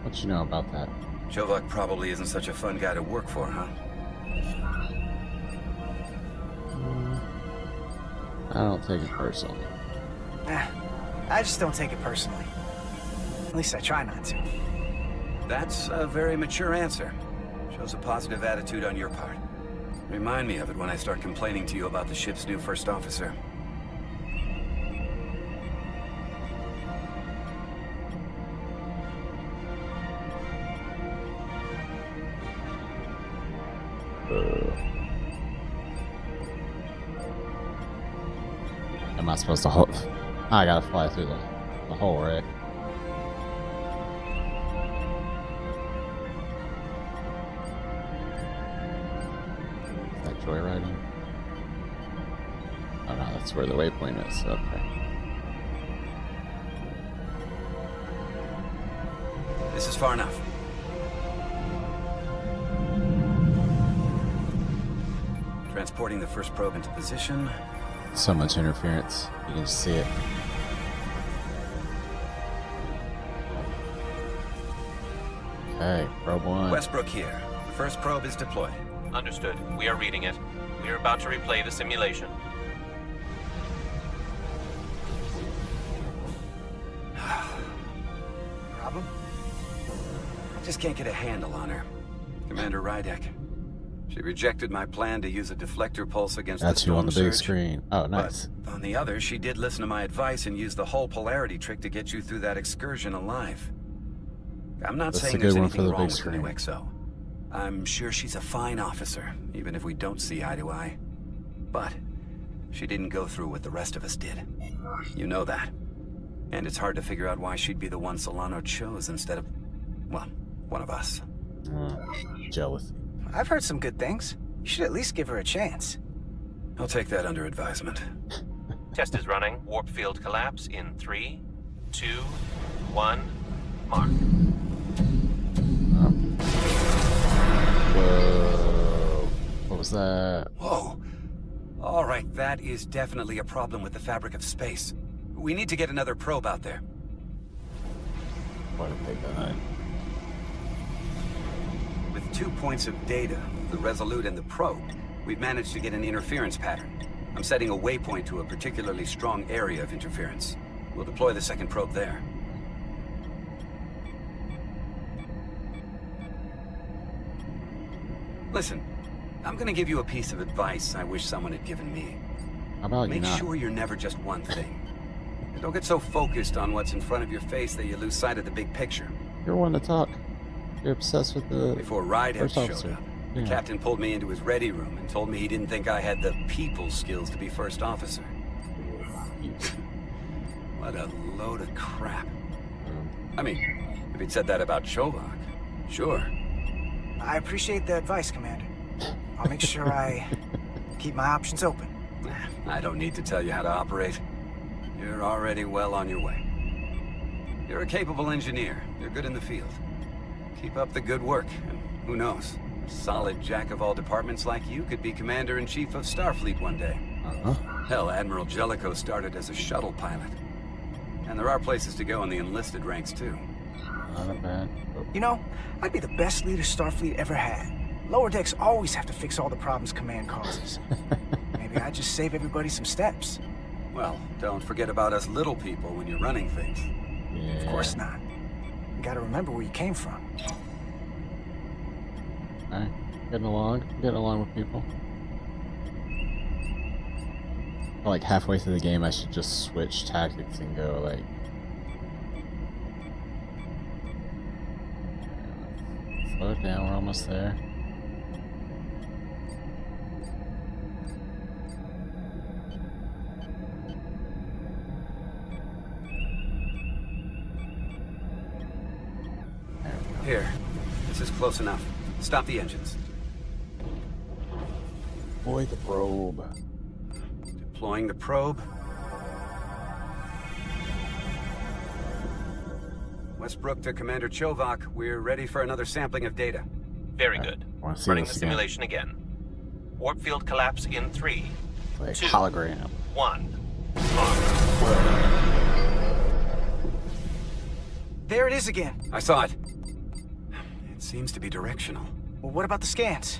What you know about that? Chovak probably isn't such a fun guy to work for, huh? I don't take it personally. I just don't take it personally. At least I try not to. That's a very mature answer. Shows a positive attitude on your part. Remind me of it when I start complaining to you about the ship's new first officer. Am I supposed to hold? I gotta fly through the hole, right? Is that joyriding? Oh no, that's where the waypoint is. Okay. This is far enough. Transporting the first probe into position. So much interference. You can just see it. Okay, probe 1. Westbrook here. The first probe is deployed. Understood. We are reading it. We are about to replay the simulation. Problem? I just can't get a handle on her. Commander Rydek. She rejected my plan to use a deflector pulse against the That's you storm on the big surge. screen. Oh, nice. But on the other, she did listen to my advice and used the whole polarity trick to get you through that excursion alive. I'm not That's saying a there's good one for anything the wrong big with the new screen. XO. I'm sure she's a fine officer, even if we don't see eye to eye. But she didn't go through what the rest of us did. You know that. And it's hard to figure out why she'd be the one Solano chose instead of, well, one of us. Jealousy. I've heard some good things. You should at least give her a chance. I'll take that under advisement. Test is running. Warp field collapse in 3, 2, 1, mark. Whoa. What was that? Whoa. All right, that is definitely a problem with the fabric of space. We need to get another probe out there. What a big guy. With 2 points of data, the Resolute and the probe, we've managed to get an interference pattern. I'm setting a waypoint to a particularly strong area of interference. We'll deploy the second probe there. Listen, I'm gonna give you a piece of advice I wish someone had given me. How about you Make not? sure you're never just one thing. And don't get so focused on what's in front of your face that you lose sight of the big picture. You're one to talk. You're obsessed with the Before Rydek first showed officer. up, the captain pulled me into his ready room and told me he didn't think I had the people skills to be first officer. What a load of crap. I mean, if he'd said that about Chovak, sure. I appreciate the advice, Commander. I'll make sure I keep my options open. I don't need to tell you how to operate. You're already well on your way. You're a capable engineer. You're good in the field. Keep up the good work, and who knows? A solid jack of all departments like you could be Commander-in-Chief of Starfleet one day. Hell, Admiral Jellicoe started as a shuttle pilot. And there are places to go in the enlisted ranks, too. Not bad. You know, I'd be the best leader Starfleet ever had. Lower decks always have to fix all the problems Command causes. Maybe I'd just save everybody some steps. Well, don't forget about us little people when you're running things. Yeah. Of course not. You gotta remember where you came from. Alright, getting along with people. Like halfway through the game, I should just switch tactics and go like. Slow it down, we're almost there. Here, this is close enough. Stop the engines. Deploy the probe. Deploying the probe. Westbrook to Commander Chovak. We're ready for another sampling of data. Very good. Running the simulation again. Warp field collapse in 3, like 2, hologram. 1. There it is again. I saw it. It seems to be directional. Well, what about the scans?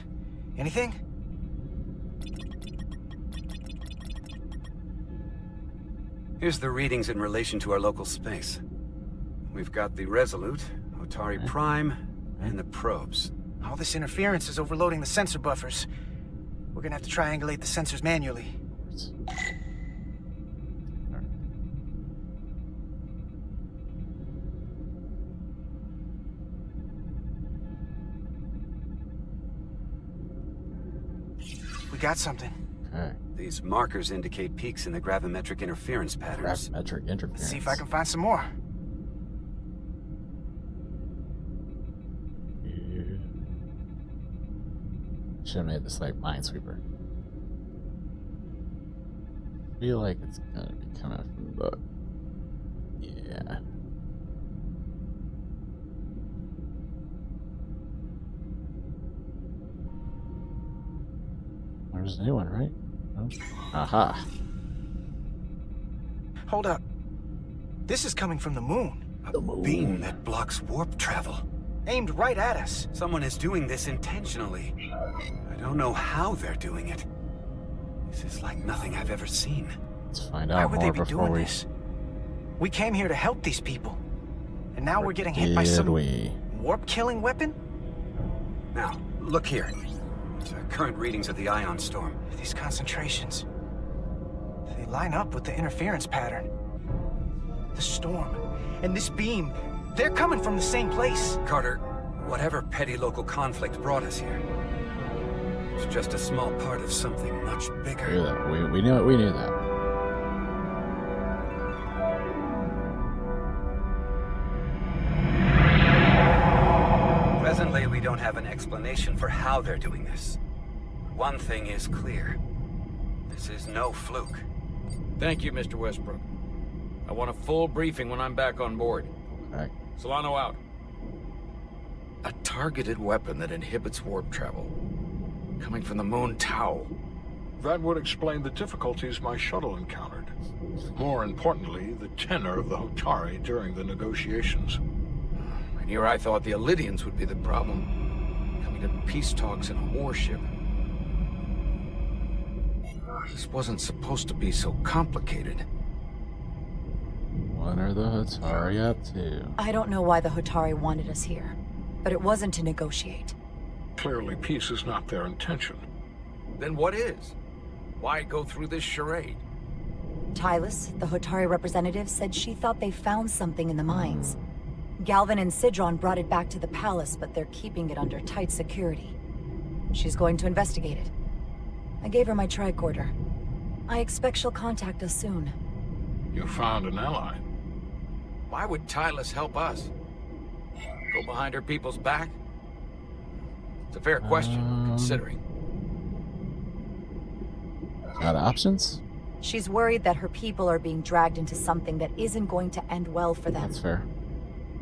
Anything? Here's the readings in relation to our local space. We've got the Resolute, Otari Prime, and the probes. All this interference is overloading the sensor buffers. We're gonna have to triangulate the sensors manually. We got something. Okay. These markers indicate peaks in the gravimetric interference patterns. Gravimetric interference. Let's see if I can find some more. Should have made this like Minesweeper. Feel like it's gonna be coming from the book. Yeah. There's a new one, right? Oh. Aha. Hold up. This is coming from the moon. A beam that blocks warp travel. Aimed right at us. Someone is doing this intentionally. I don't know how they're doing it. This is like nothing I've ever seen. Let's find Why out would more they be before doing we... this? We came here to help these people. And now we're getting hit by some warp-killing weapon? Now, look here. Current readings of the ion storm. These concentrations. They line up with the interference pattern. The storm and this beam, they're coming from the same place. Carter, whatever petty local conflict brought us here, it's just a small part of something much bigger. We knew it. We knew that. Presently, we don't have an explanation for how they're doing this. One thing is clear. This is no fluke. Thank you, Mr. Westbrook. I want a full briefing when I'm back on board. Okay. Solano out. A targeted weapon that inhibits warp travel. Coming from the moon Tau. That would explain the difficulties my shuttle encountered. More importantly, the tenor of the Hotari during the negotiations. And here I thought the Elydians would be the problem. Coming to peace talks in a warship. This wasn't supposed to be so complicated. What are the Hotari up to? I don't know why the Hotari wanted us here, but it wasn't to negotiate. Clearly, peace is not their intention. Then what is? Why go through this charade? Tylus, the Hotari representative, said she thought they found something in the mines. Galvin and Sidron brought it back to the palace, but they're keeping it under tight security. She's going to investigate it. I gave her my tricorder. I expect she'll contact us soon. You found an ally. Why would Tylus help us? Go behind her people's back? It's a fair question, considering. Got options? She's worried that her people are being dragged into something that isn't going to end well for them. That's fair.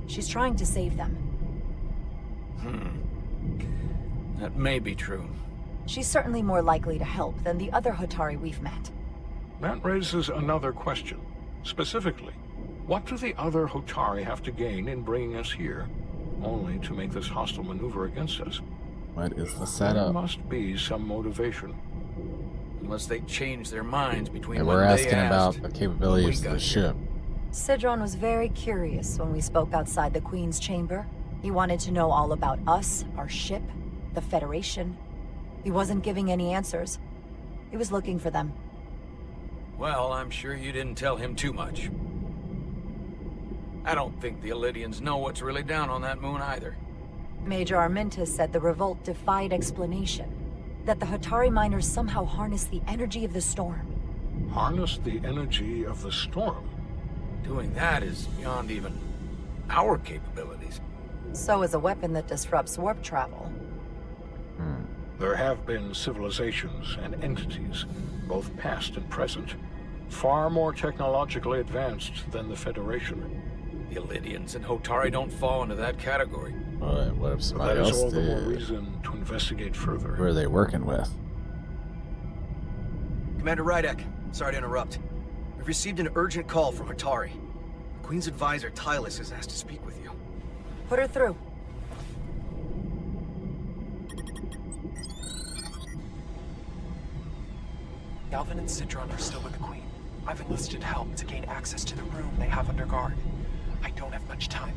She's trying to save them. That may be true. She's certainly more likely to help than the other Hotari we've met. That raises another question. Specifically, What do the other Hotari have to gain in bringing us here, only to make this hostile maneuver against us? What is the There setup? must be some motivation. Unless they change their minds between And when we're they asking about asked the and capabilities when of we the got here. ship. Sidron was very curious when we spoke outside the Queen's chamber. He wanted to know all about us, our ship, the Federation. He wasn't giving any answers. He was looking for them. Well, I'm sure you didn't tell him too much. I don't think the Elydians know what's really down on that moon either. Major Armintas said the revolt defied explanation. That the Hotari miners somehow harnessed the energy of the storm. Harness the energy of the storm? Doing that is beyond even our capabilities. So is a weapon that disrupts warp travel. There have been civilizations and entities, both past and present, far more technologically advanced than the Federation. The Elydians and Hotari don't fall into that category. What if somebody That is else all the more did? reason to investigate further. Who are they working with? Commander Rydek, sorry to interrupt. We've received an urgent call from Hotari. The Queen's advisor, Tylus, has asked to speak with you. Put her through. Galvin and Sidron are still with the Queen. I've enlisted help to gain access to the room they have under guard. I don't have much time.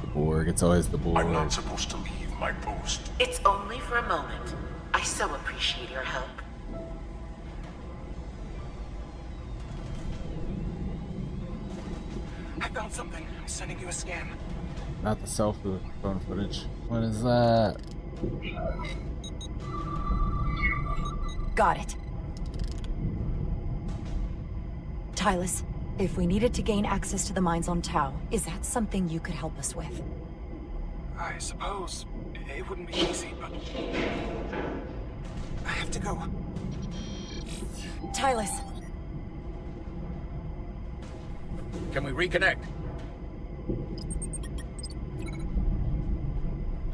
The Borg. It's always the Borg. I'm not supposed to leave my post. It's only for a moment. I so appreciate your help. I found something. I'm sending you a scan. Not the cell phone footage. What is that? Got it. Tylus, if we needed to gain access to the mines on Tau, is that something you could help us with? I suppose it wouldn't be easy, but I have to go. Tylus. Can we reconnect?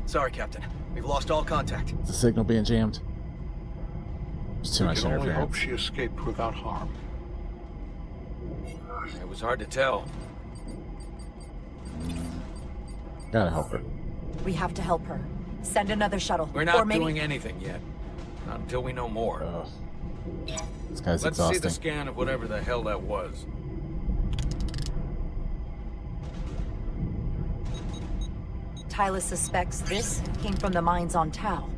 Sorry, Captain. We've lost all contact. Is the signal being jammed? There's too We much can only hope interference. she escaped without harm. It was hard to tell. Gotta help her. We have to help her. Send another shuttle. We're or not maybe... doing anything yet. Not until we know more. This guy's Let's see exhausting. the scan of whatever the hell that was. Tylus suspects this came from the mines on Tau.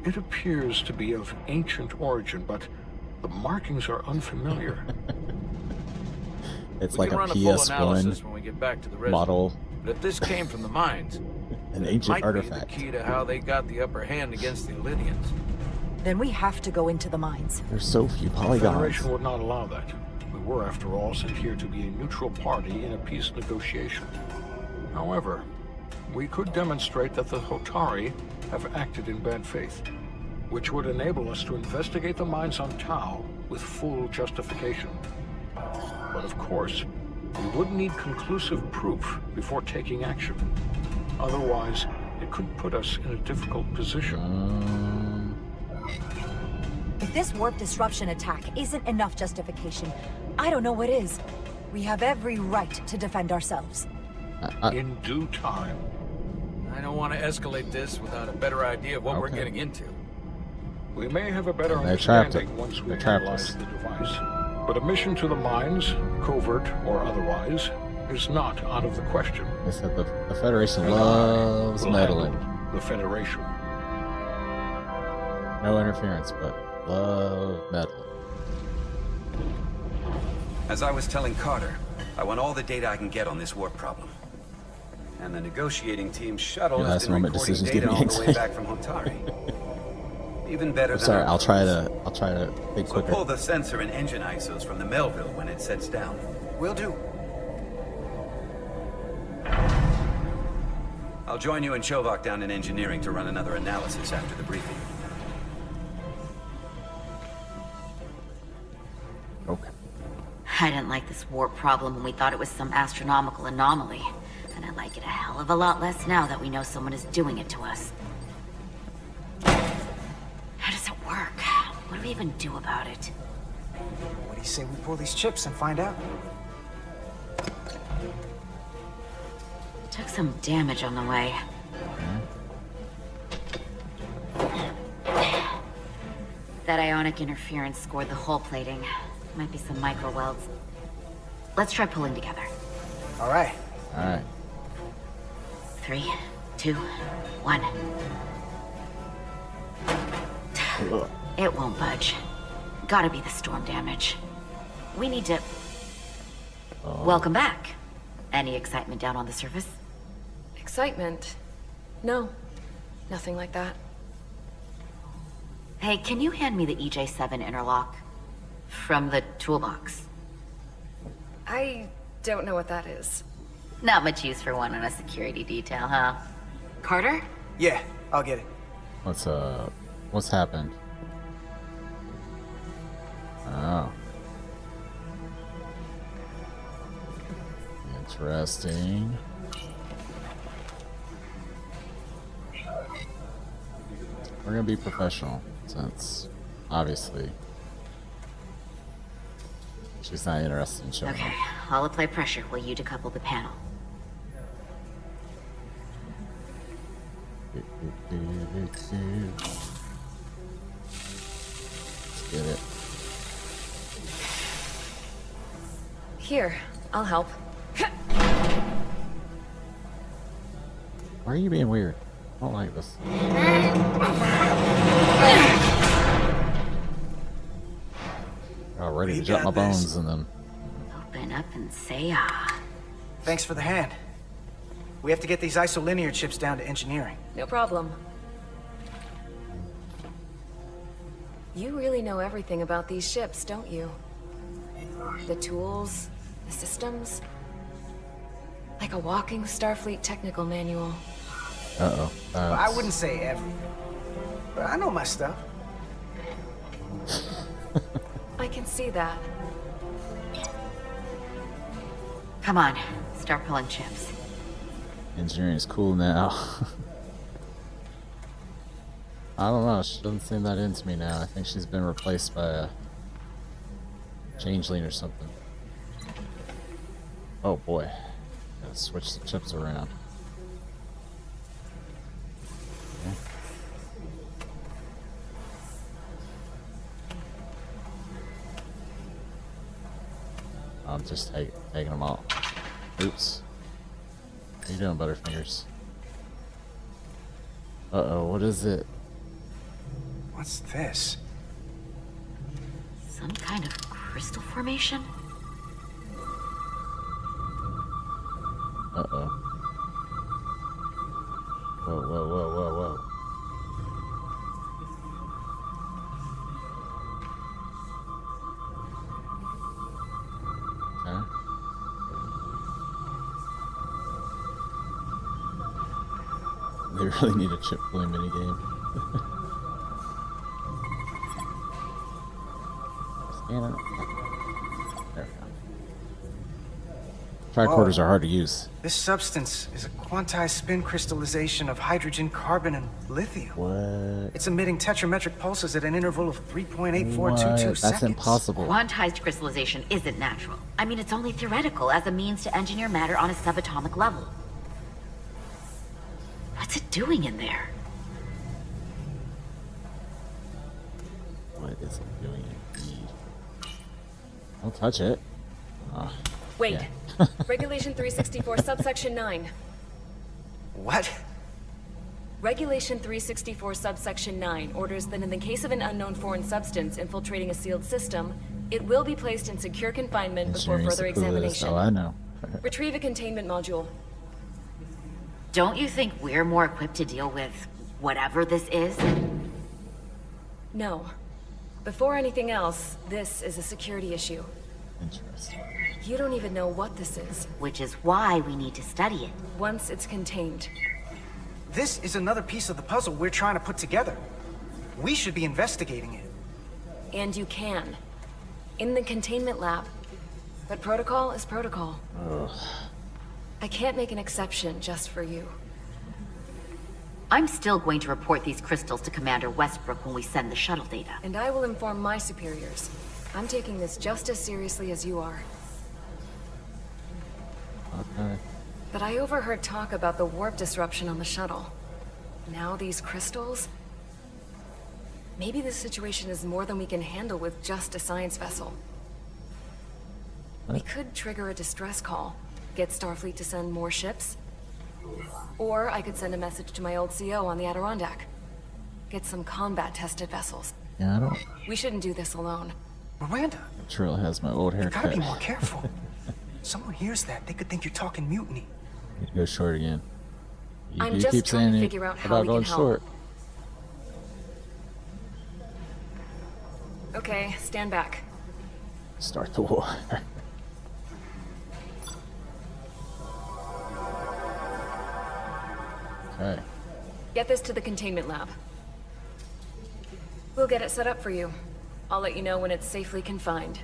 It appears to be of ancient origin, but the markings are unfamiliar. It's We like can a run a full analysis PS1 when we get back to the residence. model. But if this came from the mines, An it ancient might artifact. be the key to how they got the upper hand against the Elydians. Then we have to go into the mines. There's so few The polygons. Federation would not allow that. We were, after all, sent here to be a neutral party in a peace negotiation. However, we could demonstrate that the Hotari have acted in bad faith, which would enable us to investigate the mines on Tau with full justification. But of course, we would need conclusive proof before taking action. Otherwise, it could put us in a difficult position. If this warp disruption attack isn't enough justification, I don't know what is. We have every right to defend ourselves. In due time. I don't want to escalate this without a better idea of what we're getting into. We may have a better They trapped understanding it. once we They trapped analyze us. the device. But a mission to the mines, covert or otherwise, is not out of the question. They said the Federation And loves I will meddling. handle the Federation. No interference, but love meddling. As I was telling Carter, I want all the data I can get on this warp problem. And the negotiating team's shuttle Your has last been moment recording decisions data give me all the way anxiety. back from Hotari. Even better I'm than sorry, our I'll try plans. to think So quicker. pull the sensor and engine ISOs from the Melville when it sets down. Will do. I'll join you and Chovak down in engineering to run another analysis after the briefing. Okay. I didn't like this warp problem when we thought it was some astronomical anomaly. And I like it a hell of a lot less now that we know someone is doing it to us. How does it work? What do we even do about it? What do you say we pull these chips and find out? Took some damage on the way. That ionic interference scored the hull plating. Might be some micro welds. Let's try pulling together. All right. All right. 3, 2, 1. It won't budge. Gotta be the storm damage. We need to... Welcome back. Any excitement down on the surface? Excitement? No. Nothing like that. Hey, can you hand me the EJ7 interlock? From the toolbox. I don't know what that is. Not much use for one on a security detail, huh? Carter? Yeah, I'll get it. What's happened? Oh. Interesting. We're gonna be professional, since, obviously, she's not interested in showing Okay, up. I'll apply pressure while you decouple the panel. Let's get it. Here, I'll help. Why are you being weird? I don't like this. Oh, ready to jump my bones and then... Open up and say ah. Thanks for the hand. We have to get these isolinear chips down to engineering. No problem. You really know everything about these ships, don't you? The tools, the systems. Like a walking Starfleet technical manual. Uh-oh. Well, I wouldn't say everything, but I know my stuff. I can see that. Come on, start pulling chips. Engineering is cool now. I don't know, she doesn't seem that into me now. I think she's been replaced by a changeling or something. Oh boy. Gotta switch the chips around. Okay. I'm just taking them all. Oops. What are you doing, Butterfingers? Uh-oh, what is it? What's this? Some kind of crystal formation? Uh-oh. Whoa, whoa, whoa, whoa, whoa. Okay. They really need a chip pulling minigame. There we go. Tricorders are hard to use. This substance is a quantized spin crystallization of hydrogen, carbon, and lithium. What? It's emitting tetrametric pulses at an interval of 3.8422 What? seconds. That's impossible. Quantized crystallization isn't natural. I mean, it's only theoretical as a means to engineer matter on a subatomic level. What's it doing in there? What is it doing indeed? Don't touch it. Oh, Wait. yeah. Regulation 364, subsection 9. What? Regulation 364, subsection 9 orders that in the case of an unknown foreign substance infiltrating a sealed system, it will be placed in secure confinement before Engineering's further the coolest. examination. Oh, I know. Retrieve a containment module. Don't you think we're more equipped to deal with whatever this is? No. Before anything else, this is a security issue. Interesting. You don't even know what this is. Which is why we need to study it. Once it's contained. This is another piece of the puzzle we're trying to put together. We should be investigating it. And you can. In the containment lab. But protocol is protocol. Ugh. I can't make an exception just for you. I'm still going to report these crystals to Commander Westbrook when we send the shuttle data. And I will inform my superiors. I'm taking this just as seriously as you are. Okay. But I overheard talk about the warp disruption on the shuttle. Now these crystals? Maybe this situation is more than we can handle with just a science vessel. We could trigger a distress call, get Starfleet to send more ships. Or I could send a message to my old CO on the Adirondack. Get some combat-tested vessels. Yeah, I don't... We shouldn't do this alone. Miranda! Trill has my old You haircut. gotta be more careful. Someone hears that, they could think you're talking mutiny. Need to go short again. I'm You just keep trying to saying figure out how about we going can help. short. Okay, stand back. Start the war. Okay. Get this to the containment lab. We'll get it set up for you. I'll let you know when it's safely confined.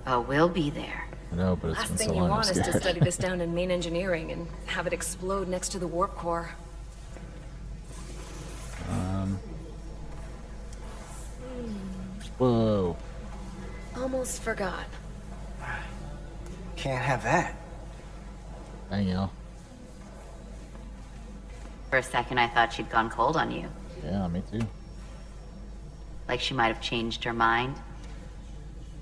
Oh, we'll be there. I know, but it's Last been thing so you long. I'm want is to scared. study this down in main engineering and have it explode next to the warp core. Whoa. Almost forgot. Can't have that. Dang, y'all. For a second, I thought she'd gone cold on you. Yeah, me too. Like she might have changed her mind.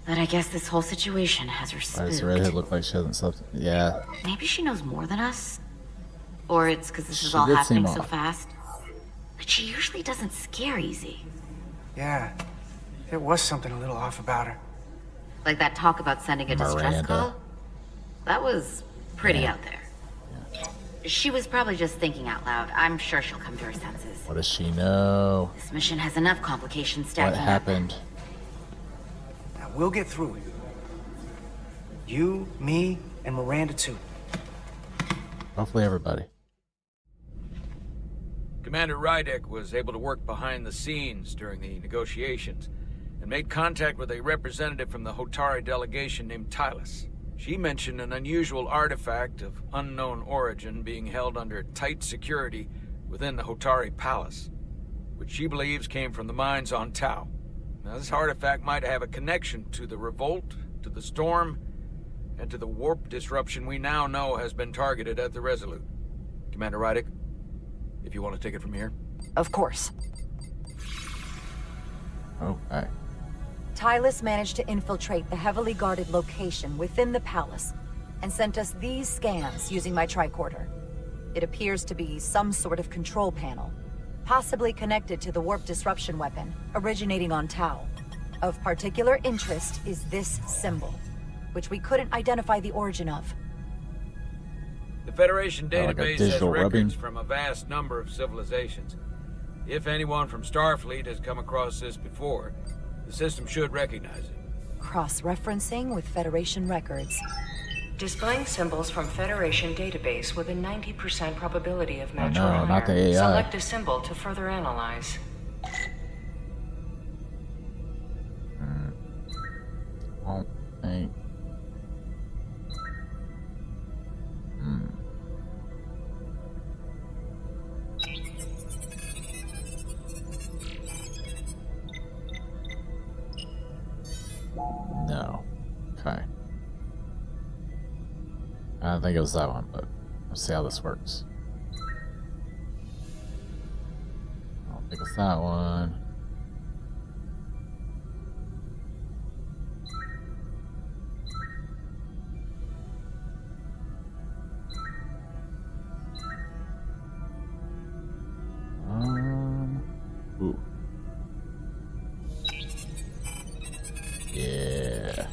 But I guess this whole situation has her Why does the spooked. redhead look like she hasn't slept? Yeah. Maybe she knows more than us? Or it's because this is She all did happening seem so off. fast? But she usually doesn't scare easy. Yeah, there was something a little off about her. Like that talk about sending a distress Miranda. call? That was pretty out there. She was probably just thinking out loud. I'm sure she'll come to her senses. What does she know? This mission has enough complications stacking What up. happened? Now, we'll get through it. You, me, and Miranda too. Hopefully everybody. Commander Rydek was able to work behind the scenes during the negotiations and made contact with a representative from the Hotari delegation named Tylus. She mentioned an unusual artifact of unknown origin being held under tight security within the Hotari Palace, which she believes came from the mines on Tau. Now, this artifact might have a connection to the revolt, to the storm, and to the warp disruption we now know has been targeted at the Resolute. Commander Rydek, if you want to take it from here. Of course. Okay. Tylus managed to infiltrate the heavily guarded location within the palace and sent us these scans using my tricorder. It appears to be some sort of control panel, possibly connected to the warp disruption weapon originating on Tau. Of particular interest is this symbol, which we couldn't identify the origin of. The Federation Oh, like a database has digital records rubbing. from a vast number of civilizations. If anyone from Starfleet has come across this before, the system should recognize it. Cross-referencing with Federation records. Displaying symbols from Federation database with a 90% probability of match no, or higher. not the AI. Select a symbol to further analyze. Won't think. No. Okay. I don't think it was that one, but let's see how this works. I don't think it's that one. Ooh. Yeah.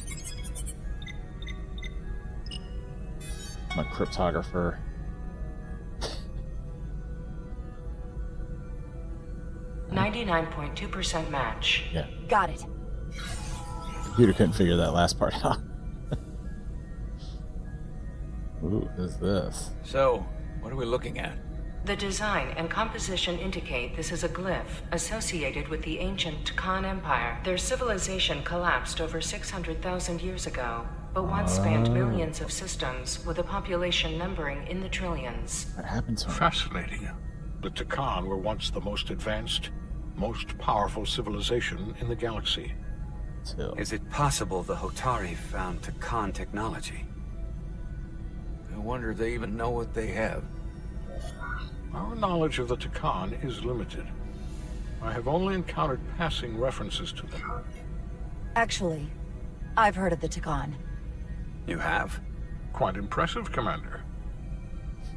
I'm a cryptographer. 99.2% match. Yeah. Got it. Computer couldn't figure that last part out. Ooh, what is this? So, what are we looking at? The design and composition indicate this is a glyph associated with the ancient Khan Empire. Their civilization collapsed over 600,000 years ago, but once spanned millions of systems with a population numbering in the trillions. What happened to him? Fascinating. The Takan were once the most advanced, most powerful civilization in the galaxy. Till. Is it possible the Hotari found Takan technology? I wonder if they even know what they have. Our knowledge of the Takan is limited. I have only encountered passing references to them. Actually, I've heard of the Takan. You have? Quite impressive, Commander.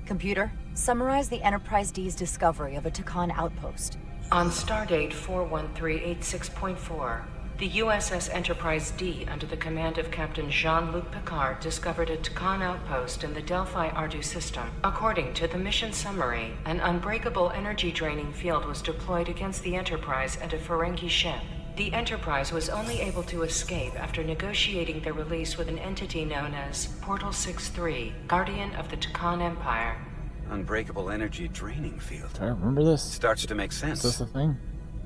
Computer, summarize the Enterprise D's discovery of a Takan outpost. On Stardate 41386.4, the USS Enterprise D, under the command of Captain Jean-Luc Picard, discovered a Takan outpost in the Delphi Ardu system. According to the mission summary, an unbreakable energy-draining field was deployed against the Enterprise and a Ferengi ship. The Enterprise was only able to escape after negotiating their release with an entity known as Portal 6-3, Guardian of the Takan Empire. Unbreakable energy draining field. I remember this. Starts to make sense. Is this a thing?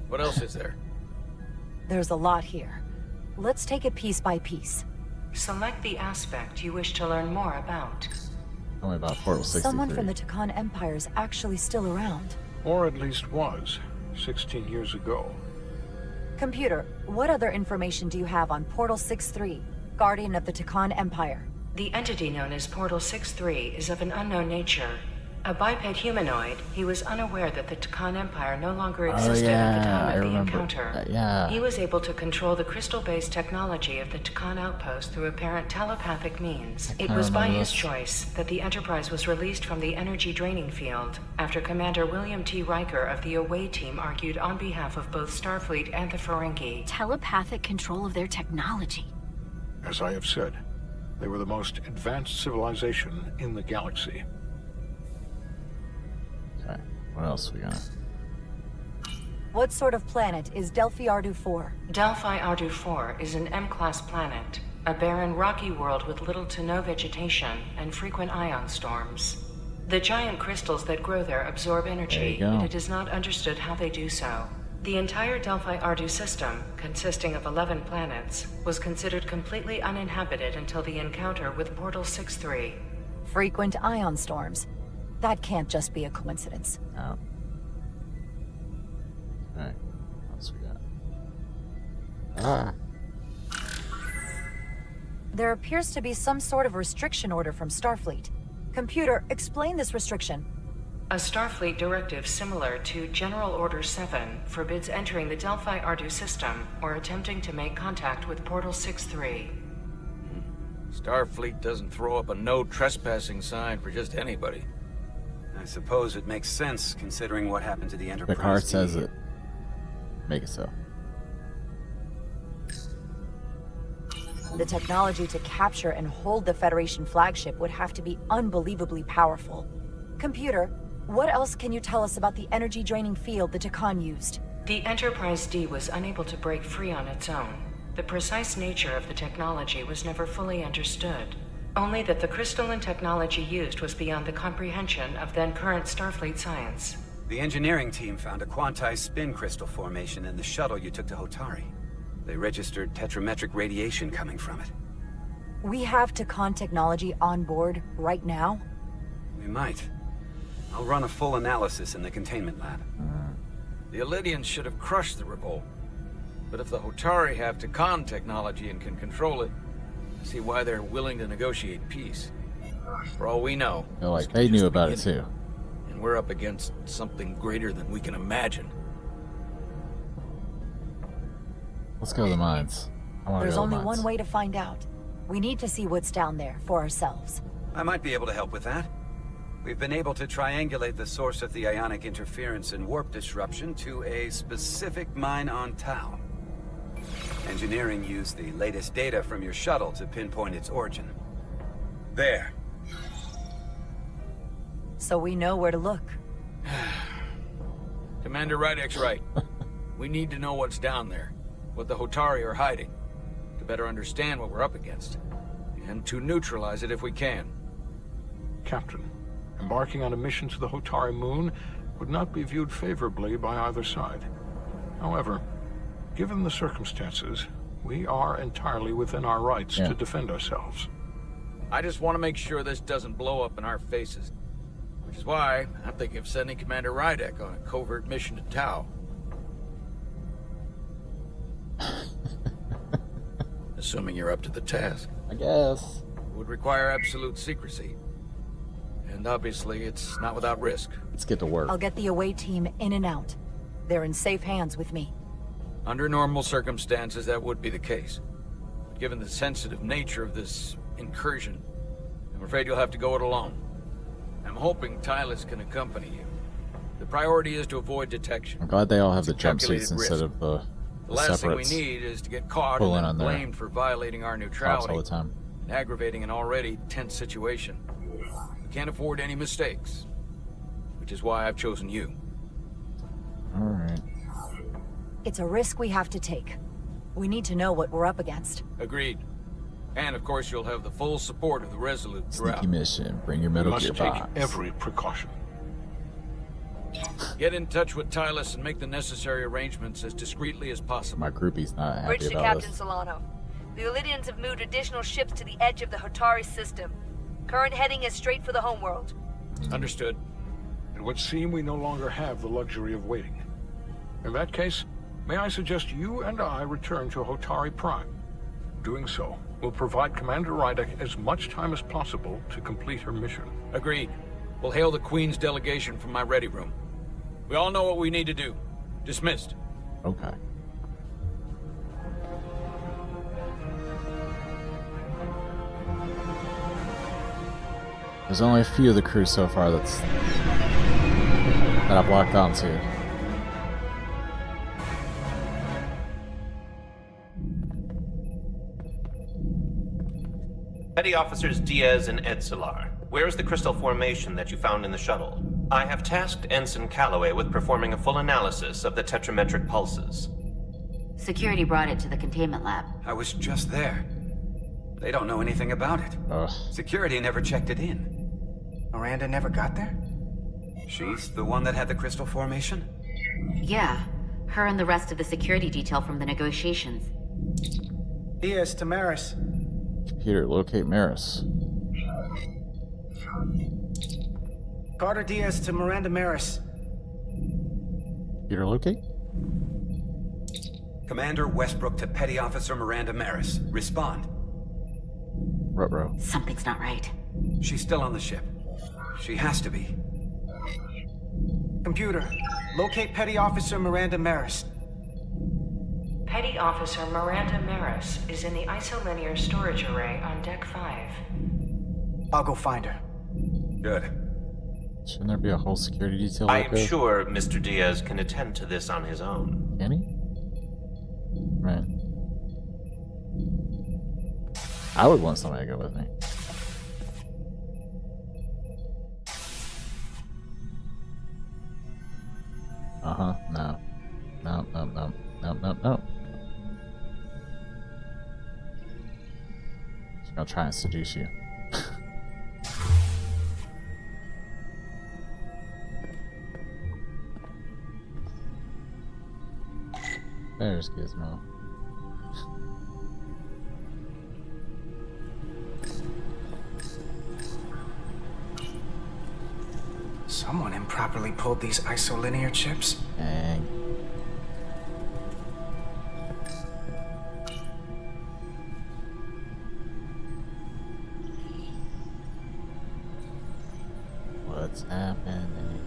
What else is there? There's a lot here. Let's take it piece by piece. Select the aspect you wish to learn more about. Tell me about Portal 63. Someone from the Takan Empire is actually still around. Or at least was, 16 years ago. Computer, what other information do you have on Portal 6-3, Guardian of the Takan Empire? The entity known as Portal 6-3 is of an unknown nature. A biped humanoid, he was unaware that the Takan Empire no longer existed at the time of the encounter. Yeah. He was able to control the crystal-based technology of the Takan outpost through apparent telepathic means. It was by his choice that the Enterprise was released from the energy draining field, after Commander William T. Riker of the Away Team argued on behalf of both Starfleet and the Ferengi. Telepathic control of their technology. As I have said, they were the most advanced civilization in the galaxy. Okay, what else we got? What sort of planet is Delphi Ardu 4? Delphi Ardu 4 is an M-class planet, a barren rocky world with little to no vegetation and frequent ion storms. The giant crystals that grow there absorb energy, and it is not understood how they do so. The entire Delphi Ardu system, consisting of 11 planets, was considered completely uninhabited until the encounter with Portal 6-3. Frequent ion storms. That can't just be a coincidence. No. Alright, what else we got? There appears to be some sort of restriction order from Starfleet. Computer, explain this restriction. A Starfleet directive similar to General Order 7 forbids entering the Delphi Ardu system or attempting to make contact with Portal 6-3. Starfleet doesn't throw up a no trespassing sign for just anybody. I suppose it makes sense, considering what happened to the Enterprise. Picard says it. Make it so. The technology to capture and hold the Federation flagship would have to be unbelievably powerful. Computer, what else can you tell us about the energy-draining field the Takan used? The Enterprise D was unable to break free on its own. The precise nature of the technology was never fully understood. Only that the crystalline technology used was beyond the comprehension of then-current Starfleet science. The engineering team found a quantized spin crystal formation in the shuttle you took to Hotari. They registered tetrametric radiation coming from it. We have Takan technology on board right now? We might. I'll run a full analysis in the containment lab. The Elydians should have crushed the revolt. But if the Hotari have Takan technology and can control it, I see why they're willing to negotiate peace. For all we know, They're like, they knew about it too. And we're up against something greater than we can imagine. Let's go to the mines. I want to There's go to the only mines. one way to find out. We need to see what's down there for ourselves. I might be able to help with that. We've been able to triangulate the source of the ionic interference and warp disruption to a specific mine on Tau. Engineering used the latest data from your shuttle to pinpoint its origin. There. So we know where to look. Commander Rydek's right. We need to know what's down there, what the Hotari are hiding, to better understand what we're up against, and to neutralize it if we can. Captain, embarking on a mission to the Hotari moon would not be viewed favorably by either side. However, given the circumstances, we are entirely within our rights to defend ourselves. I just want to make sure this doesn't blow up in our faces. Which is why I'm thinking of sending Commander Rydek on a covert mission to Tau. assuming you're up to the task. I guess. It would require absolute secrecy. And obviously, it's not without risk. Let's get to work. I'll get the away team in and out. They're in safe hands with me. Under normal circumstances, that would be the case. But given the sensitive nature of this incursion, I'm afraid you'll have to go it alone. I'm hoping Tylus can accompany you. The priority is to avoid detection. I'm glad they all have the Calculated jumpsuits instead risk. of the last thing we separates. need is to get caught Pulling and on then their blamed for violating our Talks neutrality all the time. and aggravating an already tense situation. We can't afford any mistakes, which is why I've chosen you. Alright. It's a risk we have to take. We need to know what we're up against. Agreed. And of course, you'll have the full support of the Resolute throughout. Sneaky mission. Bring your We Metal must Gear take box. every precaution. Get in touch with Tylus and make the necessary arrangements as discreetly as possible. My groupie's not Bridge happy to about Captain this. Solano. The Olidians have moved additional ships to the edge of the Hotari system. Current heading is straight for the homeworld. Understood. It would seem we no longer have the luxury of waiting. In that case, may I suggest you and I return to Hotari Prime. Doing so will provide Commander Rydek as much time as possible to complete her mission. Agreed. We'll hail the Queen's delegation from my ready room. We all know what we need to do. Dismissed. Okay. There's only a few of the crew so far that I've locked onto. Petty Officers Diaz and Edsolar, where is the crystal formation that you found in the shuttle? I have tasked Ensign Calloway with performing a full analysis of the tetrametric pulses. Security brought it to the containment lab. I was just there. They don't know anything about it. Security never checked it in. Miranda never got there? She's the one that had the crystal formation? Yeah, her and the rest of the security detail from the negotiations. Diaz to Maris. Computer, locate Maris. Carter Diaz to Miranda Maris. Computer, locate? Commander Westbrook to Petty Officer Miranda Maris. Respond. Ruh-roh. Something's not right. She's still on the ship. She has to be. Computer, locate Petty Officer Miranda Maris. Petty Officer Miranda Maris is in the isolinear storage array on Deck 5. I'll go find her. Good. Shouldn't there be a whole security detail I like am this? sure Mr. Diaz can attend to this on his own. Can he? Right. I would want somebody to go with me. Uh-huh. No. No, no, no. No, no, no. She's gonna try and seduce you. There's Gizmo. Someone improperly pulled these isolinear chips. Dang. What's happening?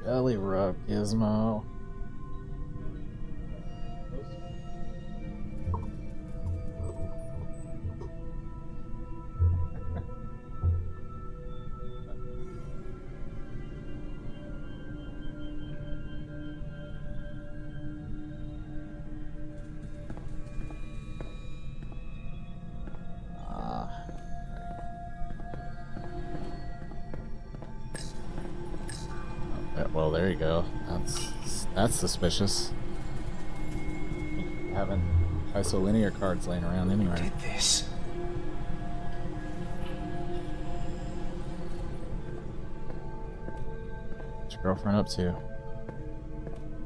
Belly rub, Gizmo. Well, there you go. That's suspicious. Having isolinear cards laying around anywhere. Did this? What's your girlfriend up to?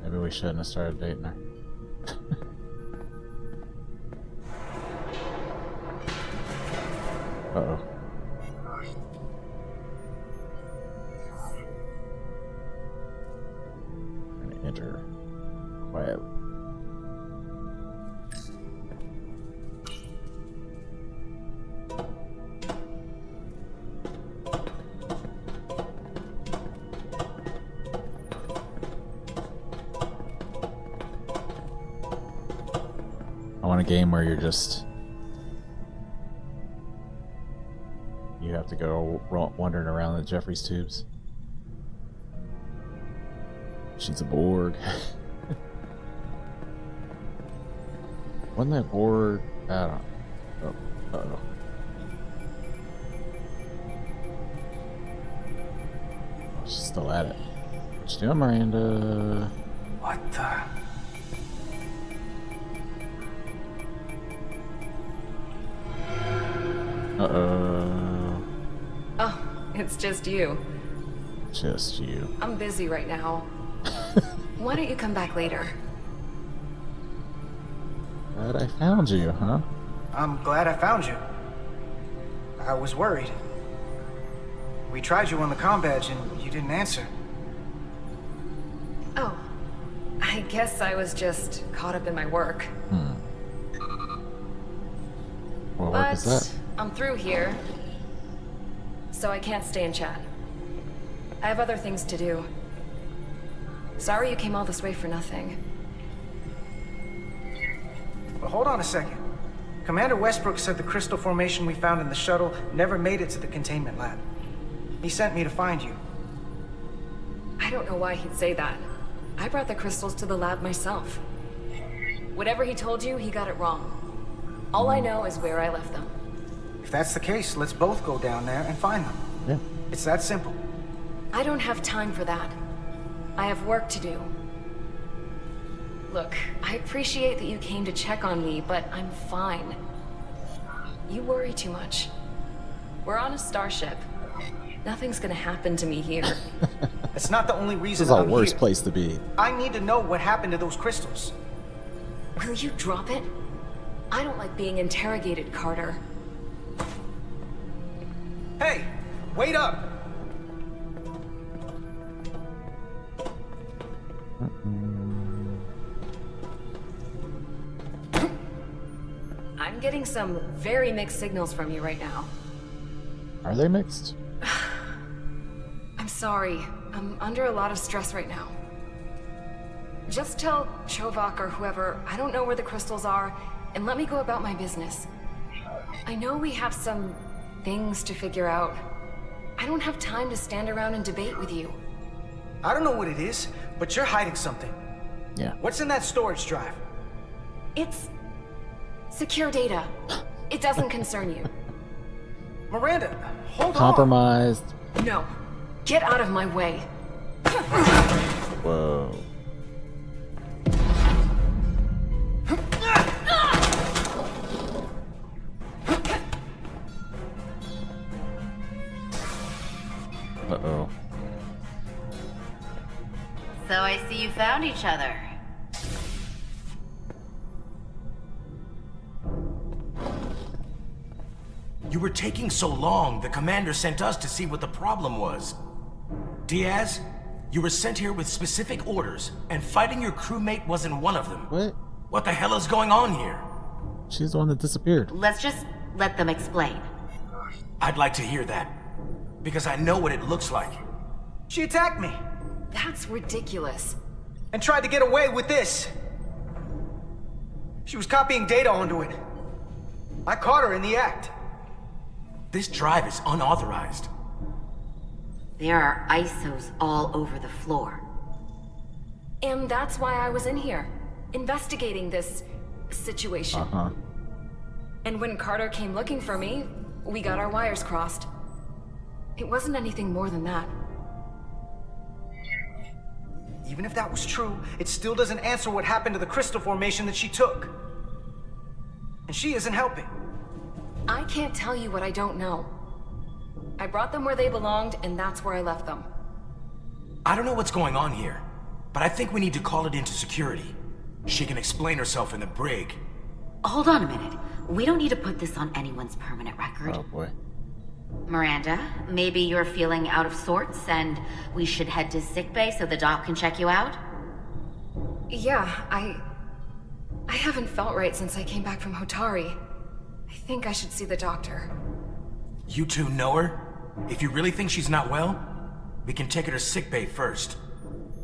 Maybe we shouldn't have started dating her. Uh-oh. want a game where you're just... You have to go wandering around the Jeffries tubes. She's a Borg. Wasn't that Borg? I don't know. Oh, uh-oh. Oh, she's still at it. What you doing, Miranda? What the? Uh-oh. Oh, it's just you. Just you. I'm busy right now. Why don't you come back later? Glad I found you, huh? I'm glad I found you. I was worried. We tried you on the comm badge and you didn't answer. Oh, I guess I was just caught up in my work. What work is that? I'm through here, so I can't stay and chat. I have other things to do. Sorry you came all this way for nothing. But hold on a second. Commander Westbrook said the crystal formation we found in the shuttle never made it to the containment lab. He sent me to find you. I don't know why he'd say that. I brought the crystals to the lab myself. Whatever he told you, he got it wrong. All I know is where I left them. If that's the case, let's both go down there and find them. Yeah. It's that simple. I don't have time for that. I have work to do. Look, I appreciate that you came to check on me, but I'm fine. You worry too much. We're on a starship. Nothing's gonna happen to me here. It's not the only This reason is the I'm worst here. place to be. I need to know what happened to those crystals. Will you drop it? I don't like being interrogated, Carter. Hey, wait up! I'm getting some very mixed signals from you right now. Are they mixed? I'm sorry. I'm under a lot of stress right now. Just tell Chovak or whoever I don't know where the crystals are, and let me go about my business. I know we have some things to figure out. I don't have time to stand around and debate with you. I don't know what it is, but you're hiding something. Yeah. What's in that storage drive? It's secure data. It doesn't concern you. Miranda, hold Compromised. No. Get out of my way. Whoa. Uh-oh. So I see you found each other. You were taking so long, the commander sent us to see what the problem was. Diaz, you were sent here with specific orders, and fighting your crewmate wasn't one of them. What? What the hell is going on here? She's the one that disappeared. Let's just let them explain. I'd like to hear that, because I know what it looks like. She attacked me. That's ridiculous. And tried to get away with this. She was copying data onto it. I caught her in the act. This drive is unauthorized. There are ISOs all over the floor. And that's why I was in here, investigating this situation. Uh-huh. And when Carter came looking for me, we got our wires crossed. It wasn't anything more than that. Even if that was true, it still doesn't answer what happened to the crystal formation that she took. And she isn't helping. I can't tell you what I don't know. I brought them where they belonged, and that's where I left them. I don't know what's going on here, but I think we need to call it into security. She can explain herself in the brig. Hold on a minute. We don't need to put this on anyone's permanent record. Oh boy. Miranda, maybe you're feeling out of sorts and we should head to sickbay so the doc can check you out? Yeah, I haven't felt right since I came back from Hotari. I think I should see the doctor. You two know her? If you really think she's not well, we can take her to sickbay first.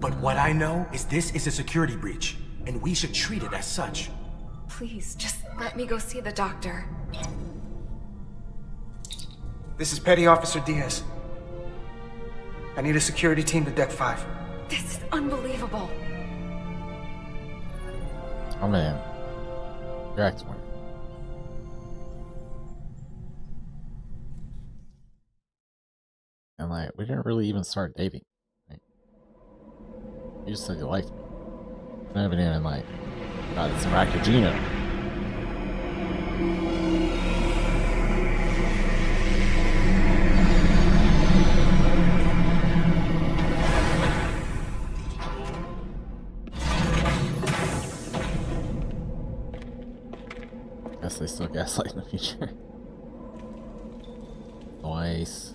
But what I know is this is a security breach, and we should treat it as such. Please, just Let me go see the doctor. This is Petty Officer Diaz. I need a security team to Deck 5. This is unbelievable. Oh man. Jack's one. And like, we didn't really even start dating. Like, you just said you liked me. I haven't even like got some Rakajino. Guess they still gaslight in the future. Nice.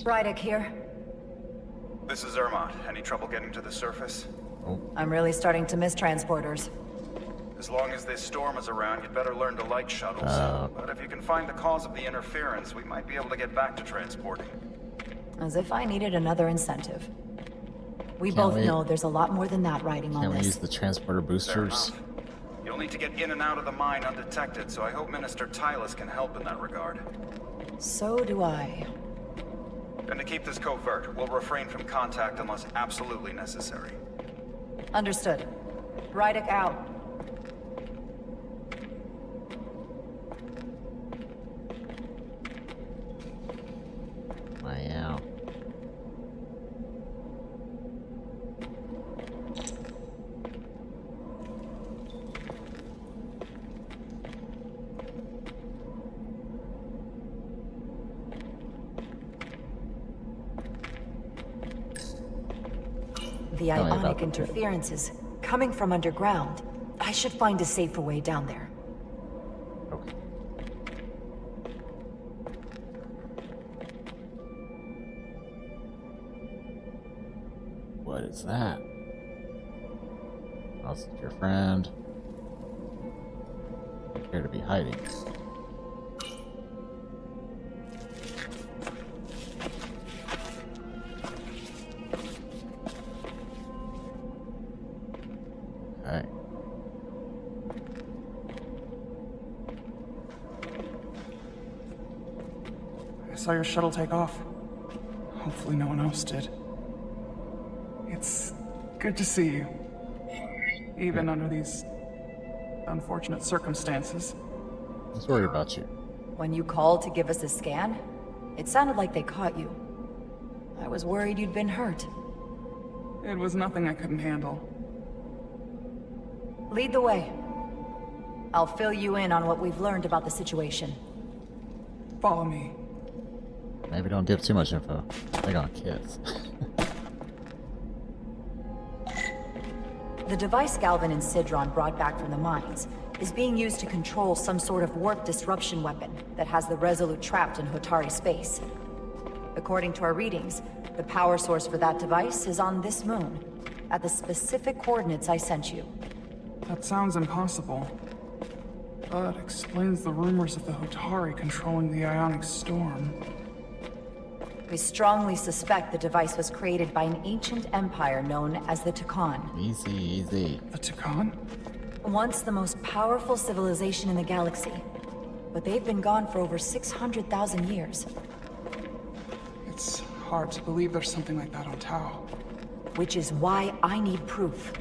Rydick here. This is Ermont. Any trouble getting to the surface? I'm really starting to miss transporters. As long as this storm is around, you'd better learn to light shuttles. But if you can find the cause of the interference, we might be able to get back to transporting. As if I needed another incentive. We Can't both wait. know there's a lot more than that riding on Can't we this. use the transporter boosters? You'll need to get in and out of the mine undetected, so I hope Minister Tylus can help in that regard. So do I. And to keep this covert, we'll refrain from contact unless absolutely necessary. Understood. Rydick out. Wow. The Tell me about ionic the interferences coming from underground. I should find a safer way down there. Okay. What is that? How's your friend? Appear to be hiding. Okay. I saw your shuttle take off. Hopefully no one else did. It's good to see you. Even under these unfortunate circumstances. I was worried about you. When you called to give us a scan, it sounded like they caught you. I was worried you'd been hurt. It was nothing I couldn't handle. Lead the way. I'll fill you in on what we've learned about the situation. Follow me. Maybe don't give too much info. They got kids. The device Galvin and Sidron brought back from the mines is being used to control some sort of warp disruption weapon that has the Resolute trapped in Hotari space. According to our readings, the power source for that device is on this moon, at the specific coordinates I sent you. That sounds impossible. But explains the rumors of the Hotari controlling the ionic storm. We strongly suspect the device was created by an ancient empire known as the Tukan. Easy, easy. The Tukan? Once the most powerful civilization in the galaxy. But they've been gone for over 600,000 years. It's hard to believe there's something like that on Tau. Which is why I need proof.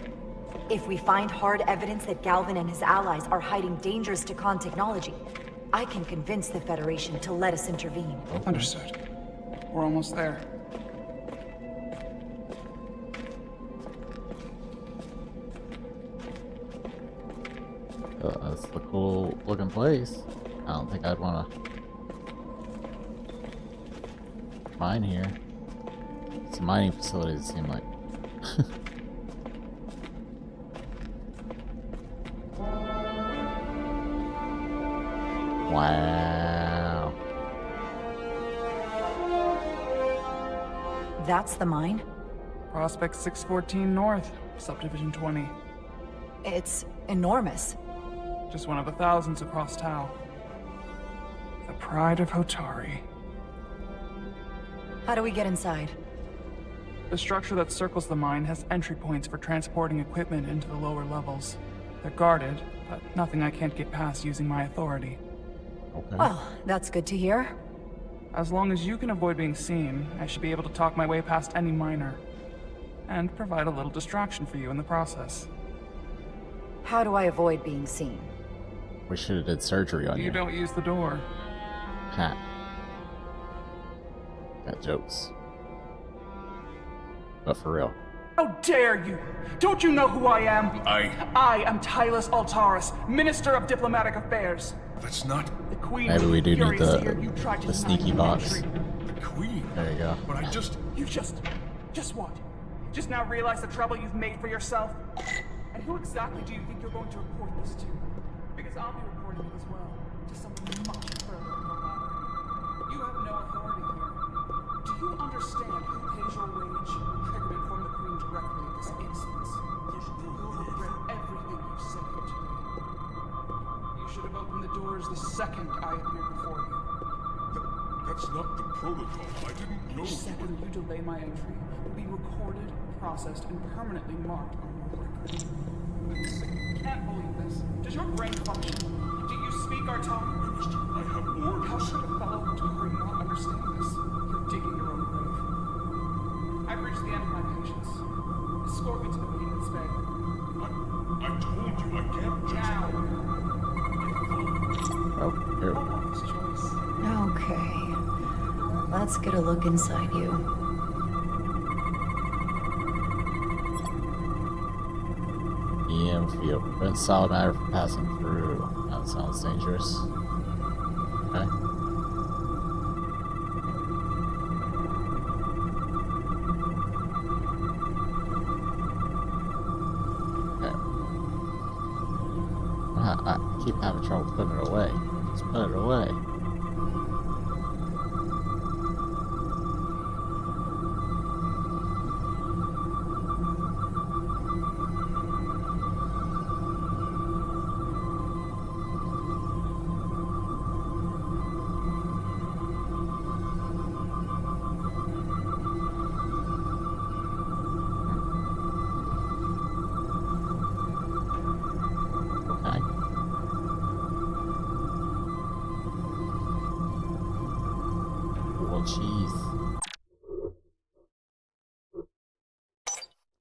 If we find hard evidence that Galvin and his allies are hiding dangerous Tukan technology, I can convince the Federation to let us intervene. Understood. We're almost there. That's the cool looking place. I don't think I'd want to mine here. Some mining facilities seem like. Wow. That's the mine? Prospect 614 North, Subdivision 20. It's enormous. Just one of the thousands across Tau. The pride of Hotari. How do we get inside? The structure that circles the mine has entry points for transporting equipment into the lower levels. They're guarded, but nothing I can't get past using my authority. Okay. Well, that's good to hear. As long as you can avoid being seen, I should be able to talk my way past any miner. And provide a little distraction for you in the process. How do I avoid being seen? We should have did surgery on you. You don't use the door. Ha. Got jokes. But for real. How dare you! Don't you know who I am? I am Tylus Altaris, Minister of Diplomatic Affairs. That's not... The Queen. Maybe we do need the sneaky box. The Queen? There you go. But I just... You just what? Just now realize the trouble you've made for yourself? And who exactly do you think you're going to report this to? Because I'll be reporting it as well, to someone much further in the ladder. You have no authority here. Do you understand who pays your wage? I can inform the Queen directly in this instance. You'll regret everything you've said here today. You should have opened the doors the second I appeared before you. That's not the protocol. I didn't know... Each second you delay my entry will be recorded, processed, and permanently marked on your record. I can't believe this. Does your brain function? Do you speak our tongue? I have orders. How should a fellow Hotari not understand this? You're digging your own grave. I've reached the end of my patience. Escort me to the Queen's Bay. I told you I can't just... Now. Oh, here. Okay. Let's get a look inside you. EM field. Prevent solid matter from passing through. That sounds dangerous. Okay. Okay. I keep having trouble putting it away. Just put it away.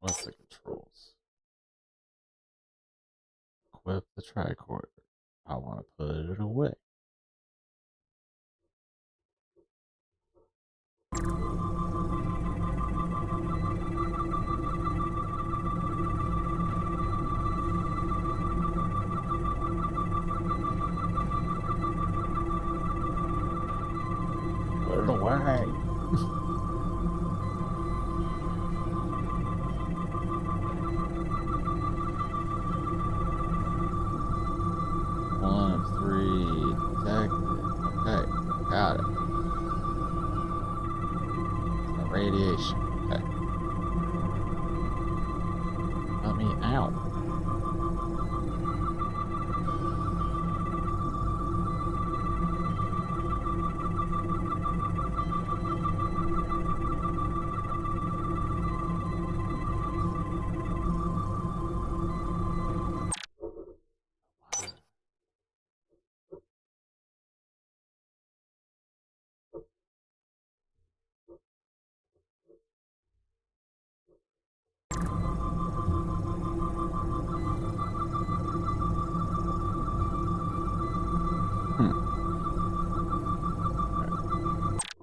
What's the controls? Equip the tricorder. I want to put it away. Put it away. Got it. The radiation. Okay. Let me out.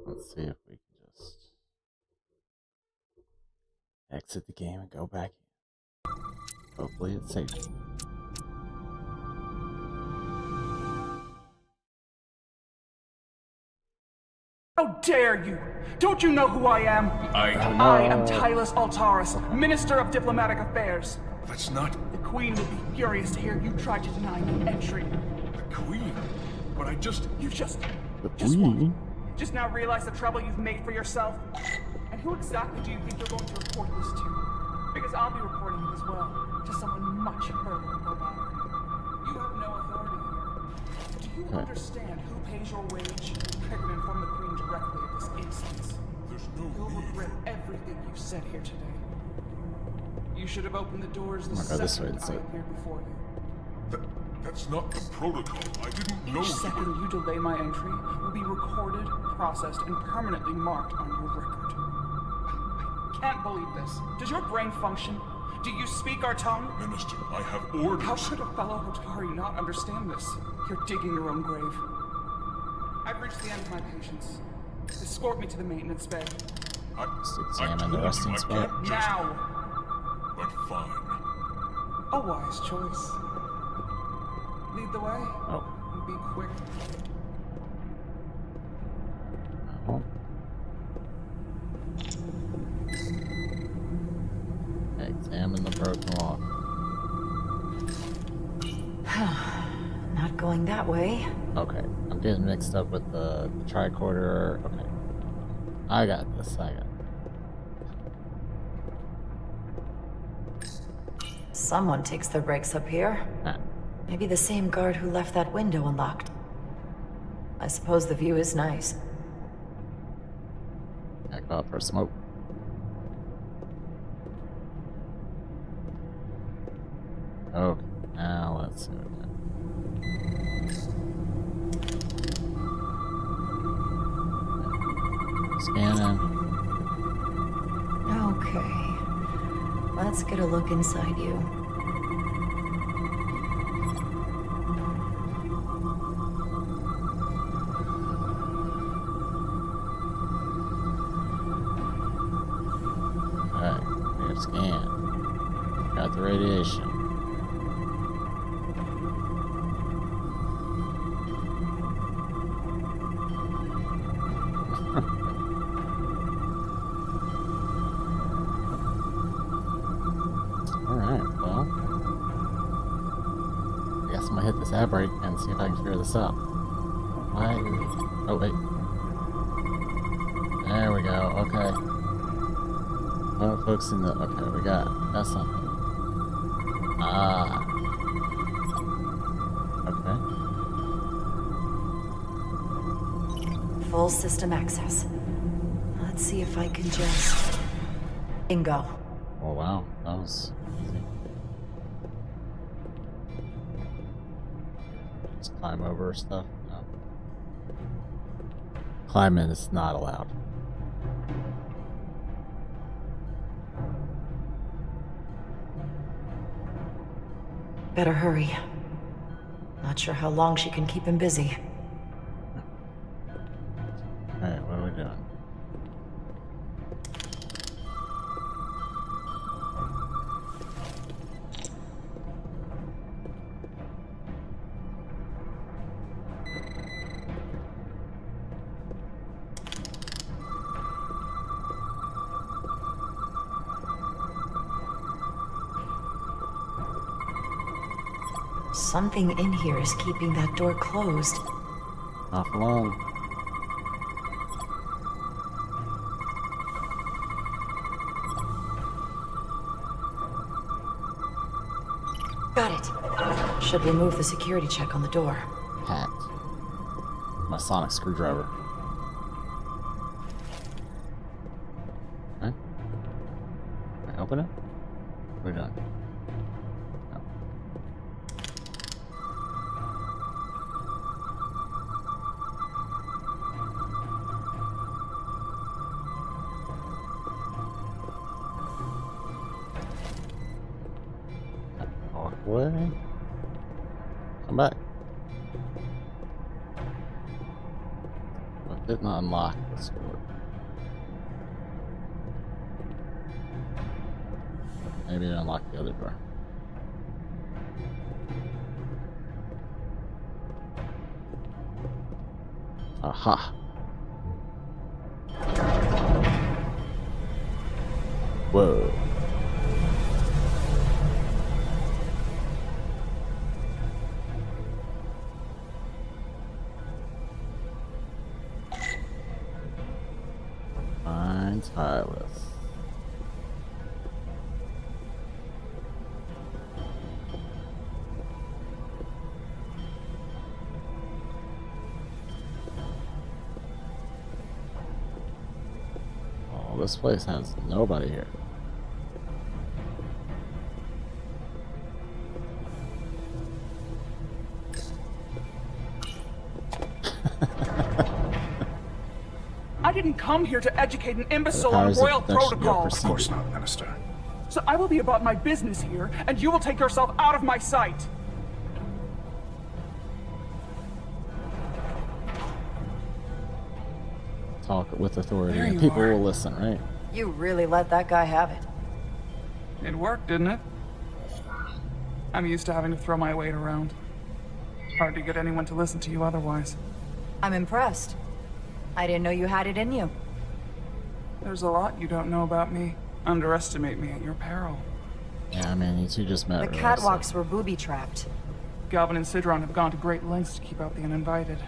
Let's see if we can just exit the game and go back in. Hopefully it's safe. How dare you! Don't you know who I am? I am Tylus Altaris, Minister of Diplomatic Affairs. That's not... The Queen would be furious to hear you try to deny me entry. The Queen? But I just... You just... The Just Queen? what? Just now realize the trouble you've made for yourself? And Who exactly do you think you're going to report this to? Because I'll be reporting it as well, to someone much further above our. You have no authority here. Do you understand who pays your wage? I can inform the Queen directly at this instance. You'll regret everything you've said here today. You should have opened the doors the second I appeared before you. That's not the protocol. I didn't know. Each second you delay my entry will be recorded, processed, and permanently marked on your record. I can't believe this. Does your brain function? Do you speak our tongue? Minister, I have orders. How could a fellow Hotari not understand this? You're digging your own grave. I've reached the end of my patience. Escort me to the maintenance bay. Just examine the resting spot. Now! But fine. A wise choice. Lead the way. Oh. And be quick. Examine the broken lock. Not going that way. Okay, I'm getting mixed up with the tricorder. Okay. I got this, Someone takes their breaks up here. Maybe the same guard who left that window unlocked. I suppose the view is nice. I go out for a smoke. Okay, now let's see what we got. Scanning. Okay. Let's get a look inside you. Alright, we have scan. Got the radiation. Hit this ad break and see if I can figure this out. Why? Oh, wait. There we go. Okay. Oh, focusing the. Okay, we got. That's something. Ah. Okay. Full system access. Let's see if I can just. Bingo. Oh, wow. That was. Climb over stuff? No. Climbing is not allowed. Better hurry. Not sure how long she can keep him busy. Alright, what are we doing? Something in here is keeping that door closed. Not for long. Got it. Should remove the security check on the door. Hacked. My sonic screwdriver. Okay. Can I open it? We're done. Way. Come back. Well, it did not unlock this door. Maybe it unlocked the other door. Aha. Whoa. Tyler. this place has nobody here. I didn't come here to educate an imbecile on royal protocol. Of course not, Minister. So I will be about my business here, and you will take yourself out of my sight. Talk with authority, There and you people are. will listen, right? You really let that guy have it. It worked, didn't it? I'm used to having to throw my weight around. Hard to get anyone to listen to you otherwise. I'm impressed. I didn't know you had it in you. There's a lot you don't know about me. Underestimate me at your peril. Yeah, I mean, you two just met. The really, catwalks were booby-trapped. Galvin and Sidron have gone to great lengths to keep out the uninvited.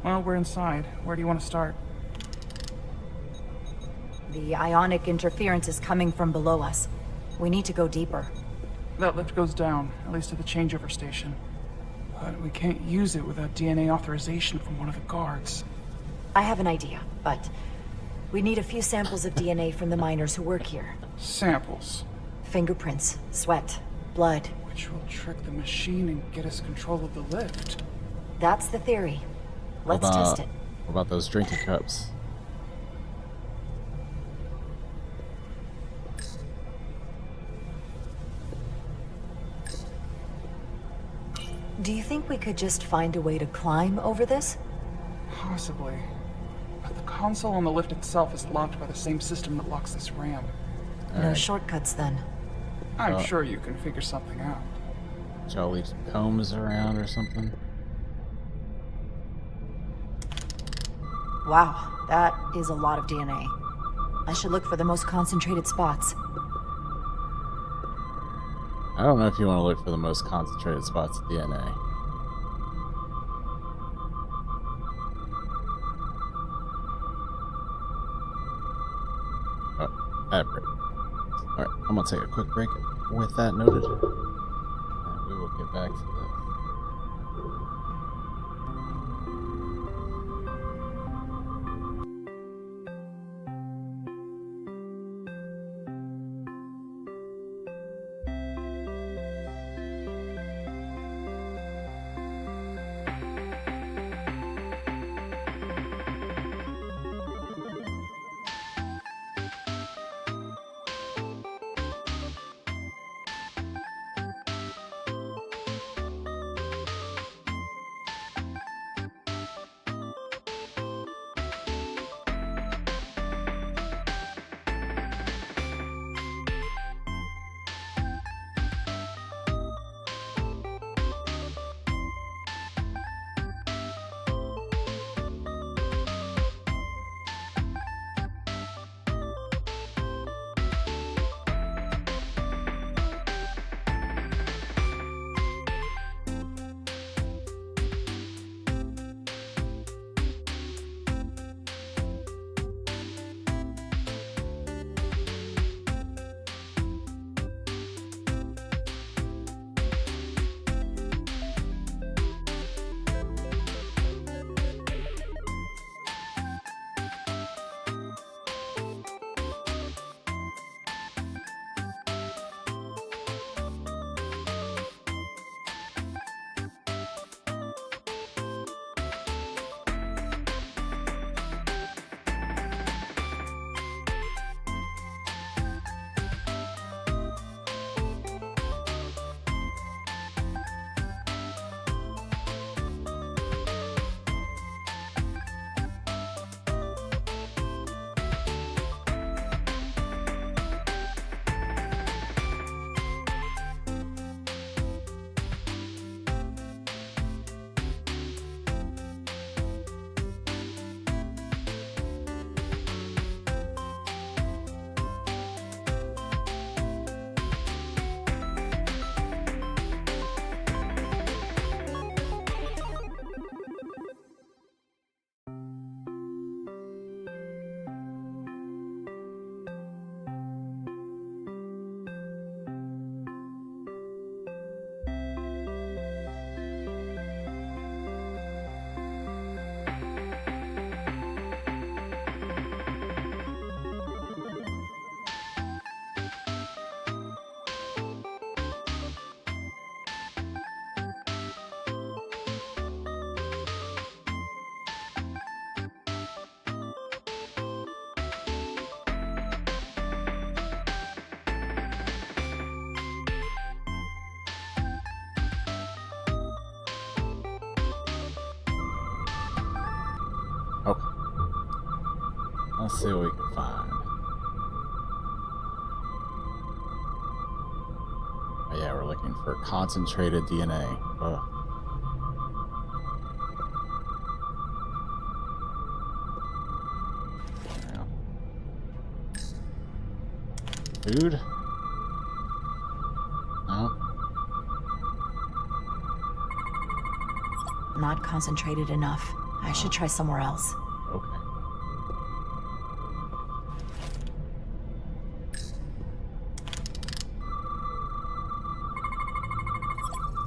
Well, we're inside. Where do you want to start? The ionic interference is coming from below us. We need to go deeper. That lift goes down, at least to the changeover station. But we can't use it without DNA authorization from one of the guards. I have an idea, but we need a few samples of DNA from the miners who work here. Samples? Fingerprints, sweat, blood. Which will trick the machine and get us control of the lift. That's the theory. Let's test it. What about those drinking cups? Do you think we could just find a way to climb over this? Possibly. But the console on the lift itself is locked by the same system that locks this ramp. No shortcuts then. I'm sure you can figure something out. Shall we leave some combs around or something? Wow, that is a lot of DNA. I should look for the most concentrated spots. I don't know if you want to look for the most concentrated spots of DNA. Oh, that break. Alright, I'm gonna take a quick break. With that noted, and we will get back to this. Let's see what we can find. Oh, yeah, we're looking for concentrated DNA. Ugh. Food? No. Not concentrated enough. I should try somewhere else. Okay.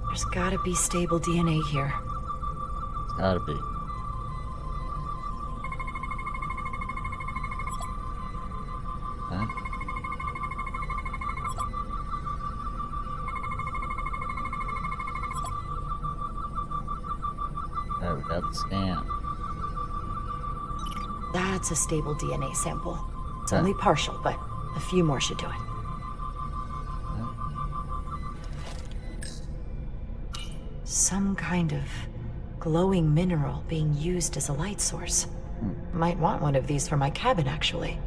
There's gotta be stable DNA here. It's gotta be. Okay. Alright, we got the scan. That's a stable DNA sample. It's Okay. only partial, but a few more should do it. Some kind of glowing mineral being used as a light source. Might want one of these for my cabin, actually.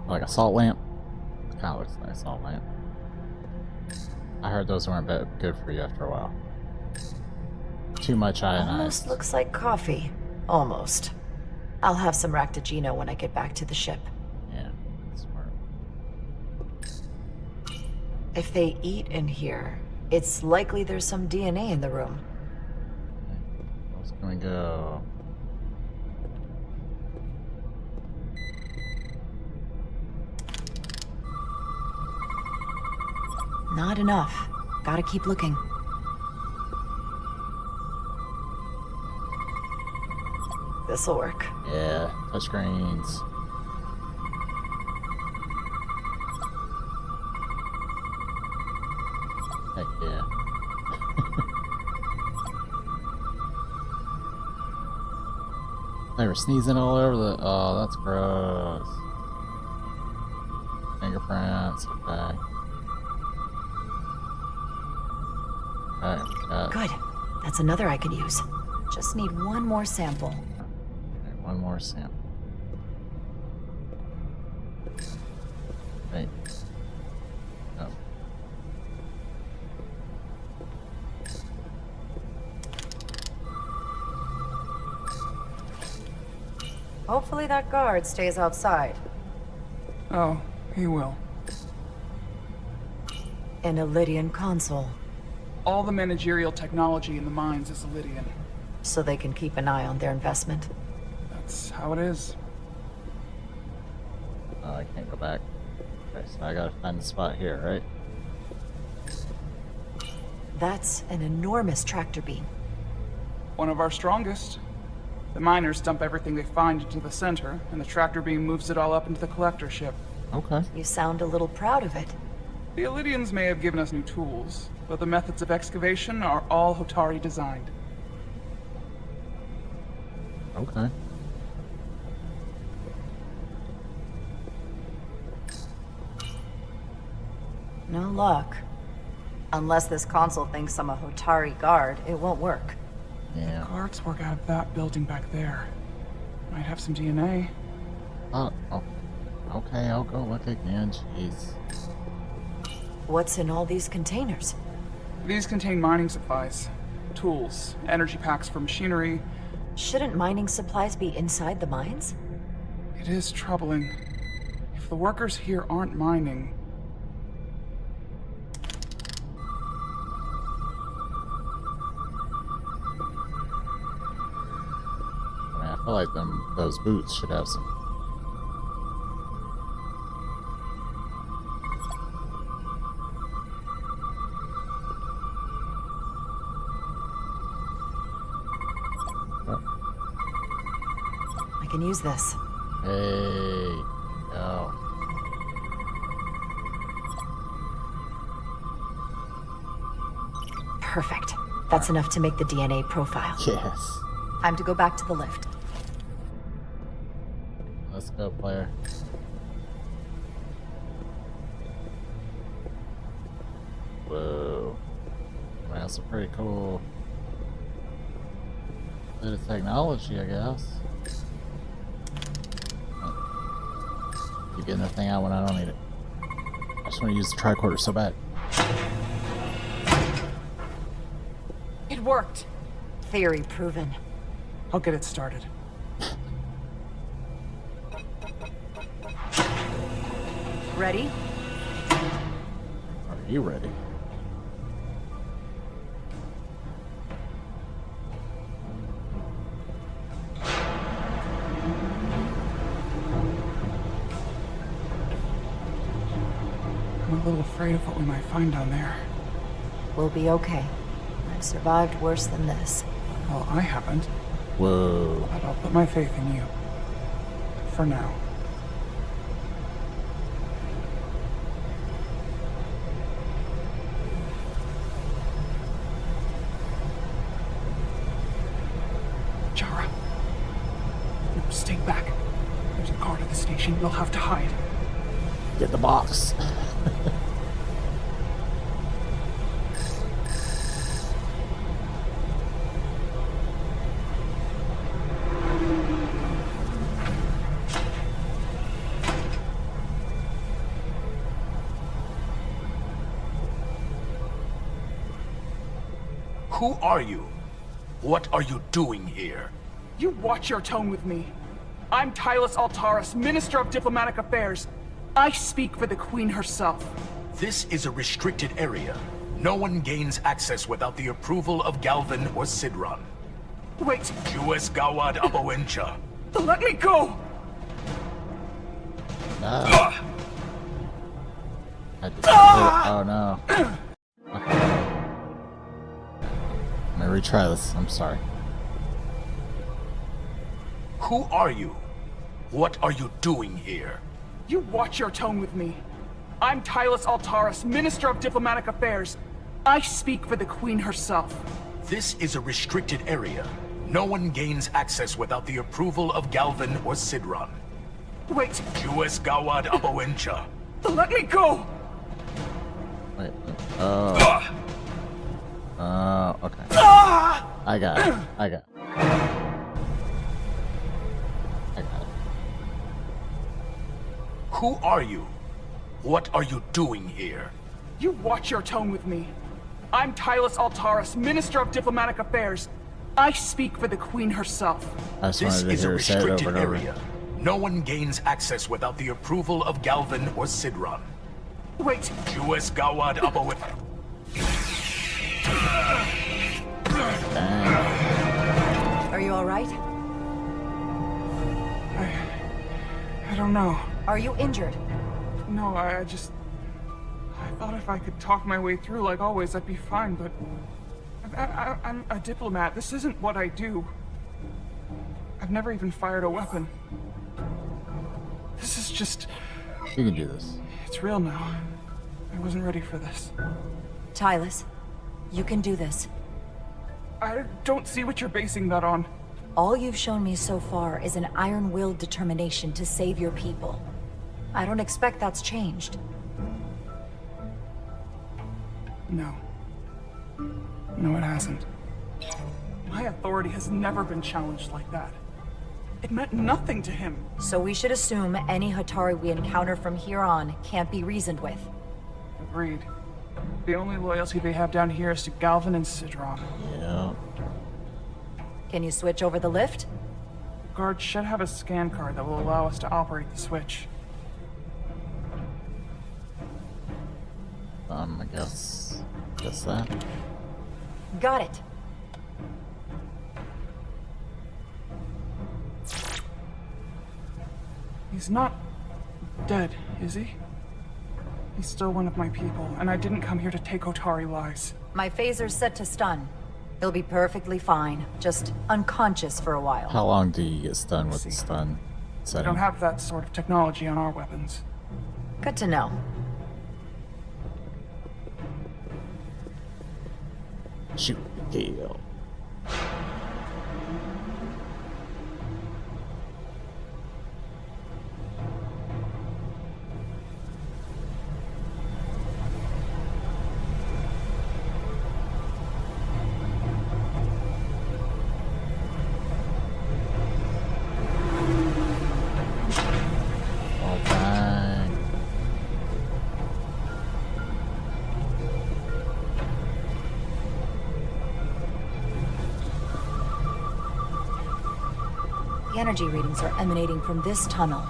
Like a salt lamp? It kind of looks like a salt lamp. I heard those weren't good for you after a while. Too much ionized. Almost looks like coffee. Almost. I'll have some Ractigino when I get back to the ship. Yeah, smart. If they eat in here, it's likely there's some DNA in the room. Where's can we go? Not enough. Gotta keep looking. This'll work. Yeah, touchscreens. Heck yeah. They were sneezing all over the... Oh, that's gross. Fingerprints, okay. Alright, Good. That's another I could use. Just need one more sample. one more sample. Right. Oh. Hopefully that guard stays outside. Oh, he will. An Elydian console. All the managerial technology in the mines is Elydian. So they can keep an eye on their investment. That's how it is. Oh, I can't go back. Okay, so I gotta find the spot here, right? That's an enormous tractor beam. One of our strongest. The miners dump everything they find into the center, and the tractor beam moves it all up into the collector ship. Okay. You sound a little proud of it. The Elydians may have given us new tools, but the methods of excavation are all Hotari designed. Okay. No luck. Unless this console thinks I'm a Hotari guard, it won't work. Yeah. Guards work out of that building back there. Might have some DNA. Oh, okay, I'll go look again, jeez. What's in all these containers? These contain mining supplies, tools, energy packs for machinery. Shouldn't mining supplies be inside the mines? It is troubling. If the workers here aren't mining... I feel like those boots should have some. I can use this. Hey, go. Perfect. That's enough to make the DNA profile. Yes. Time to go back to the lift. Let's go, player. Whoa. Wow, that's a pretty cool bit of technology, I guess. Be getting the thing out when I don't need it. I just want to use the tricorder so bad. It worked. Theory proven. I'll get it started. Ready? Are you ready? I'm a little afraid of what we might find down there. We'll be okay. I've survived worse than this. Well, I haven't. Whoa. But I'll put my faith in you. For now. Jara. No, stay back. There's a guard at the station. You'll have to hide. Get the box. Who are you? What are you doing here? You watch your tone with me. I'm Tylus Altaris, Minister of Diplomatic Affairs. I speak for the Queen herself. This is a restricted area. No one gains access without the approval of Galvin or Sidron. Wait. Jues Gawad Abowencha. Let me go! Oh no. Okay. Let me retry this. I'm sorry. Who are you? What are you doing here? You watch your tone with me. I'm Tylus Altaris, Minister of Diplomatic Affairs. I speak for the Queen herself. This is a restricted area. No one gains access without the approval of Galvin or Sidron. Wait. Jues Gawad Abowencha. Let me go! Wait. Okay. I got it. I got it. Who are you? What are you doing here? You watch your tone with me. I'm Tylus Altaris, Minister of Diplomatic Affairs. I speak for the Queen herself. This is a restricted area. No one gains access without the approval of Galvin or Sidron. Wait. Jues Gawad Abowencha. Are you all right? I don't know. Are you injured? No, I thought if I could talk my way through like always, I'd be fine, but... I'm a diplomat. This isn't what I do. I've never even fired a weapon. This is just... You can do this. It's real now. I wasn't ready for this. Tylus, you can do this. I don't see what you're basing that on. All you've shown me so far is an iron-willed determination to save your people. I don't expect that's changed. No. No, it hasn't. My authority has never been challenged like that. It meant nothing to him. So we should assume any Hatari we encounter from here on can't be reasoned with. Agreed. The only loyalty they have down here is to Galvin and Sidron. Yeah. Can you switch over the lift? The guard should have a scan card that will allow us to operate the switch. I guess that. Got it. He's not dead, is he? He's still one of my people, and I didn't come here to take Otari lives. My phaser's set to stun. He'll be perfectly fine, just unconscious for a while. How long do you get stunned with the stun We setting? don't have that sort of technology on our weapons. Good to know. Shoot the kill. All right. energy readings are emanating from this tunnel.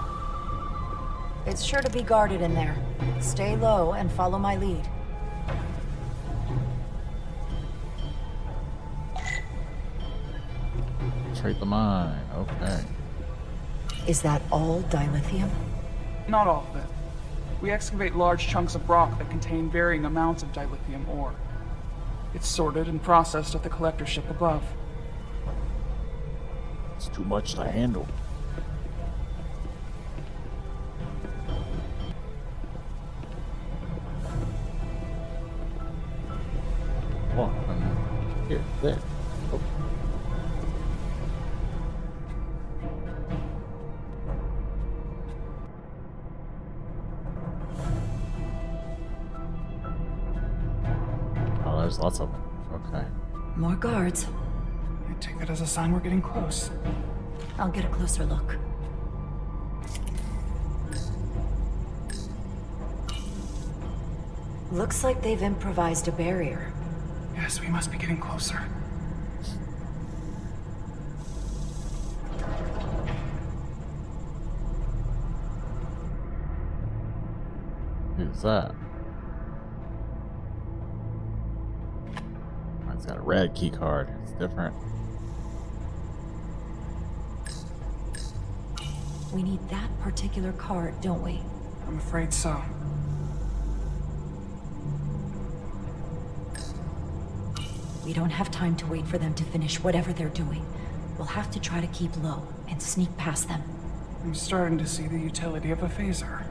It's sure to be guarded in there. Stay low and follow my lead. Treat the mine. Okay. Is that all dilithium? Not all of it. We excavate large chunks of rock that contain varying amounts of dilithium ore. It's sorted and processed at the collector ship above. It's too much to handle. One. Here, there. Oh. Oh, there's lots of them. Okay. More guards. I take that as a sign we're getting close. I'll get a closer look. Looks like they've improvised a barrier. Yes, we must be getting closer. Who's that? Oh, it's got a red key card. It's different. We need that particular card, don't we? I'm afraid so. We don't have time to wait for them to finish whatever they're doing. We'll have to try to keep low and sneak past them. I'm starting to see the utility of a phaser.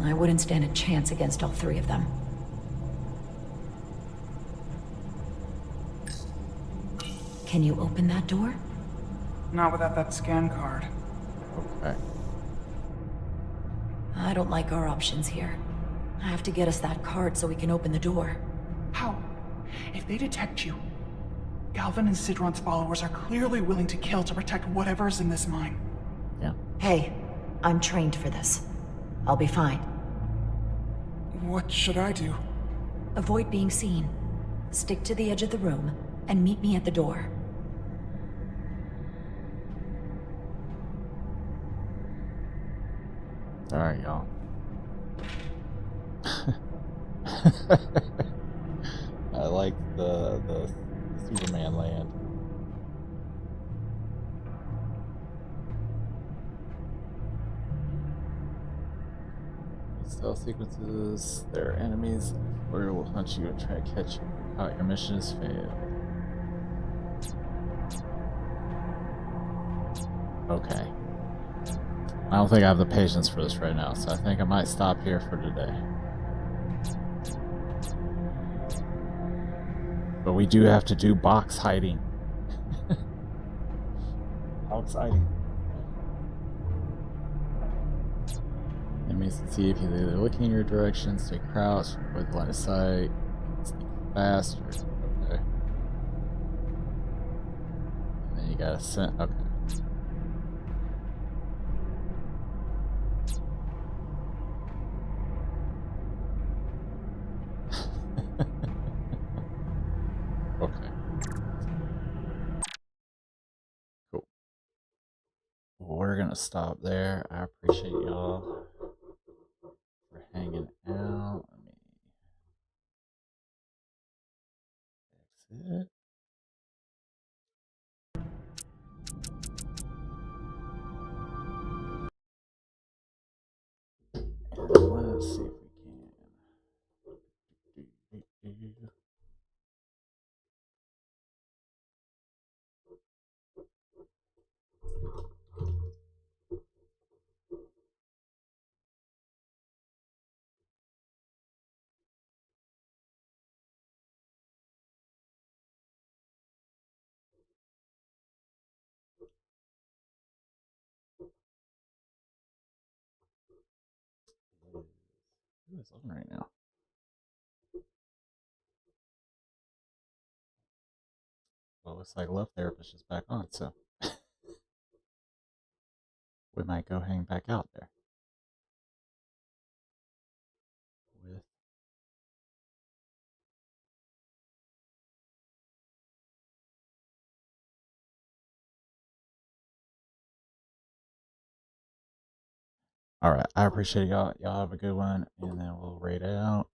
I wouldn't stand a chance against all three of them. Can you open that door? Not without that scan card. Okay. I don't like our options here. I have to get us that card so we can open the door. How? If they detect you, Galvin and Sidron's followers are clearly willing to kill to protect whatever's in this mine. Yeah. Hey, I'm trained for this. I'll be fine. What should I do? Avoid being seen. Stick to the edge of the room and meet me at the door. Alright, y'all. I like the Superman land. Stealth sequences, their enemies, or will hunt you and try to catch you. How your mission has failed. Okay. I don't think I have the patience for this right now, so I think I might stop here for today. But we do have to do box hiding. How exciting. Enemies can see if you're either looking in your direction, stay crouched, avoid the line of sight, sneak faster. Okay. And then you gotta send. Okay. Okay. Cool. Well, we're gonna stop there. I appreciate y'all for hanging out. Let me exit. And let's see if we can. Who is on right now? Well, looks like Love Therapist is back on, so we might go hang back out there. With Alright, I appreciate y'all. Y'all have a good one, and then we'll raid it out.